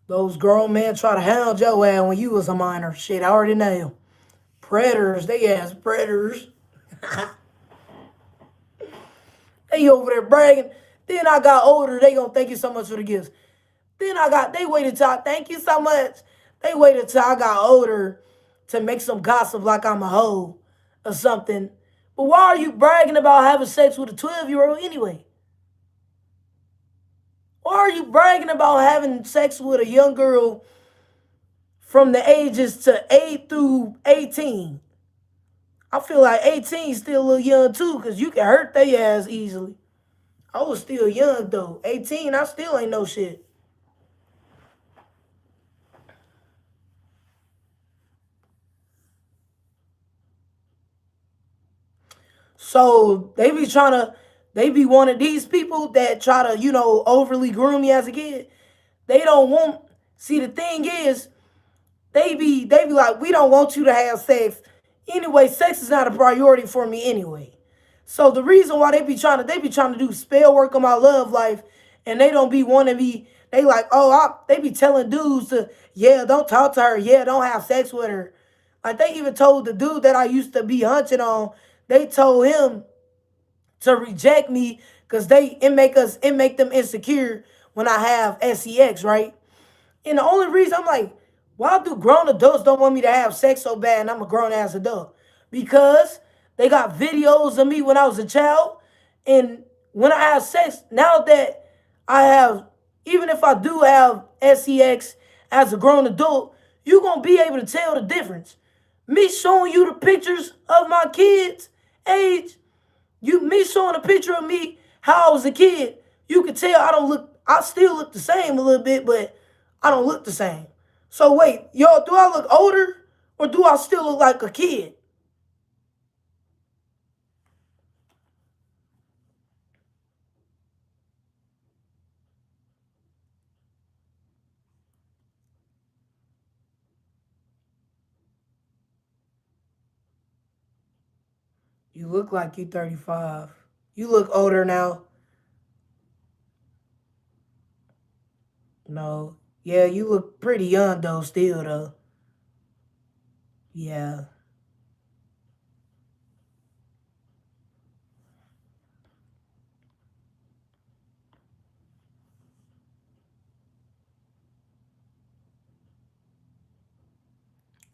Those grown men try to hound your ass when you was a minor. Shit, I already know. Predators, they ass predators. They over there bragging. Then I got older. They gonna thank you so much for the gifts. They waited till thank you so much. They waited till I got older to make some gossip like I'm a hoe or something. But why are you bragging about having sex with a 12-year-old anyway? Why are you bragging about having sex with a young girl from the ages to 8 through 18? I feel like 18 is still a little young too, because you can hurt their ass easily. I was still young though. 18, I still ain't no shit. So they be one of these people that try to, overly groom me as a kid. They don't want, see, the thing is, they be like, we don't want you to have sex. Anyway, sex is not a priority for me anyway. So the reason why they be trying to do spell work on my love life, and they don't be wanting me, they like, they be telling dudes to, yeah, don't talk to her, yeah, don't have sex with her. Like they even told the dude that I used to be hunching on, they told him to reject me because it make them insecure when I have sex, right? And the only reason I'm like, why do grown adults don't want me to have sex so bad and I'm a grown ass adult? Because they got videos of me when I was a child. And when I have sex, now that I have, even if I do have sex as a grown adult, you're going to be able to tell the difference. Me showing you the pictures of my kids' age, me showing a picture of me how I was a kid, you can tell I still look the same a little bit, but I don't look the same. So wait, y'all, do I look older or do I still look like a kid? You look like you 35. You look older now. No. Yeah, you look pretty young though, still though. Yeah.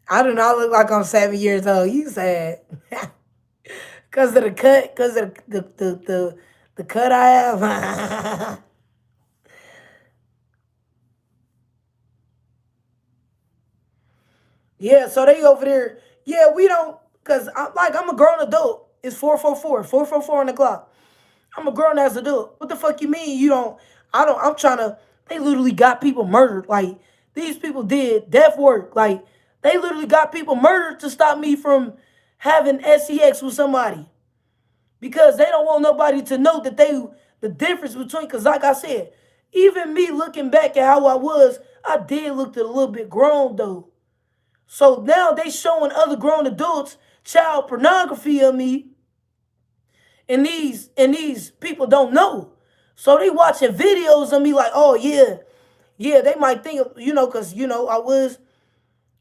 I do not look like I'm 7 years old. You said. Cause of the cut, cause of the cut I have. Yeah, so they over there. Yeah, we don't, cause I'm a grown adult. It's 444 on the clock. I'm a grown ass adult. What the fuck you mean you don't? I don't. I'm trying to. They literally got people murdered. Like these people did death work. Like they literally got people murdered to stop me from having sex with somebody because they don't want nobody to know that the difference between. Cause like I said, even me looking back at how I was, I did look a little bit grown though. So now they showing other grown adults child pornography of me, and these people don't know. So they watching videos of me like, oh yeah, yeah. They might think cause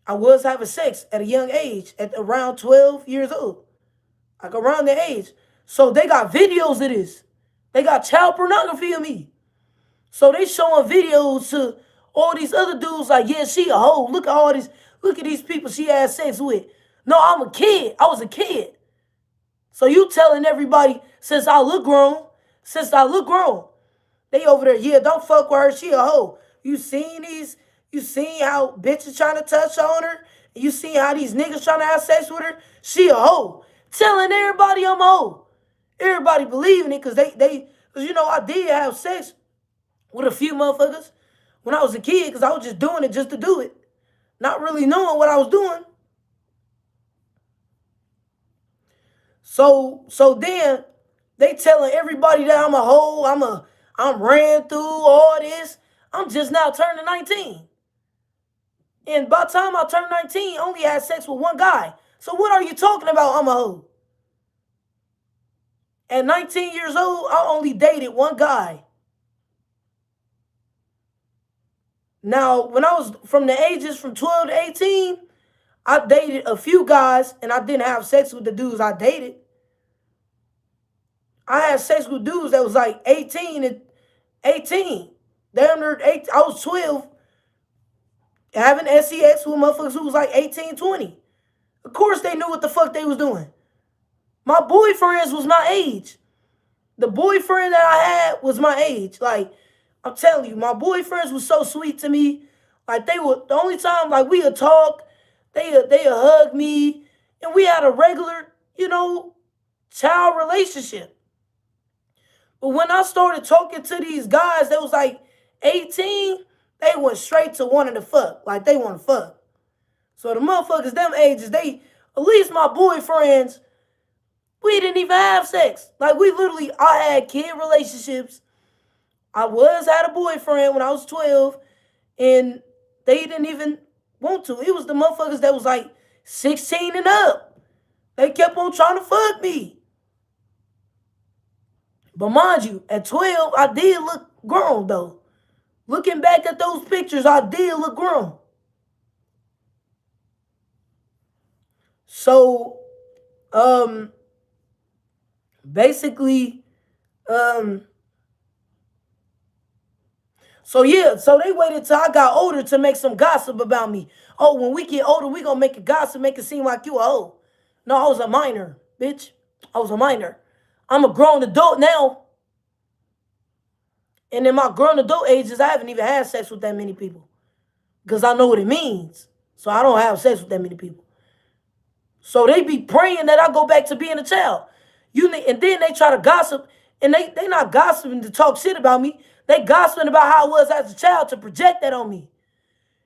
I was having sex at a young age, at around 12 years old, like around that age. So they got videos of this. They got child pornography of me. So they showing videos to all these other dudes like, yeah, she a hoe. Look at all these, look at these people she had sex with. No, I'm a kid. I was a kid. So you telling everybody since I look grown, they over there, yeah, don't fuck with her. She a hoe. You seen how bitches trying to touch on her? You seen how these niggas trying to have sex with her? She a hoe. Telling everybody I'm a hoe. Everybody believing it because cause I did have sex with a few motherfuckers when I was a kid because I was just doing it just to do it. Not really knowing what I was doing. So then they telling everybody that I'm a hoe, I'm ran through all this. I'm just now turning 19. And by the time I turned 19, I only had sex with one guy. So what are you talking about? I'm a hoe. At 19 years old, I only dated one guy. Now, when I was from the ages from 12 to 18, I dated a few guys and I didn't have sex with the dudes I dated. I had sex with dudes that was like 18 and 18. Damn near 8. I was 12 having sex with motherfuckers who was like 18, 20. Of course they knew what the fuck they was doing. My boyfriends was my age. The boyfriend that I had was my age. Like, I'm telling you, my boyfriends was so sweet to me. Like they were the only time like we would talk, they would hug me, and we had a regular, child relationship. But when I started talking to these guys that was like 18, they went straight to wanting to fuck. Like they want to fuck. So the motherfuckers, them ages, at least my boyfriends, we didn't even have sex. Like we literally, I had kid relationships. I had a boyfriend when I was 12, and they didn't even want to. It was the motherfuckers that was like 16 and up. They kept on trying to fuck me. But mind you, at 12, I did look grown though. Looking back at those pictures, I did look grown. So, um, basically, um, so yeah, so they waited till I got older to make some gossip about me. Oh, when we get older, we gonna make a gossip, make it seem like you a hoe. No, I was a minor, bitch. I was a minor. I'm a grown adult now. And in my grown adult ages, I haven't even had sex with that many people. Because I know what it means. So I don't have sex with that many people. So they be praying that I go back to being a child. And then they try to gossip, and they not gossiping to talk shit about me. They gossiping about how I was as a child to project that on me.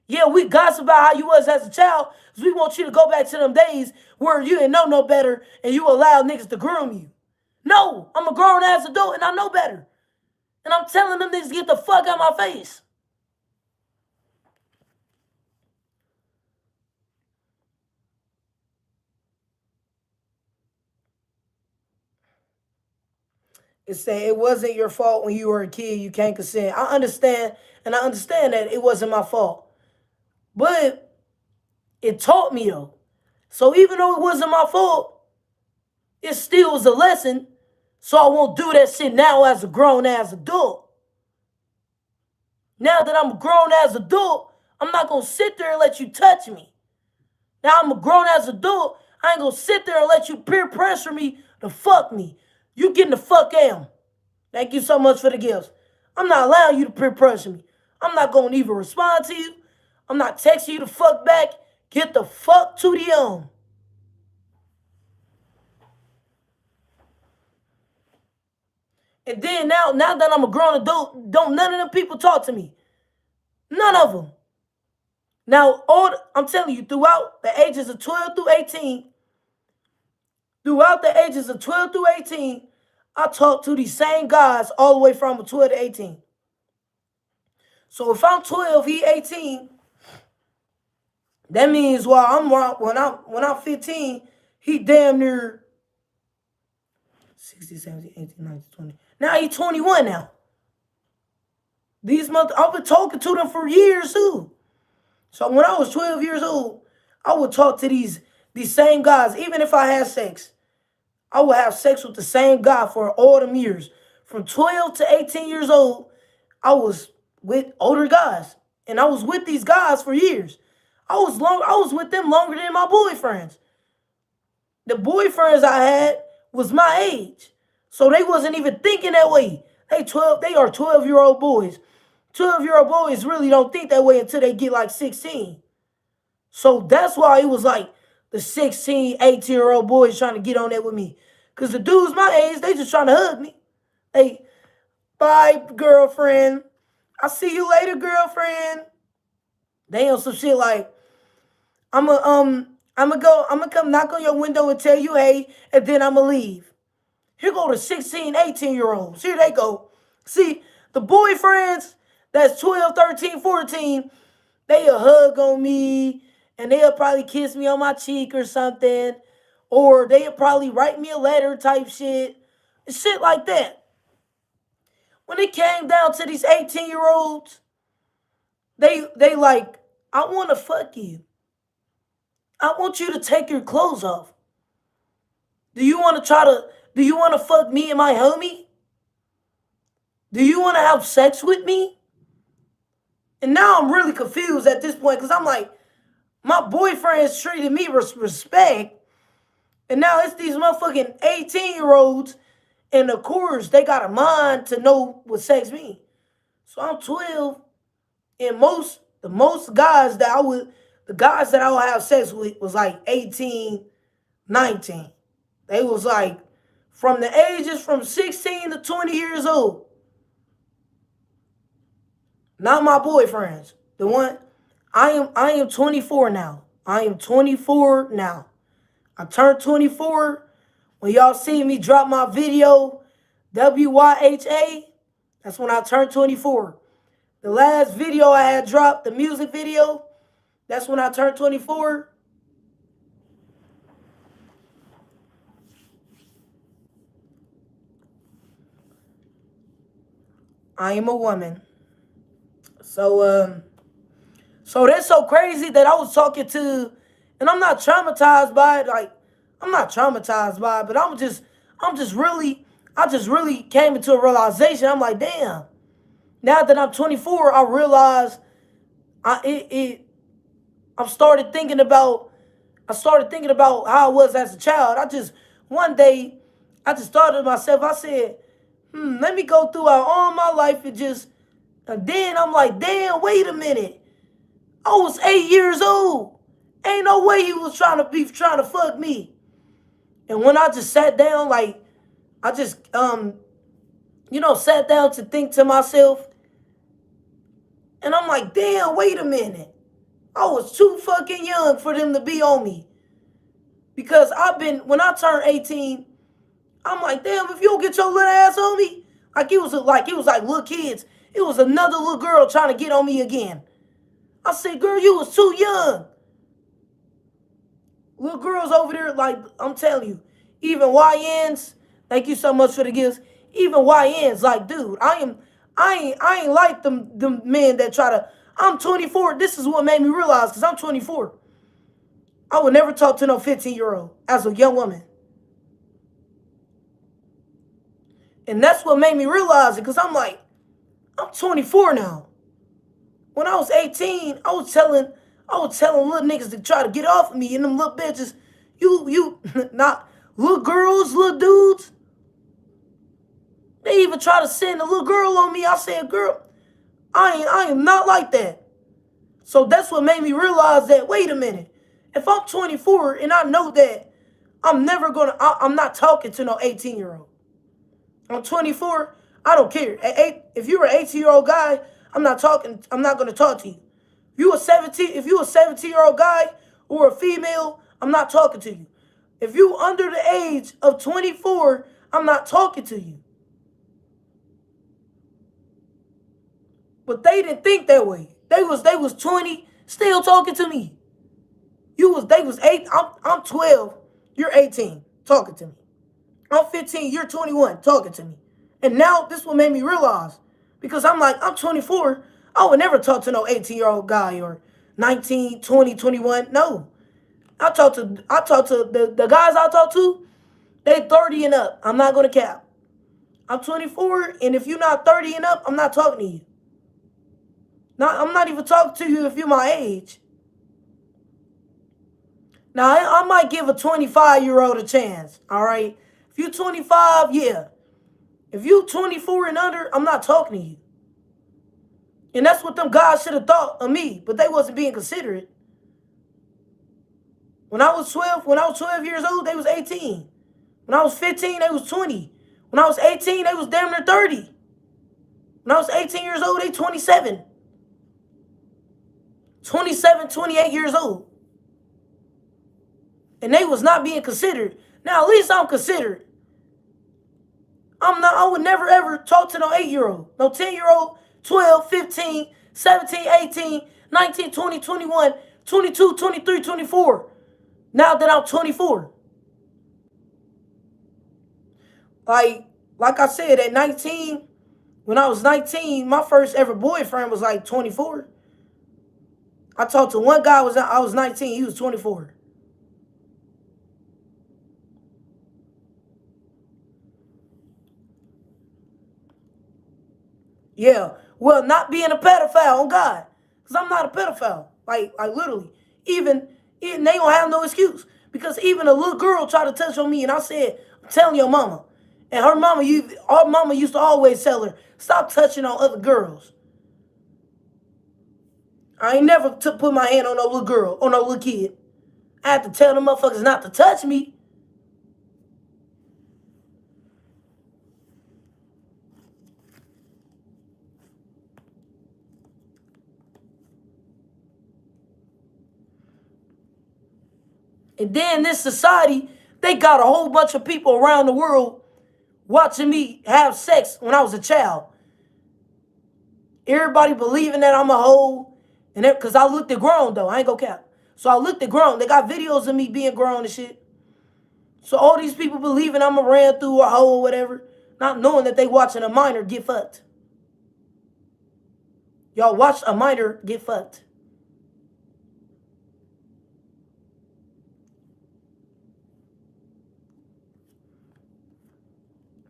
Yeah, we gossip about how you was as a child because we want you to go back to them days where you didn't know no better and you allowed niggas to groom you. No, I'm a grown ass adult and I know better. And I'm telling them niggas to get the fuck out my face. It said it wasn't your fault when you were a kid. You can't consent. I understand, and I understand that it wasn't my fault. But it taught me though. So even though it wasn't my fault, it still was a lesson. So I won't do that shit now as a grown ass adult. Now that I'm a grown ass adult, I'm not gonna sit there and let you touch me. Now I'm a grown ass adult. I ain't gonna sit there and let you peer pressure me to fuck me. You getting the fuck out. Thank you so much for the gifts. I'm not allowing you to peer pressure me. I'm not gonna even respond to you. I'm not texting you to fuck back. Get the fuck to the. And then now that I'm a grown adult, don't none of them people talk to me. None of them. Now, I'm telling you, throughout the ages of 12 through 18, I talk to these same guys all the way from 12 to 18. So if I'm 12, he 18, that means when I'm 15, he damn near 60, 70, 18, 19, 20. Now he's 21 now. I've been talking to them for years too. So when I was 12 years old, I would talk to these same guys. Even if I had sex, I would have sex with the same guy for all them years. From 12 to 18 years old, I was with older guys. And I was with these guys for years. I was with them longer than my boyfriends. The boyfriends I had was my age. So they wasn't even thinking that way. They are 12-year-old boys. 12-year-old boys really don't think that way until they get like 16. So that's why it was like the 16, 18-year-old boys trying to get on there with me. Because the dudes my age, they just trying to hug me. Hey, bye, girlfriend. I'll see you later, girlfriend. They on some shit like, I'ma come knock on your window and tell you hey, and then I'ma leave. Here go the 16, 18-year-olds. Here they go. See, the boyfriends that's 12, 13, 14, they'll hug on me, and they'll probably kiss me on my cheek or something, or they'll probably write me a letter type shit, and shit like that. When it came down to these 18-year-olds, they like, I want to fuck you. I want you to take your clothes off. Do you want to fuck me and my homie? Do you want to have sex with me? And now I'm really confused at this point because I'm like, my boyfriend's treated me with respect. And now it's these motherfucking 18-year-olds. And of course, they got a mind to know what sex means. So I'm 12. And the most guys that I would have sex with was like 18, 19. They was like from the ages from 16 to 20 years old. Not my boyfriends. The one I am 24 now. I am 24 now. I turned 24. When y'all see me drop my video, WYHA, that's when I turned 24. The last video I had dropped, the music video, that's when I turned 24. I am a woman. So that's so crazy that I was talking to, and I'm not traumatized by it. Like, I'm not traumatized by it, but I just really came into a realization. I'm like, damn. Now that I'm 24, I realize I started thinking about how I was as a child. One day I just thought to myself, I said, let me go through all my life and then I'm like, damn, wait a minute. I was 8 years old. Ain't no way he was trying to fuck me. And when I just sat down, like, I just sat down to think to myself, and I'm like, damn, wait a minute. I was too fucking young for them to be on me. Because when I turned 18, I'm like, damn, if you don't get your little ass on me, it was like little kids. It was another little girl trying to get on me again. I said, girl, you was too young. Little girls over there, like, I'm telling you, even YNs, thank you so much for the gifts. even YNs, like, dude, I ain't like them men that try to. I'm 24. This is what made me realize, because I'm 24. I would never talk to no 15-year-old as a young woman. And that's what made me realize it, because I'm like, I'm 24 now. When I was 18, I was telling little niggas to try to get off of me, and them little bitches, you, not little girls, little dudes. They even try to send a little girl on me. I said, girl, I am not like that. So that's what made me realize that, wait a minute, if I'm 24 and I know that I'm not talking to no 18-year-old. I'm 24. I don't care. If you're an 18-year-old guy, I'm not going to talk to you. If you a 17-year-old guy or a female, I'm not talking to you. If you under the age of 24, I'm not talking to you. But they didn't think that way. They was 20, still talking to me. They was 8. I'm 12. You're 18, talking to me. I'm 15. You're 21, talking to me. And now this what made me realize, because I'm like, I'm 24. I would never talk to no 18-year-old guy or 19, 20, 21. No. I talk to the guys I talk to, they 30 and up. I'm not gonna cap. I'm 24, and if you're not 30 and up, I'm not talking to you. I'm not even talking to you if you're my age. Now, I might give a 25-year-old a chance, all right? If you're 25, yeah. If you're 24 and under, I'm not talking to you. And that's what them guys should have thought of me, but they wasn't being considerate. When I was 12 years old, they was 18. When I was 15, they was 20. When I was 18, they was damn near 30. When I was 18 years old, they 27. 27, 28 years old. And they was not being considered. Now, at least I'm considered. I would never ever talk to no 8-year-old, no 10-year-old, 12, 15, 17, 18, 19, 20, 21, 22, 23, 24. Now that I'm 24. Like I said, at 19, when I was 19, my first ever boyfriend was like 24. I talked to one guy, I was 19, he was 24. Yeah, well, not being a pedophile on God, because I'm not a pedophile. Like literally, even they don't have no excuse. Because even a little girl tried to touch on me, and I said, I'm telling your mama. And her mama used to always tell her, stop touching on other girls. I ain't never put my hand on no little girl, or no little kid. I had to tell them motherfuckers not to touch me. And then this society, they got a whole bunch of people around the world watching me have sex when I was a child. Everybody believing that I'm a hoe. And because I looked at grown, though. I ain't gonna cap. So I looked at grown. They got videos of me being grown and shit. So all these people believing I'm a ran through a hoe or whatever, not knowing that they watching a minor get fucked. Y'all watch a minor get fucked.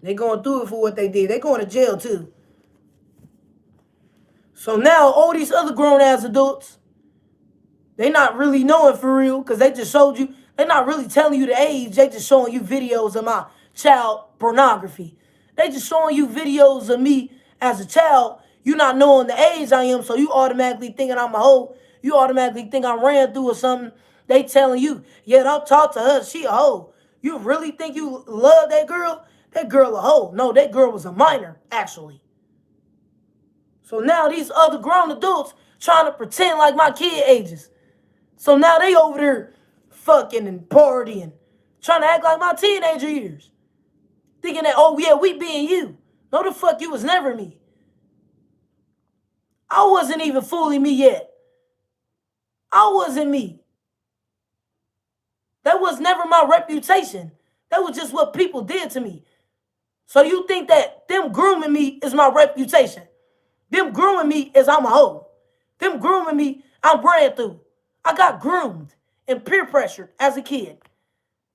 They going through it for what they did. They going to jail too. So now all these other grown-ass adults, they not really knowing for real, because they just showed you. They not really telling you the age. They just showing you videos of my child pornography. They just showing you videos of me as a child. You not knowing the age I am, so you automatically thinking I'm a hoe. You automatically think I ran through or something. They telling you, yeah, don't talk to her. She a hoe. You really think you love that girl? That girl a hoe. No, that girl was a minor, actually. So now these other grown adults trying to pretend like my kid ages. So now they over there fucking and partying, trying to act like my teenager years. Thinking that, oh yeah, we being you. No, the fuck, you was never me. I wasn't even fully me yet. I wasn't me. That was never my reputation. That was just what people did to me. So you think that them grooming me is my reputation? Them grooming me is I'm a hoe. Them grooming me, I'm brand through. I got groomed and peer pressured as a kid.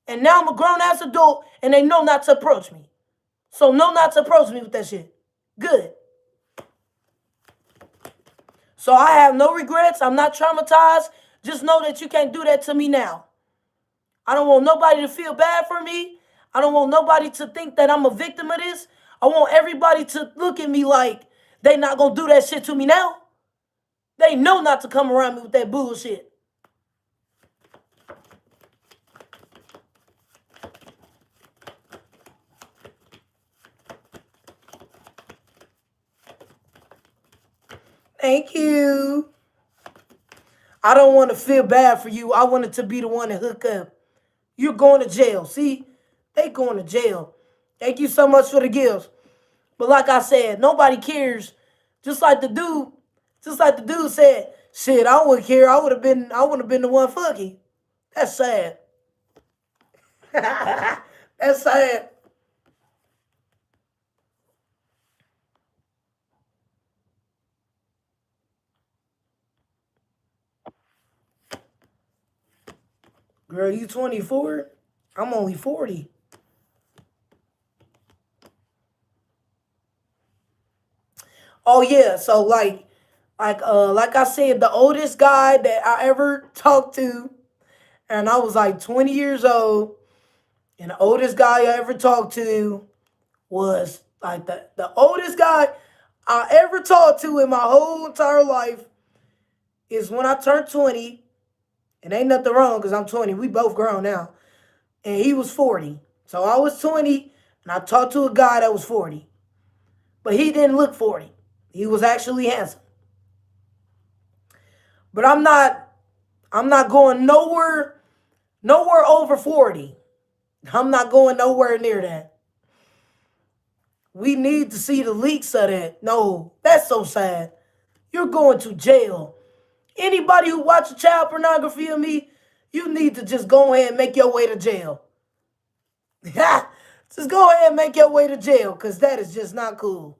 And now I'm a grown ass adult and they know not to approach me. So know not to approach me with that shit. Good. So I have no regrets. I'm not traumatized. Just know that you can't do that to me now. I don't want nobody to feel bad for me. I don't want nobody to think that I'm a victim of this. I want everybody to look at me like they not gonna do that shit to me now. They know not to come around me with that bullshit. Thank you. I don't want to feel bad for you. I wanted to be the one to hook up. You're going to jail. See, they going to jail. Thank you so much for the gifts. But like I said, nobody cares. Just like the dude said, shit, I wouldn't care. I would have been the one fucking. That's sad. That's sad. Girl, you 24? I'm only 40. Oh yeah, so like I said, the oldest guy that I ever talked to, and I was like 20 years old, and the oldest guy I ever talked to was like the oldest guy I ever talked to in my whole entire life is when I turned 20, and ain't nothing wrong because I'm 20. We both grown now. And he was 40. So I was 20 and I talked to a guy that was 40. But he didn't look 40. He was actually handsome. But I'm not going nowhere over 40. I'm not going nowhere near that. We need to see the leaks of that. No, that's so sad. You're going to jail. Anybody who watches child pornography of me, you need to just go ahead and make your way to jail. Just go ahead and make your way to jail because that is just not cool.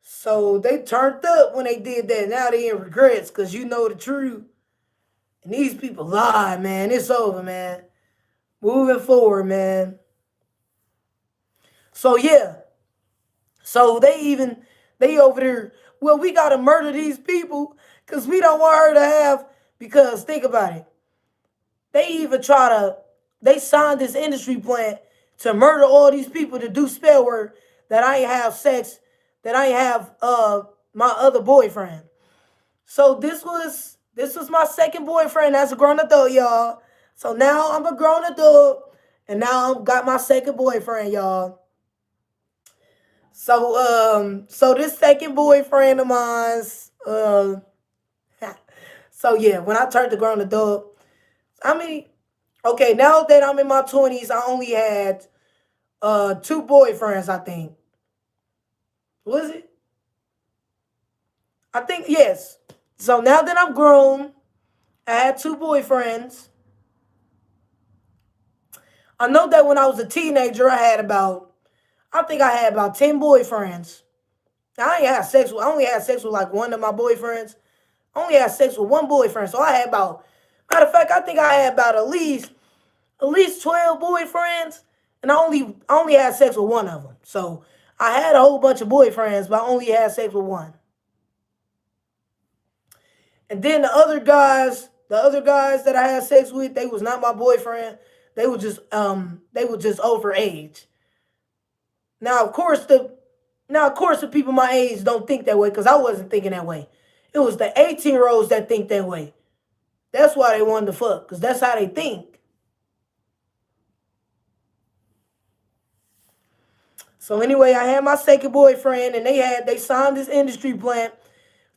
So they turned up when they did that. Now they in regrets because you know the truth. And these people lie, man. It's over, man. Moving forward, man. So yeah. So they over there, well, we gotta murder these people because we don't want her to have, because think about it. They even they signed this industry plan to murder all these people to do spell work that I ain't have sex, that I ain't have my other boyfriend. So this was my second boyfriend as a grown adult, y'all. So now I'm a grown adult, and now I've got my second boyfriend, y'all. So this second boyfriend of mine's, so yeah, when I turned to grown adult, I mean, okay, now that I'm in my 20s, I only had two boyfriends, I think. Was it? I think yes. So now that I'm grown, I had two boyfriends. I know that when I was a teenager, I think I had about 10 boyfriends. Now, I only had sex with like one of my boyfriends. I only had sex with one boyfriend. So I had about, matter of fact, I think I had about at least 12 boyfriends. And I only had sex with one of them. So I had a whole bunch of boyfriends, but I only had sex with one. And then the other guys that I had sex with, they was not my boyfriend. They were just over age. Now, of course, the people my age don't think that way because I wasn't thinking that way. It was the 18-year-olds that think that way. That's why they wanted to fuck because that's how they think. So anyway, I had my second boyfriend, and they signed this industry plan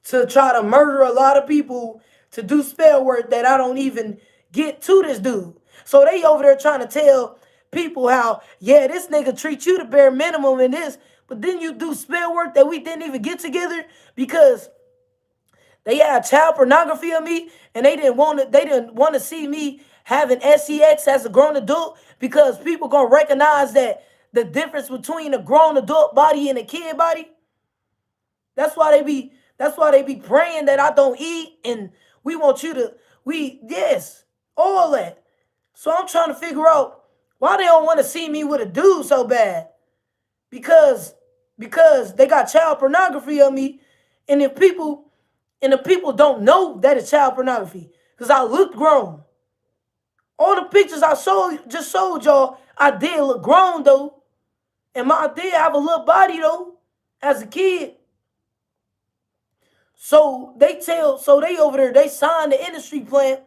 to try to murder a lot of people to do spell work that I don't even get to this dude. So they over there trying to tell people how, yeah, this nigga treats you the bare minimum in this, but then you do spell work that we didn't even get together because They had child pornography of me, and they didn't want to see me having sex as a grown adult because people gonna recognize that the difference between a grown adult body and a kid body. That's why they be praying that I don't eat, and we want you to we yes, all that. So I'm trying to figure out why they don't want to see me with a dude so bad. Because they got child pornography of me, and if people don't know that it's child pornography, because I looked grown. All the pictures I showed y'all, I did look grown though. And I did have a little body though, as a kid. So they over there, they signed the industry plant,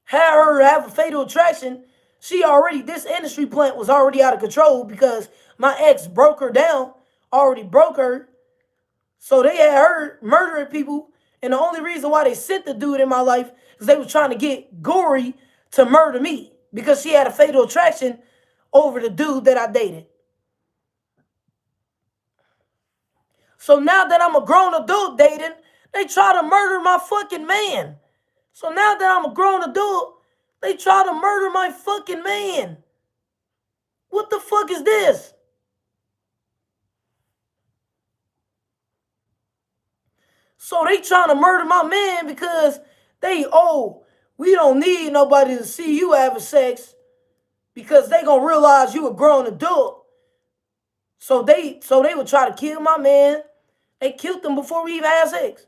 had her have a fatal attraction. This industry plant was already out of control because my ex broke her down, already broke her. So they had her murdering people. And the only reason why they sent the dude in my life is they was trying to get Gory to murder me because she had a fatal attraction over the dude that I dated. So now that I'm a grown adult dating, they try to murder my fucking man. So now that I'm a grown adult, they try to murder my fucking man. What the fuck is this? So they trying to murder my man because we don't need nobody to see you having sex because they gonna realize you a grown adult. So they would try to kill my man. They killed him before we even had sex.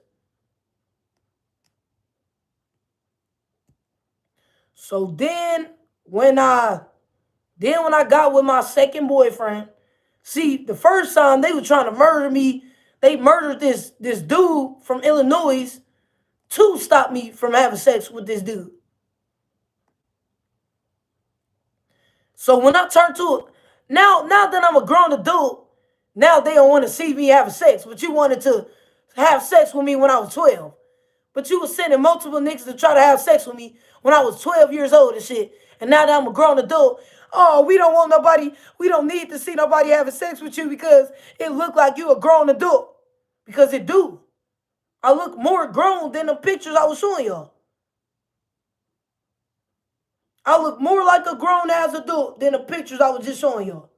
So when I got with my second boyfriend, see, the first time they were trying to murder me, they murdered this dude from Illinois to stop me from having sex with this dude. So when I turned to it, now that I'm a grown adult, now they don't want to see me having sex. But you wanted to have sex with me when I was 12. But you was sending multiple niggas to try to have sex with me when I was 12 years old and shit. And now that I'm a grown adult, oh, we don't need to see nobody having sex with you because it look like you a grown adult. Because it do. I look more grown than the pictures I was showing y'all. I look more like a grown ass adult than the pictures I was just showing y'all.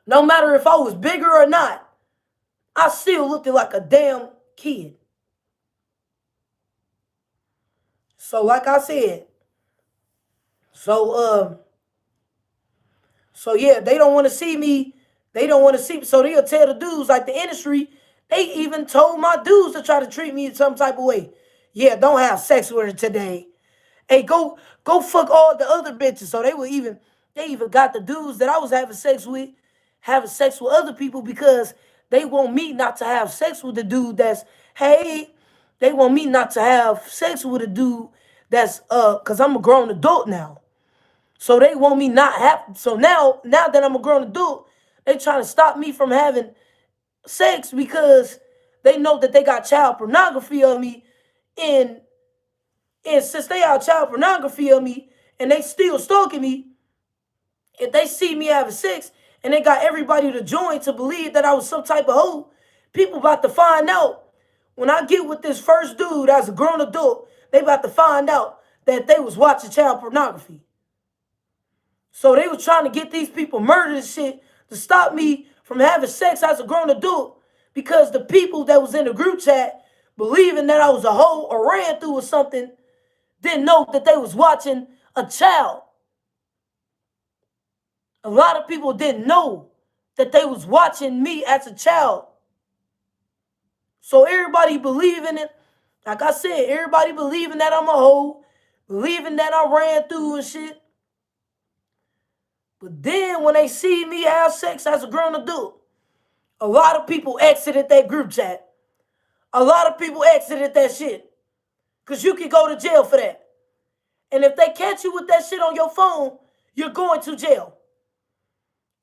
No matter if I was bigger or not, I still looked like a damn kid. So like I said, so so yeah, they don't want to see me. They don't want to see me. So they'll tell the dudes like the industry. They even told my dudes to try to treat me in some type of way. Yeah, don't have sex with her today. Hey, go fuck all the other bitches. So they even got the dudes that I was having sex with other people because they want me not to have sex with the dude that's hey. They want me not to have sex with a dude that's cause I'm a grown adult now. So they want me not have so now that I'm a grown adult, they trying to stop me from having sex because they know that they got child pornography of me and since they have child pornography of me and they still stalking me, if they see me having sex and they got everybody to join to believe that I was some type of hoe, people about to find out. When I get with this first dude as a grown adult, they about to find out that they was watching child pornography. So they was trying to get these people murdered and shit to stop me from having sex as a grown adult because the people that was in the group chat believing that I was a hoe or ran through or something didn't know that they was watching a child. A lot of people didn't know that they was watching me as a child. So everybody believing it. Like I said, everybody believing that I'm a hoe, believing that I ran through and shit. But then when they see me have sex as a grown adult, a lot of people exited that group chat. A lot of people exited that shit. Because you can go to jail for that. And if they catch you with that shit on your phone, you're going to jail.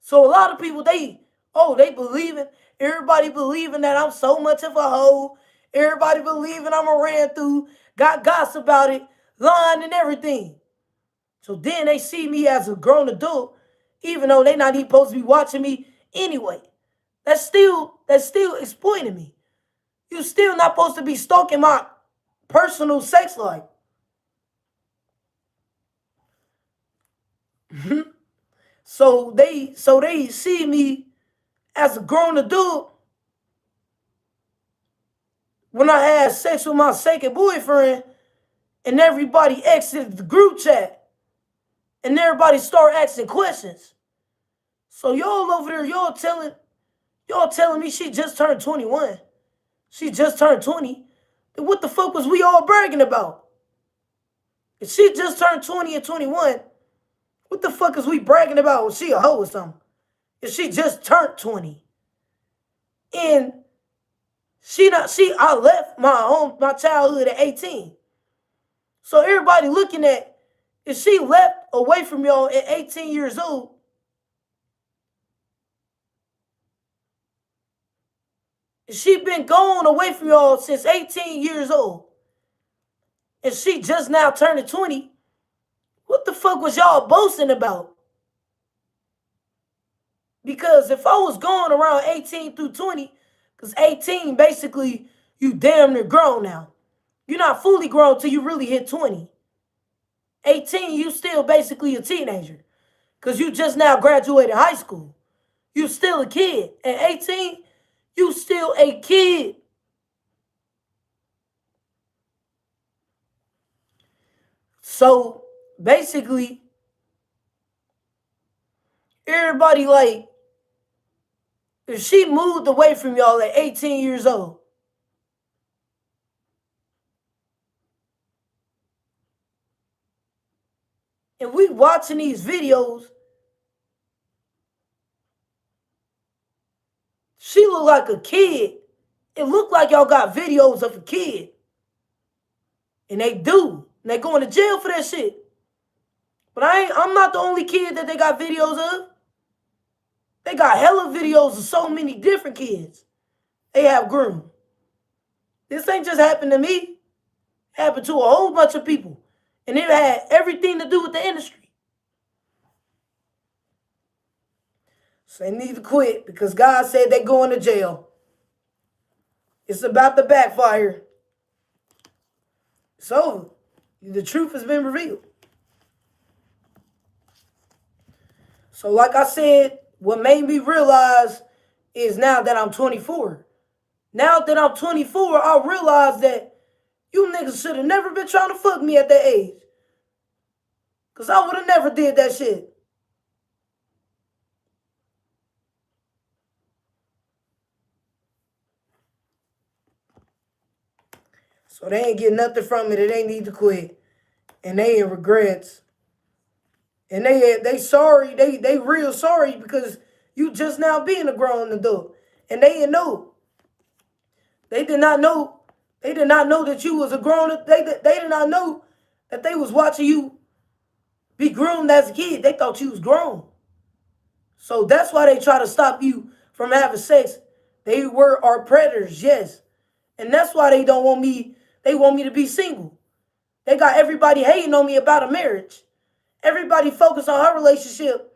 So a lot of people, they believing, everybody believing that I'm so much of a hoe. Everybody believing I'm a ran through, got gossip about it, lying and everything. So then they see me as a grown adult, even though they not even supposed to be watching me anyway. That's still exploiting me. You still not supposed to be stalking my personal sex life. So they see me as a grown adult when I had sex with my second boyfriend, and everybody exited the group chat, and everybody start asking questions. So y'all over there, y'all telling me she just turned 21. She just turned 20. Then what the fuck was we all bragging about? If she just turned 20 and 21, what the fuck is we bragging about? Was she a hoe or something? If she just turned 20. And I left my childhood at 18. So everybody looking at, if she left away from y'all at 18 years old, if she been gone away from y'all since 18 years old, and she just now turning 20, what the fuck was y'all boasting about? Because if I was going around 18 through 20, because 18, basically, you damn near grown now. You're not fully grown till you really hit 20. 18, you still basically a teenager. Because you just now graduated high school. You still a kid. At 18, you still a kid. So, basically, everybody like, if she moved away from y'all at 18 years old, and we watching these videos, she look like a kid. It looked like y'all got videos of a kid. And they do. And they going to jail for that shit. But I'm not the only kid that they got videos of. They got hella videos of so many different kids they have groomed. This ain't just happened to me. It happened to a whole bunch of people. And it had everything to do with the industry. So they need to quit because God said they going to jail. It's about to backfire. It's over. The truth has been revealed. So like I said, what made me realize is now that I'm 24. Now that I'm 24, I realize that you niggas should have never been trying to fuck me at that age. Because I would have never did that shit. So they ain't getting nothing from it. They need to quit. And they in regrets. And they sorry. They real sorry because you just now being a grown adult. And they didn't know. They did not know. They did not know that you was a grown up. They did not know that they was watching you be groomed as a kid. They thought you was grown. So that's why they try to stop you from having sex. They are predators, yes. And that's why they don't want me, they want me to be single. They got everybody hating on me about a marriage. Everybody focused on her relationship.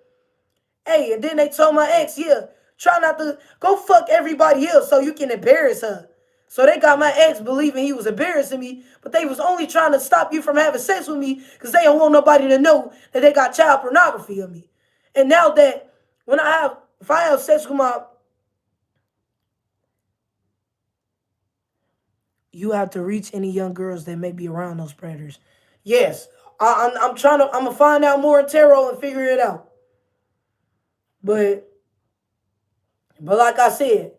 Hey, and then they told my ex, yeah, try not to go fuck everybody else so you can embarrass her. So they got my ex believing he was embarrassing me, but they was only trying to stop you from having sex with me because they don't want nobody to know that they got child pornography of me. And now that if I have sex with you have to reach any young girls that may be around those predators. Yes, I'm gonna find out more in tarot and figure it out. But like I said,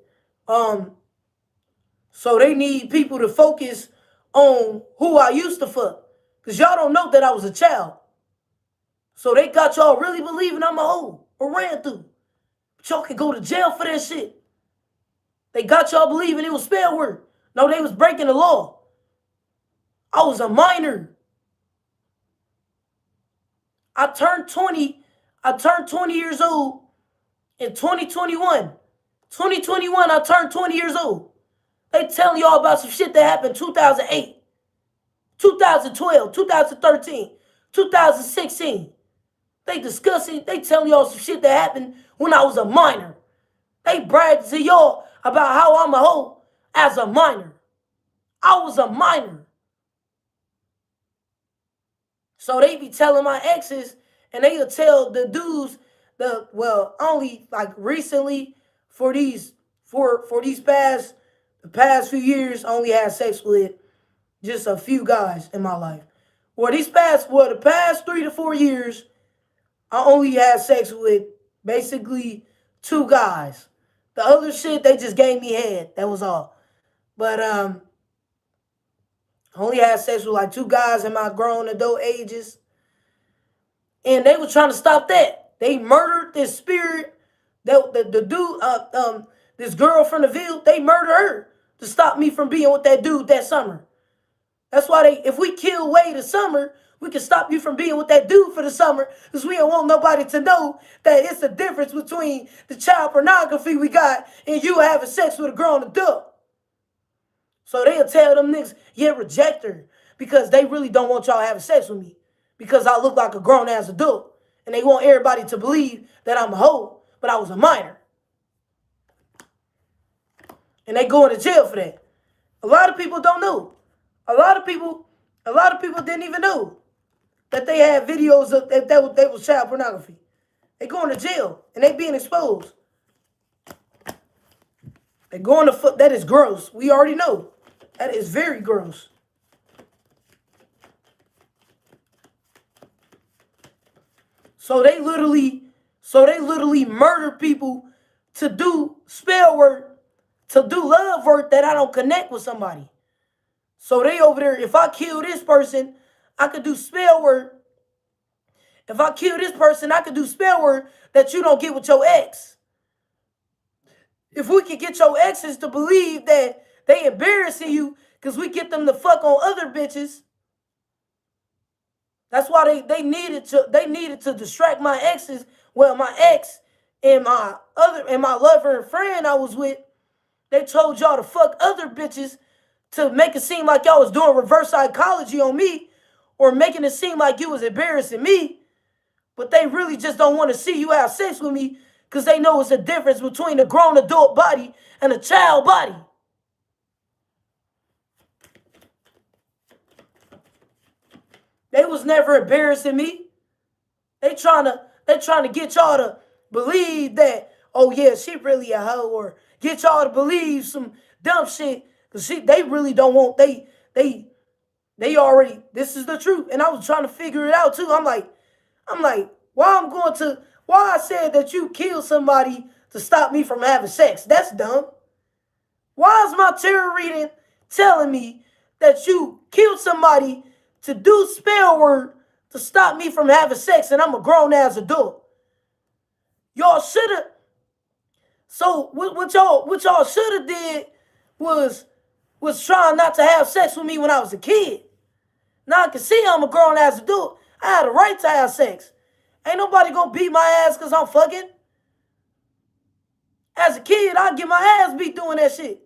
so they need people to focus on who I used to fuck. Because y'all don't know that I was a child. So they got y'all really believing I'm a hoe or ran through. But y'all can go to jail for that shit. They got y'all believing it was spell work. No, they was breaking the law. I was a minor. I turned 20 years old in 2021. 2021, I turned 20 years old. They telling y'all about some shit that happened 2008, 2012, 2013, 2016. They discussing, they telling y'all some shit that happened when I was a minor. They bragged to y'all about how I'm a hoe as a minor. I was a minor. So they be telling my exes, and they'll tell the dudes, only like recently for these the past few years, I only had sex with just a few guys in my life. The past 3 to 4 years, I only had sex with basically 2 guys. The other shit, they just gave me head. That was all. But I only had sex with like 2 guys in my grown adult ages. And they were trying to stop that. They murdered this spirit. The dude, this girl from the Ville, they murdered her to stop me from being with that dude that summer. That's why if we kill Wade this summer, we can stop you from being with that dude for the summer, because we don't want nobody to know that it's the difference between the child pornography we got and you having sex with a grown adult. So they'll tell them niggas, yeah, reject her, because they really don't want y'all having sex with me, because I look like a grown-ass adult. And they want everybody to believe that I'm a hoe, but I was a minor. And they going to jail for that. A lot of people don't know. A lot of people didn't even know that they had videos of that was child pornography. They going to jail, and they being exposed. They going to that is gross. We already know. That is very gross. So they literally murder people to do spell work, to do love work that I don't connect with somebody. So they over there, if I kill this person, I could do spell work. If I kill this person, I could do spell work that you don't get with your ex. If we could get your exes to believe that they embarrassing you because we get them to fuck on other bitches. That's why they needed to distract my exes. Well, my ex and my lover and friend I was with, they told y'all to fuck other bitches to make it seem like y'all was doing reverse psychology on me, or making it seem like you was embarrassing me. But they really just don't want to see you have sex with me, because they know it's a difference between a grown adult body and a child body. They was never embarrassing me. They trying to get y'all to believe that, oh yeah, she really a hoe, or get y'all to believe some dumb shit. Cause they really don't want, they already, this is the truth. And I was trying to figure it out too. I'm like, why I said that you killed somebody to stop me from having sex? That's dumb. Why is my tarot reading telling me that you killed somebody to do spell work to stop me from having sex, and I'm a grown-ass adult? Y'all should have. So what y'all should have did was trying not to have sex with me when I was a kid. Now I can see I'm a grown-ass adult. I had a right to have sex. Ain't nobody gonna beat my ass because I'm fucking. As a kid, I'd get my ass beat doing that shit.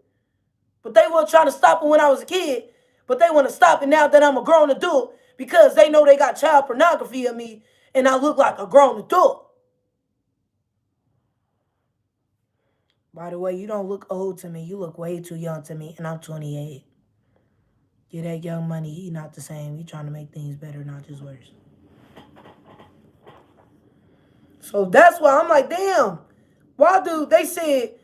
But they weren't trying to stop it when I was a kid. But they want to stop it now that I'm a grown adult, because they know they got child pornography of me and I look like a grown adult. By the way, you don't look old to me. You look way too young to me, and I'm 28. Get that young money. He not the same. He trying to make things better, not just worse. So that's why I'm like, damn. Why do they said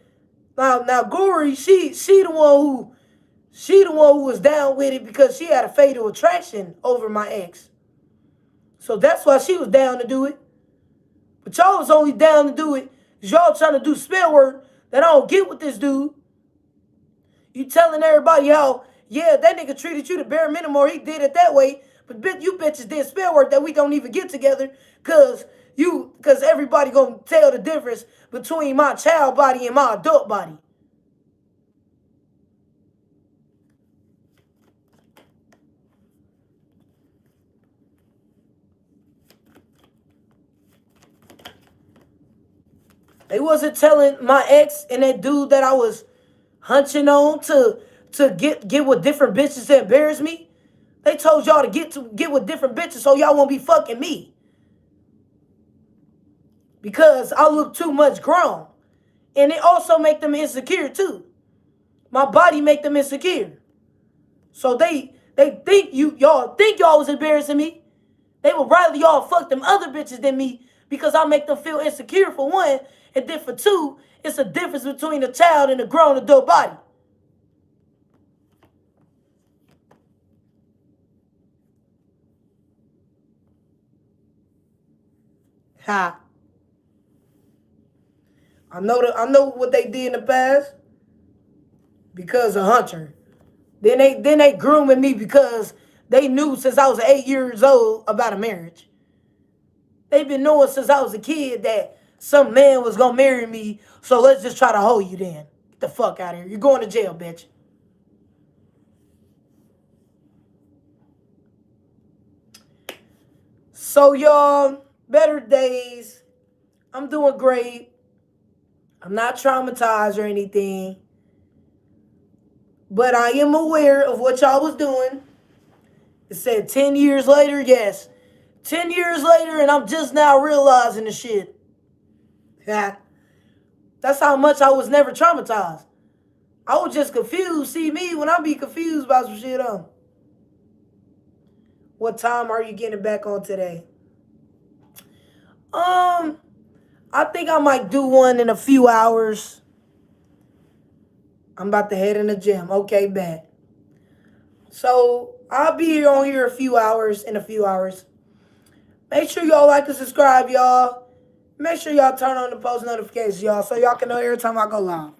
now Gory, she the one who was down with it, because she had a fatal attraction over my ex. So that's why she was down to do it. But y'all was only down to do it because y'all trying to do spell work that I don't get with this dude. You telling everybody how, yeah, that nigga treated you the bare minimum, or he did it that way. But you bitches did spell work that we don't even get together, because everybody gonna tell the difference between my child body and my adult body. They wasn't telling my ex and that dude that I was hunching on to get with different bitches to embarrass me. They told y'all to get with different bitches so y'all won't be fucking me, because I look too much grown. And it also make them insecure too. My body make them insecure. So they think y'all think y'all was embarrassing me. They would rather y'all fuck them other bitches than me because I make them feel insecure for one, and then for two, it's a difference between a child and a grown adult body. Ha. I know what they did in the past because of Hunter. Then they grooming me because they knew since I was 8 years old about a marriage. They've been knowing since I was a kid that some man was gonna marry me, so let's just try to hold you then. Get the fuck out of here. You're going to jail, bitch. So y'all, better days. I'm doing great. I'm not traumatized or anything. But I am aware of what y'all was doing. It said 10 years later, yes. 10 years later, and I'm just now realizing the shit. Yeah. That's how much I was never traumatized. I was just confused. See me when I be confused about some shit on. What time are you getting back on today? I think I might do one in a few hours. I'm about to head in the gym. Okay, bet. So I'll be here on here in a few hours. Make sure y'all like and subscribe, y'all. Make sure y'all turn on the post notifications, y'all, so y'all can know every time I go live.